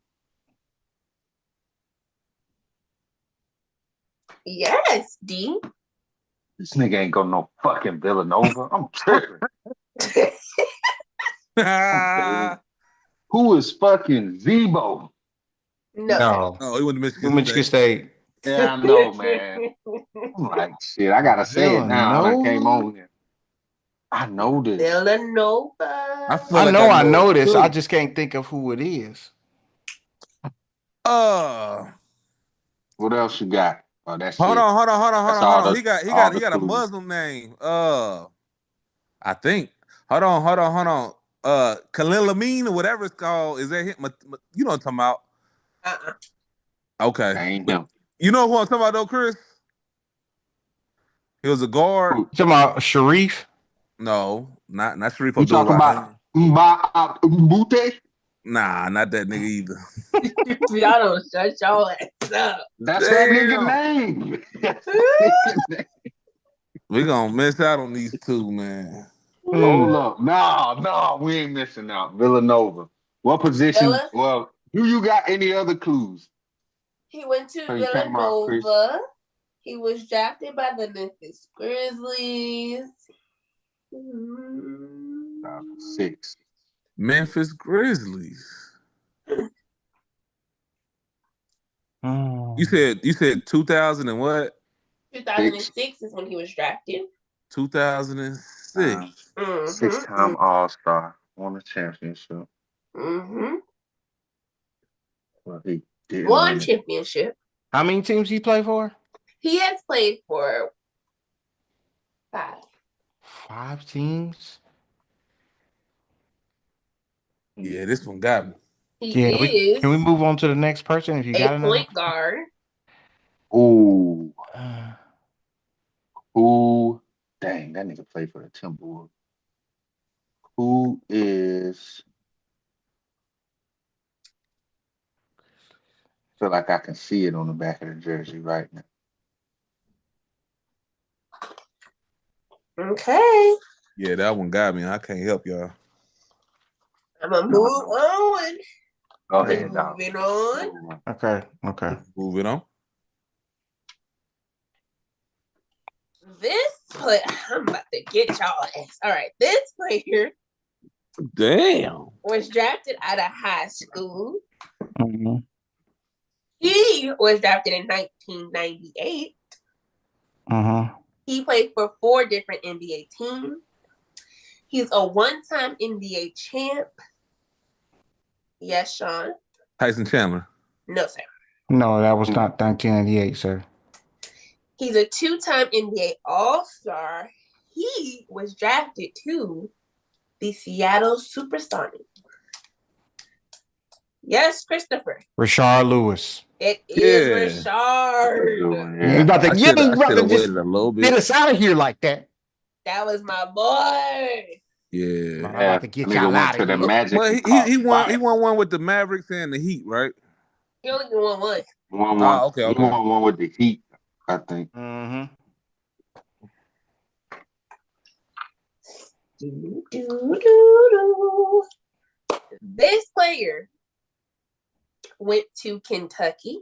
Yes, D. This nigga ain't go no fucking Villanova. I'm tripping. no, Who is fucking Zebo? No. No. he went to Michigan Michigan State. State. Yeah, I know, man. I'm like, shit, I gotta say it now. I done came Villanova. on here. I know this. I Villanova. feel like I I know know it this. I too. just can't think of who it is. What else you got? Oh, that's Hold it. on, hold on, got That's all the all the he got a clues. Muslim name. I think. Hold on. Kalilamine or whatever it's called. Is that him? You know what I'm talking about? Uh-uh. Okay. That ain't him. You know who I'm talking about though, Chris? He was a guard. Who? You talking about Sharif? No, not Sharif You talking about Abdul-Rahim. Mbute? Nah, not that nigga either. Y'all don't shut y'all ass up. That's that nigga Damn. name. That's that nigga name. We gonna miss out on these two, man. Hold up. No, we ain't missing out. Villanova. What position? Villa. Well, do you got any other clues? He went to So you came out, Chris. Villanova. He was drafted by the Memphis Grizzlies. 6. Memphis Grizzlies. You said 2000 and what? 2006 is when he was drafted. 2006. 6-time All-Star. Won a championship. Well, he didn't One win it. championship. How many teams he play for? He has played for 5. 5 teams. Yeah, this one got me. He is can we move on to the next person if you got a another? point guard. Ooh. Who? Dang, that nigga played for the Timberwolves. Who is? Feel like I can see it on the back of the jersey right now. Okay. Yeah, that one got me. I can't help y'all. I'm gonna move on. Go ahead, dog. Moving on. Okay. Moving on. This player, I'm about to get y'all ass. All right, this player Damn. was drafted out of high school. Mm-hmm. He was drafted in 1998. He played for 4 different NBA teams. He's a one-time NBA champ. Yes, Sean. Tyson Chandler. No, sir. No, that was not 1998, sir. He's a 2-time NBA All-Star. He was drafted to the Seattle Supersonics. Yes, Christopher. Rashard Lewis. It is Rashard. You about to get me, brother? Just waited a little get bit. us out of here like that. That was my boy. Yeah. I'm about to get nigga y'all went out to of the here. Magic. Well, he won one with the Mavericks and the Heat, right? He only won one. One. Okay. He won one with the Heat, I think. This player went to Kentucky.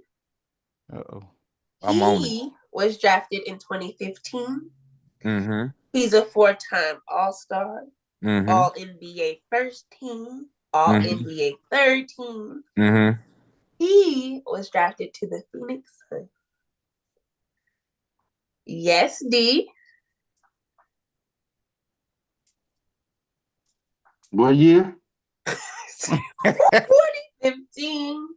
He was drafted in 2015. He's a 4-time All-Star, All NBA first team, All NBA third team. He was drafted to the Phoenix Suns. Yes, D. What year? 2015.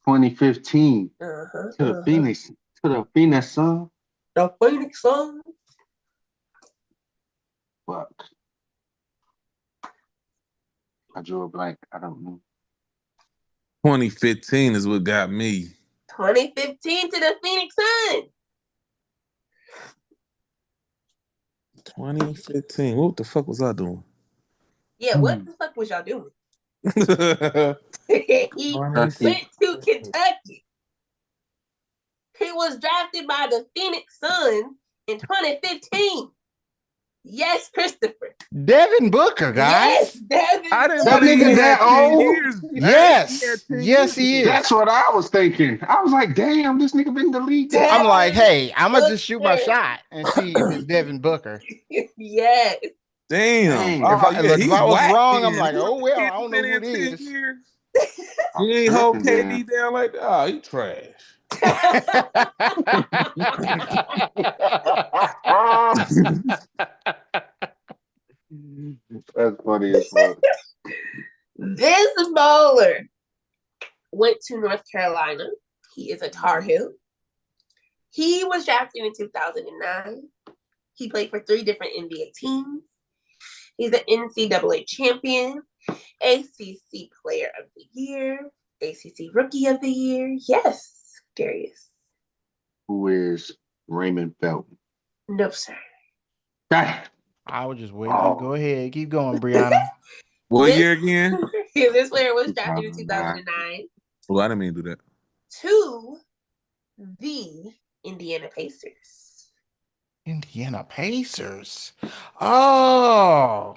2015. To the Phoenix. To the Phoenix Suns. The Phoenix Suns. Fuck. I drew a blank. I don't know. 2015 is what got me. 2015 to the Phoenix Suns. 2015. What the fuck was I doing? Yeah, what the fuck was y'all doing? He went to Kentucky. He was drafted by the Phoenix Suns in 2015. Yes, Christopher. Devin Booker, guys. Yes, Devin. I didn't That believe nigga he that had 10 old? years. Yes, he is. That's what I was thinking. I was like, damn, this nigga been in the league. I'm like, hey, I'm gonna Booker. just shoot my shot and see if it's Devin Booker. Yes. Damn. Dang. Oh yeah, If he's I was whack. wrong, I'm Then. like, oh well, I don't know Been who in it 10 is. years. I'm You ain't hold tripping KD then. down like that. Oh, he trash. That's funny as fuck. This baller went to North Carolina. He is a Tar Heel. He was drafted in 2009. He played for 3 different NBA teams. He's an NCAA champion, ACC Player of the Year, ACC Rookie of the Year. Yes, Darius. Who is Raymond Felton? No, sir. Dang. I was just waiting. Oh, Go ahead, keep going, Brianna. What This, year again? this player was drafted in 2009. 2009 Oh, I didn't mean to do that. to the Indiana Pacers. Indiana Pacers. Oh,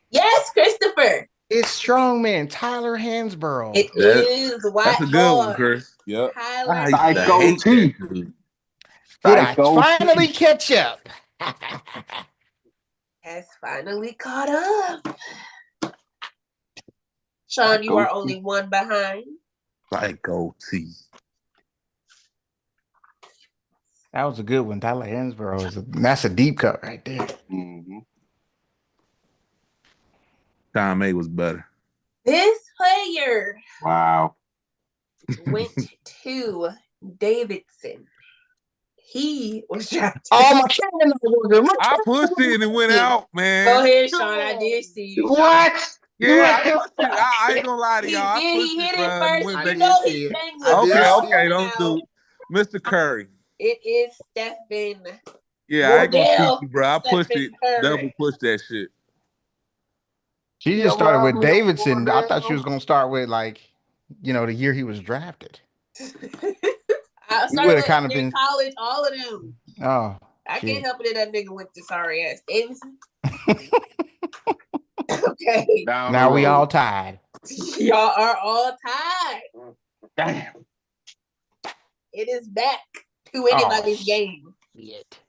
Yes, Christopher. it's strongman Tyler Hansborough. It is That's White a good one, Boy. Chris. Yep. I Tyler used to Psycho hate that T. dude. Did I Psycho finally T. catch up? has finally caught up. Sean, you Psycho are T. only 1 behind. Psycho T. That was a good one. Tyler Hansborough that's a deep cut right there. Mm-hmm. Tom A was better. This player Wow. went to Davidson. He was drafted. Oh my God! I pushed it and it went out, man. Go ahead, Sean. I did see you. What? Yeah, I pushed it. I ain't gonna lie to He y'all. I did. pushed He hit it bruh, and first. went I You back. did know see his it. thing I was did Okay, see it. don't do Mr. Curry. It is Stephen. Yeah, I ain't gonna cheat Wardell you, bro. I pushed Stephen it, double Curry. pushed that shit. She You just know started what? with Me don't Davidson. I want thought she them. was gonna start with the year he was drafted. I We started would have with kind of in been. college, all of them. Oh, I can't shit. help it that nigga went to sorry ass Davidson. Okay. Down the Now we all road. tied. Y'all are all tied. Damn. It is back to Oh, anybody's game. shit.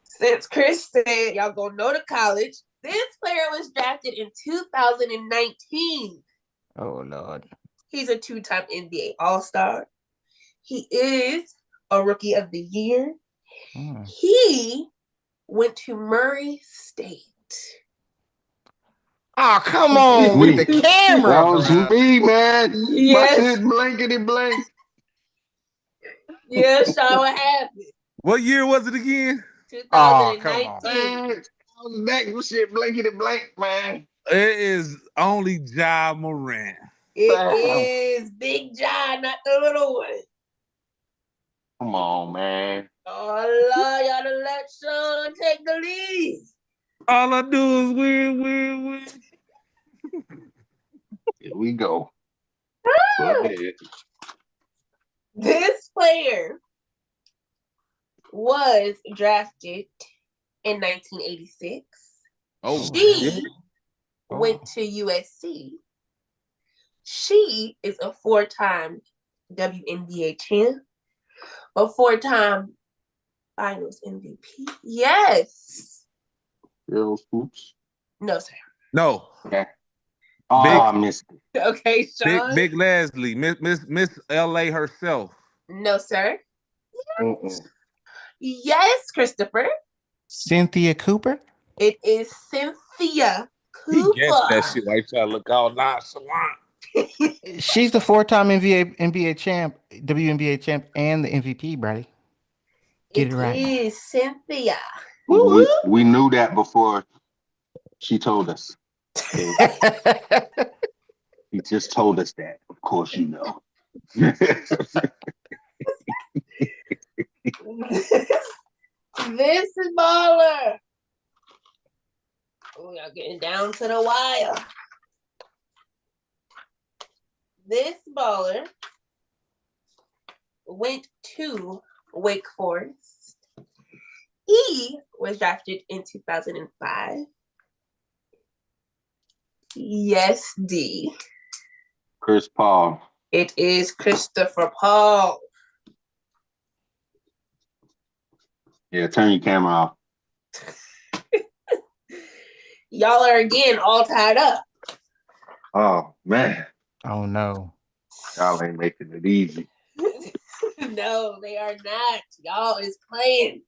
Since Chris said y'all gonna know the college, this player was drafted in 2019. Oh Lord. He's a 2-time NBA All-Star. He is a Rookie of the Year. Hmm. He went to Murray State. Oh, come That was on with the me. camera, That was bro. me, man. My Yes. shit blankety blank. Yeah, Sean, what happened? What year was it again? Oh, come on. 2019. Man, I was back with shit blankety blank, man. It is only Ja Morant. It Damn. is Big John, not the little one. Come on, man. Oh, Lord, y'all done let Sean take the lead. All I do is win. Here we go. Go ahead. This player was drafted in 1986. Oh, She Oh. went to USC. She is a 4-time WNBA champ, a 4-time Finals MVP. Yes. Real scoops. No, sir. no. Okay. Oh, Big- I missed it. Okay, Sean. Big Leslie, Miss LA herself. No, sir. Mm-mm. Yes, Christopher. Cynthia Cooper. It is Cynthia He guessed that Cooper. shit while he trying to look all nonchalant. She's the 4-time NBA champ, WNBA champ, and the MVP, buddy. Get it right. Is Cynthia. We knew that before she told us. So he just told us that. Of course, you know. This is baller. We are getting down to the wire. This baller went to Wake Forest. He was drafted in 2005. Yes, D. Chris Paul. It is Christopher Paul. Yeah, turn your camera off. Y'all are again all tied up. Oh man, Oh no. y'all ain't making it easy. No, they are not. Y'all is playing.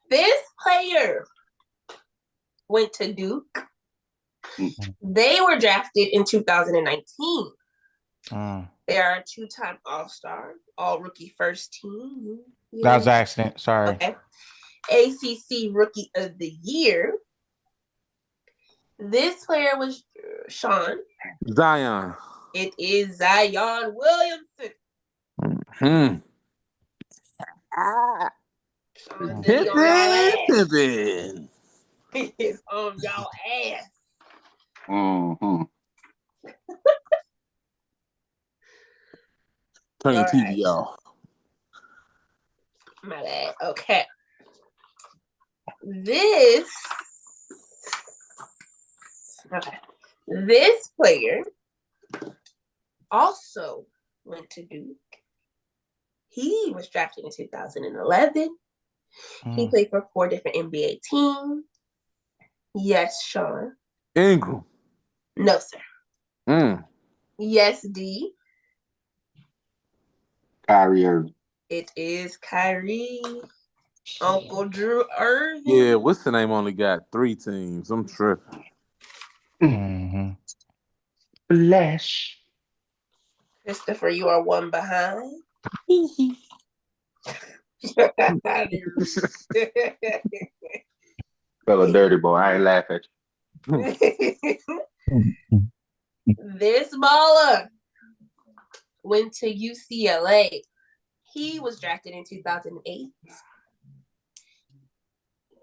This player went to Duke. They were drafted in 2019. They are a 2-time All-Star, All-Rookie First Team. That was an accident. Sorry. Okay. ACC Rookie of the Year. This player was Sean. Zion. It is Zion Williamson. Sean said he on y'all ass. He is on y'all ass. Turn your All TV right. off. My bad. Okay. This player also went to Duke. He was drafted in 2011. He played for 4 different NBA teams. Yes, Sean. Ingram. No, sir. Yes, D. Kyrie Irving. It is Kyrie. Uncle Drew Irving. Yeah, what's the name? Only got 3 teams. I'm tripping. Flash. Christopher, you are 1 behind. Fella dirty boy. I ain't laugh at you. This baller went to UCLA. He was drafted in 2008.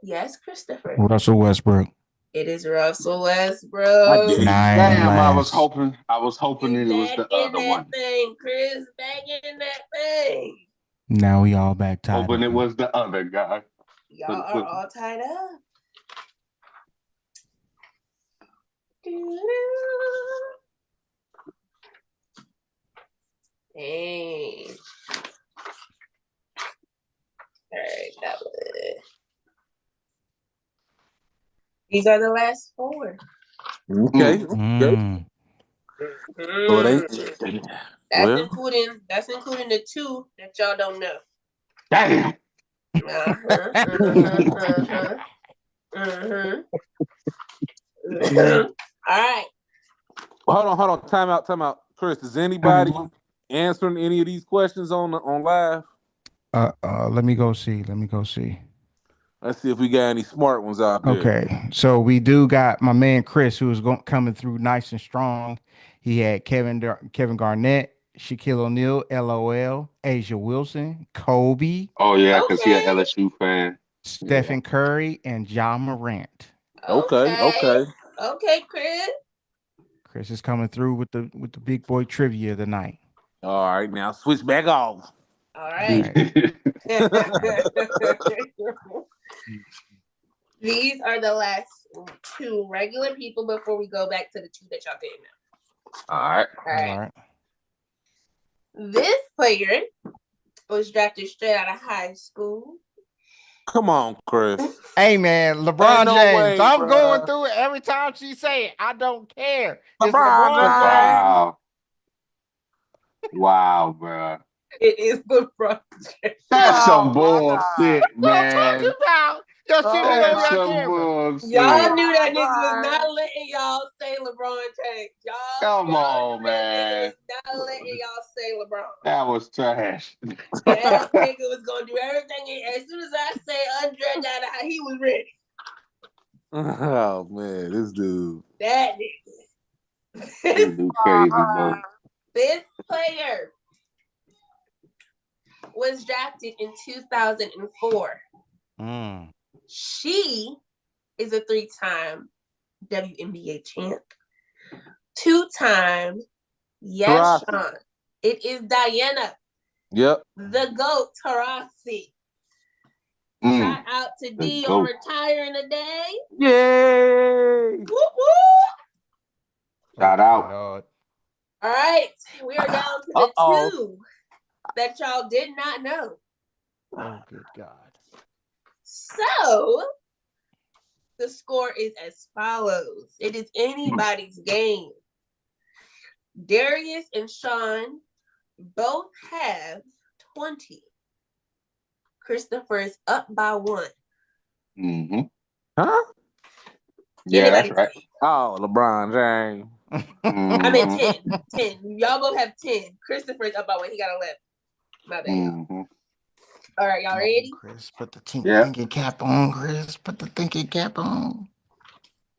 Yes, Christopher. Russell Westbrook. It is Russell Westbrook. Damn, I was hoping it was Back the in other that one. thing, Chris. Back in that thing. Now we all back tied Hoping up. it was the other guy. Y'all are all tied up. Dang. All right, that was it. These are the last 4. Okay. So it ain't. That's including the 2 that y'all don't know. Damn. All right. Hold on. Time out. Chris, is anybody answering any of these questions on live? Let me go see. Let's see if we got any smart ones out there. Okay, so we do got my man Chris, who is coming through nice and strong. He had Kevin Garnett, Shaquille O'Neal, LOL, Asia Wilson, Kobe. Oh yeah, because he an LSU fan. Stephen Curry and Ja Morant. Okay. Okay, Chris. Chris is coming through with the big boy trivia tonight. All right, now switch back off. All right. These are the last 2 regular people before we go back to the 2 that y'all didn't know. All right. This player was drafted straight out of high school. Come on, Chris. Hey man, LeBron James. I'm bro. going through it every time she say it. I don't care. It's LeBron LeBron James. Wow, bro. It is LeBron James. That's some bullshit, man. What I'm talking about? Y'all see me on your camera. Y'all knew that niggas was not letting y'all say LeBron James. Come y'all on, man. Was not letting y'all say LeBron. That was trash. That nigga was gonna do everything. As soon as I say Andre got out, he was ready. Oh man, this dude. That nigga. This dude crazy, bro. This player was drafted in 2004. She is a 3-time WNBA champ. 2-time. Yes, Sean. It is Diana. Yep. The GOAT, Taurasi. Shout out to D on retiring today. Yay! Woo woo! Shout out. All right. We are down to the 2 that y'all did not know. Oh, good God. So the score is as follows. It is anybody's game. Darius and Sean both have 20. Christopher is up by 1. Mm-hmm. Huh? Yeah, that's right. Oh, LeBron James. I meant 10. 10. Y'all both have 10. Christopher's up by 1. He got 11. My bad, y'all. All right, y'all ready? Chris, put the thinking cap on, Chris. Put the thinking cap on.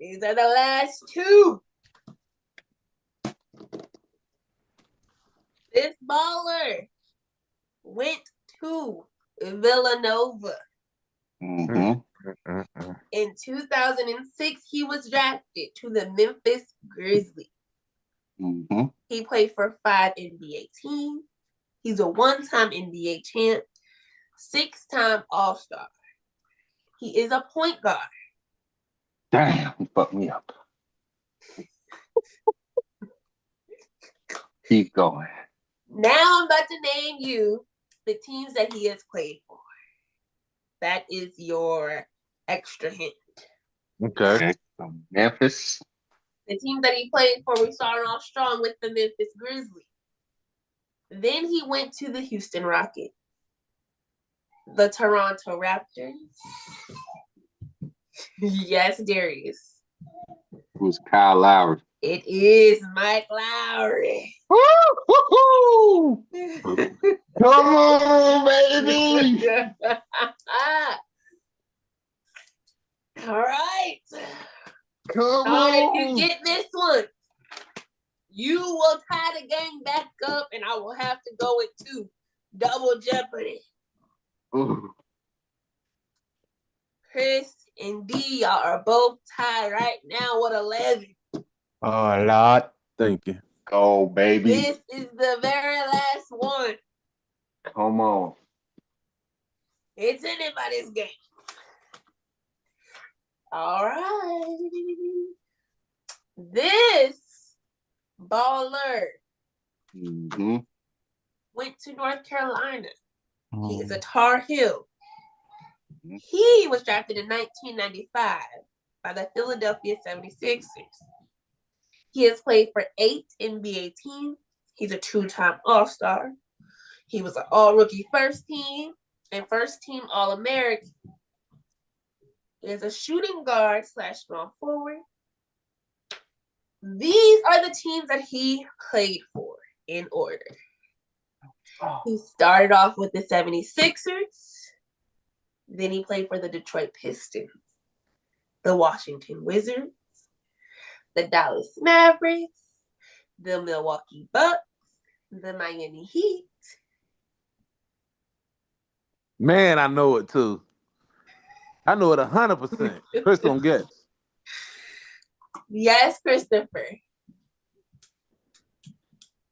These are the last 2. This baller went to Villanova. Mm-hmm. In 2006, he was drafted to the Memphis Grizzlies. Mm-hmm. He played for 5 NBA teams. He's a 1-time NBA champ, 6-time All-Star. He is a point guard. Damn, he fucked me up. Keep going. Now I'm about to name you the teams that he has played for. That is your extra hint. Okay. Memphis. The teams that he played for, we started off strong with the Memphis Grizzlies. Then he went to the Houston Rockets, the Toronto Raptors. Yes, Darius. Who's Kyle Lowry? It is Mike Lowry. Woo-hoo-hoo! Come on, baby! All right. Come If you on! get this one, you will tie the game back up, and I will have to go with 2. Double Jeopardy. Ooh. Chris and D, y'all are both tied right now with 11. Oh, Lord. Thank you. Go, baby. This is the very last one. Come on. It's anybody's game. All right. This baller went to North Carolina. He is a Tar Heel. He was drafted in 1995 by the Philadelphia 76ers. He has played for 8 NBA teams. He's a 2-time All-Star. He was an All-Rookie First Team and First Team All-American. He is a shooting guard / small forward. These are the teams that he played for in order. He started off with the 76ers. Then he played for the Detroit Pistons, the Washington Wizards, the Dallas Mavericks, the Milwaukee Bucks, the Miami Heat. Man, I know it too. I know it 100%. Chris don't guess. Yes, Christopher.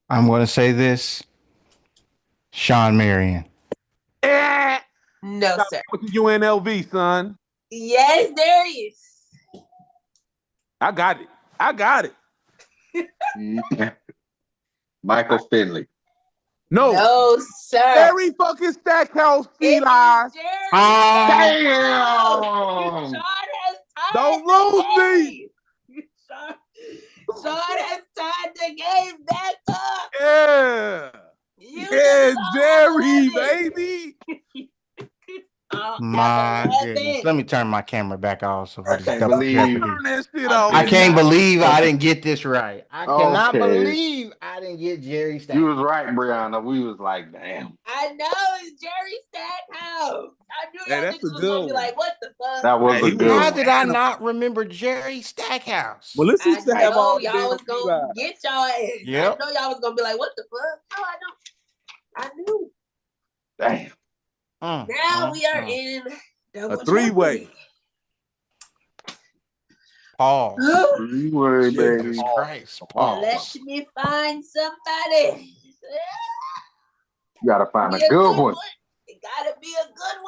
I'm going to say this. Sean Marion. No, sir. What's the UNLV, son? Yes, Darius. I got it. Michael Finley. No, sir. Jerry fucking Stackhouse, Eli. Damn. Damn! Don't lose me. Sean has tied the game back up. Yeah. You Jerry, baby. My goodness. Let me turn my camera back off. So for I this can't double believe- jeopardy. Turn that shit off. I can't believe I didn't get this right. I cannot Okay. believe I didn't get Jerry Stackhouse. You was right, Breyona. We was like, damn. I know it's Jerry Stackhouse. I knew Hey, y'all that's niggas a was good gonna be one. like, what the fuck? That was Hey, a he good How one. did I not remember Jerry Stackhouse? Well, listen I to have all know y'all was gonna Eli. get y'all ass. Yep. I know y'all was gonna be like, what the fuck? Oh, I knew. Damn. Now we are in double A 3-way. Pause. jeopardy. You worry, baby. Jesus Christ. Pause. Let me find somebody. You gotta find a Be good one. It gotta be a good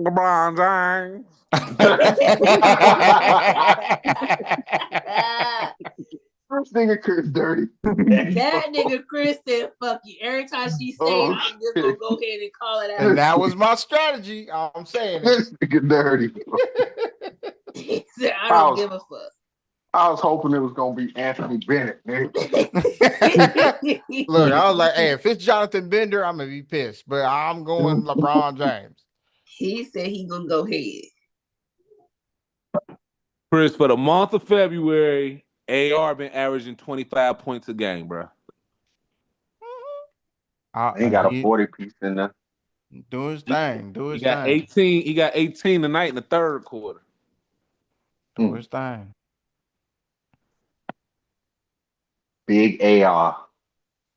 one. LeBron James. nigga Chris dirty. That nigga Chris said, fuck you. Every time she said it, I'm just gonna go ahead and call it And out. that was my strategy. I'm saying it. This nigga dirty. Bro. He said, I I don't was- give a fuck. I was hoping it was gonna be Anthony Bennett, nigga. Look, I was like, hey, if it's Jonathan Bender, I'm gonna be pissed. But I'm going LeBron James. He said he gonna go ahead. Chris, for the month of February, AR been averaging 25 points a game, bro. He got a 40 piece in there. Do his thing. Do He his got thing. 18. He got 18 tonight in the third quarter. Do his thing. Big AR,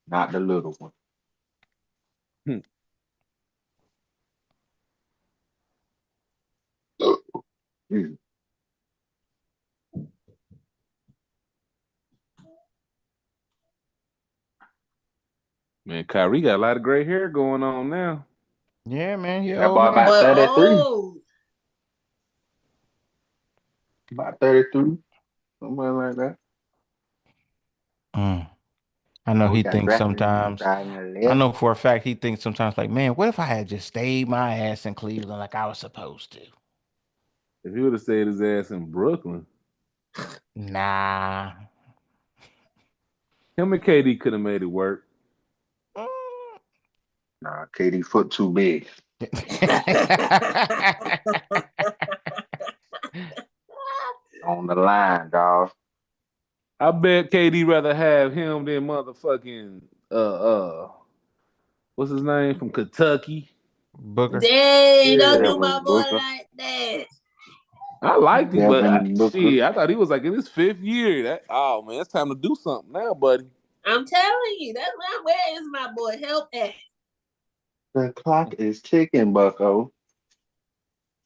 not the little one. Mm. Man, Kyrie got a lot of gray hair going on now. Yeah, man. He That old boy man. about 33. Oh, About 33. Something like that. I know Oh, he got thinks drafted in sometimes. 2011. I know for a fact he thinks sometimes like, man, what if I had just stayed my ass in Cleveland like I was supposed to? If he would have stayed his ass in Brooklyn, Nah. him and KD could have made it work. Nah, KD foot too big. On the line, dog. I bet KD rather have him than motherfucking what's his name from Kentucky. Booker. dang, don't Yeah, do my boy Booker. like that. I liked him, but Devin Booker. I thought he was like in his 5th year. Oh man, it's time to do something now, buddy. I'm telling you, that's where is my boy help at? The clock is ticking, Bucko.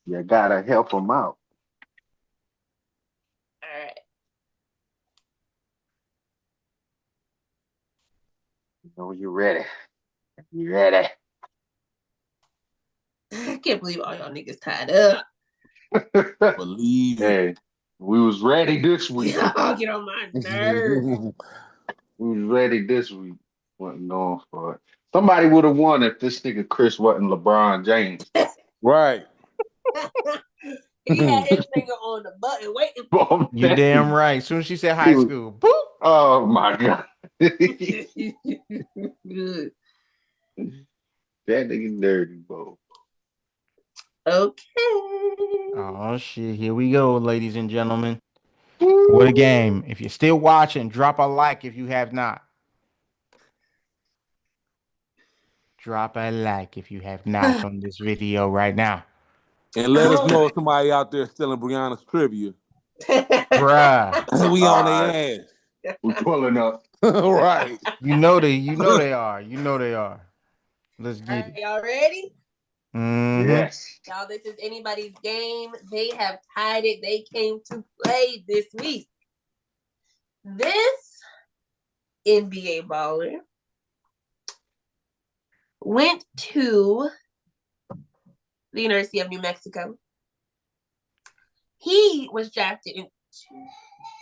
You gotta help him out. All right. You know you ready. You ready? I can't believe all y'all niggas tied up. Believe it. Hey, we was ready this week. Y'all get on my nerves. We was ready this week. Wasn't going for it. Somebody would have won if this nigga Chris wasn't LeBron James. Right. He had his finger on the button waiting for Boom. You damn right. As soon as she said high He was- school, boop. Oh my God. That Good. nigga dirty, bro. Okay. Oh shit. Here we go, ladies and gentlemen. What a game. If you're still watching, drop a like if you have not. Drop a like if you have not on this video right now. And let us know if somebody out there stealing Breyonna's trivia. Bruh. We on their ass. We pulling up. Right. You know they are. Let's All get right, it. y'all ready? Mhm. Yes. Y'all, this is anybody's game. They have tied it. They came to play this week. This NBA baller went to the University of New Mexico. He was drafted in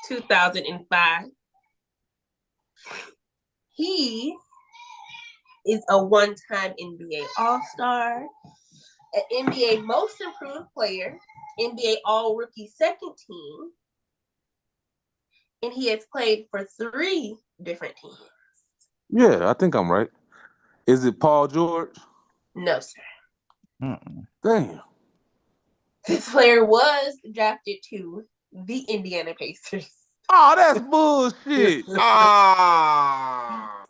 2005. He is a one-time NBA All-Star, an NBA Most Improved Player, NBA All-Rookie Second Team, and he has played for 3 different teams. Yeah, I think I'm right. Is it Paul George? No, sir. Damn. This player was drafted to the Indiana Pacers. Oh, that's bullshit. Ah.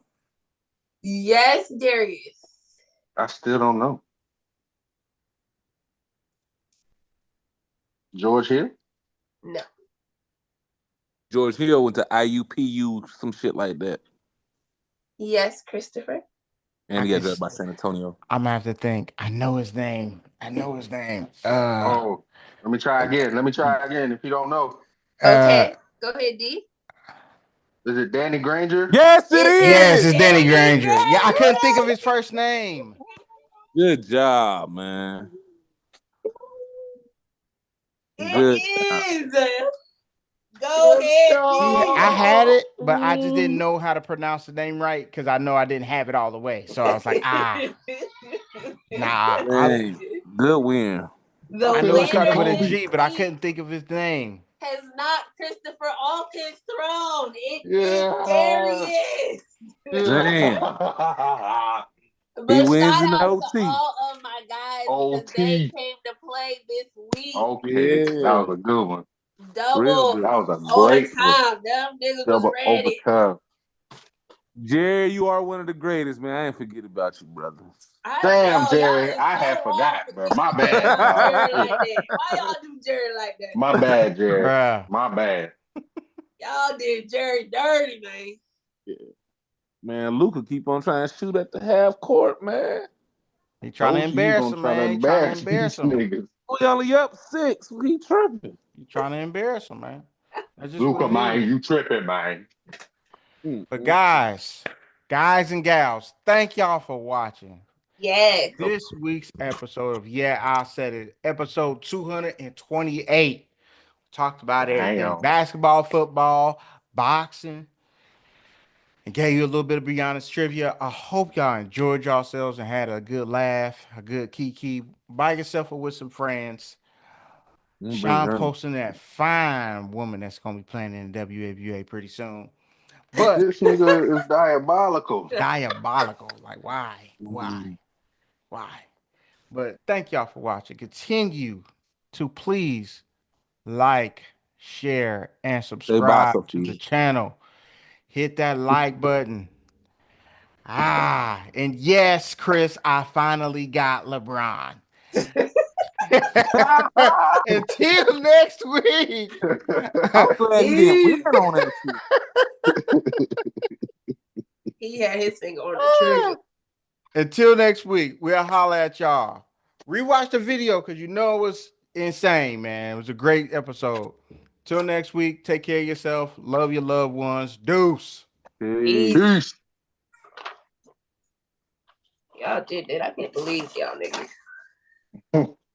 Yes, Darius. I still don't know. George Hill? No. George Hill went to IUPU, some shit like that. Yes, Christopher. And he got drafted by San Antonio. I'm gonna have to think. I know his name. Oh, let me try again. If you don't know, Okay, go ahead, D. is it Danny Granger? Yes, it is. Yes, it's Danny Danny Granger. Yeah, I couldn't Granger. think of his first name. Good job, man. It Good. is. Go Go ahead, I D. had it, but I just didn't know how to pronounce the name right because I know I didn't have it all the way. So I was like, nah. Dang, good win. The I knew it Okay, started with a winner Kobe. G, but I couldn't think of his name. has knocked Christopher off his throne. It is Yeah. Darius. Yeah. He But wins shout in out to OT. all of my guys because they OT. came to play this week. Okay, that Yeah, was a good one. real Double good. That was a great one. overtime. Them niggas was Double ready. overtime. Jerry, you are one of the greatest, man. I ain't forget about you, brother. I Damn, know y'all Jerry, is I so had wrong forgot, for bro. My thinking we gonna bad, do dog. Jerry Shit. like that. Why y'all do Jerry like that? My bad, Jerry. Bruh. My bad. Y'all did Jerry dirty, man. Man, Luca keep on trying to shoot at the half court, man. He trying to Told you he embarrass gonna him, try to man. He trying to embarrass embarrass these him. niggas. We only up 6. He tripping. He trying to embarrass him, man. That's just what Luca, it man, is. you tripping, man. But guys and gals, thank y'all for watching Yes. this week's episode of Yeah, I Said It, episode 228. Talked about everything: Damn. basketball, football, boxing, and gave you a little bit of Breyona trivia. I hope y'all enjoyed yourselves and had a good laugh, a good kiki by yourself or with some friends. Bring Sean her. posting that fine woman that's gonna be playing in the WABA pretty soon. But This nigga is diabolical. diabolical. Like, why? Why? Why? But thank y'all for watching. Continue to please like, share, and Say bye, subscribe to the Sophie. channel. Hit that like button. And yes, Chris, I finally got LeBron. Until next week. I'm glad he didn't win on that shit. He had his finger on the trigger. Until next week, we'll holler at y'all. Rewatch the video because you know it was insane, man. It was a great episode. Till next week, take care of yourself. Love your loved ones. Deuce. Peace. Peace. Peace. Y'all did that. I can't believe y'all niggas.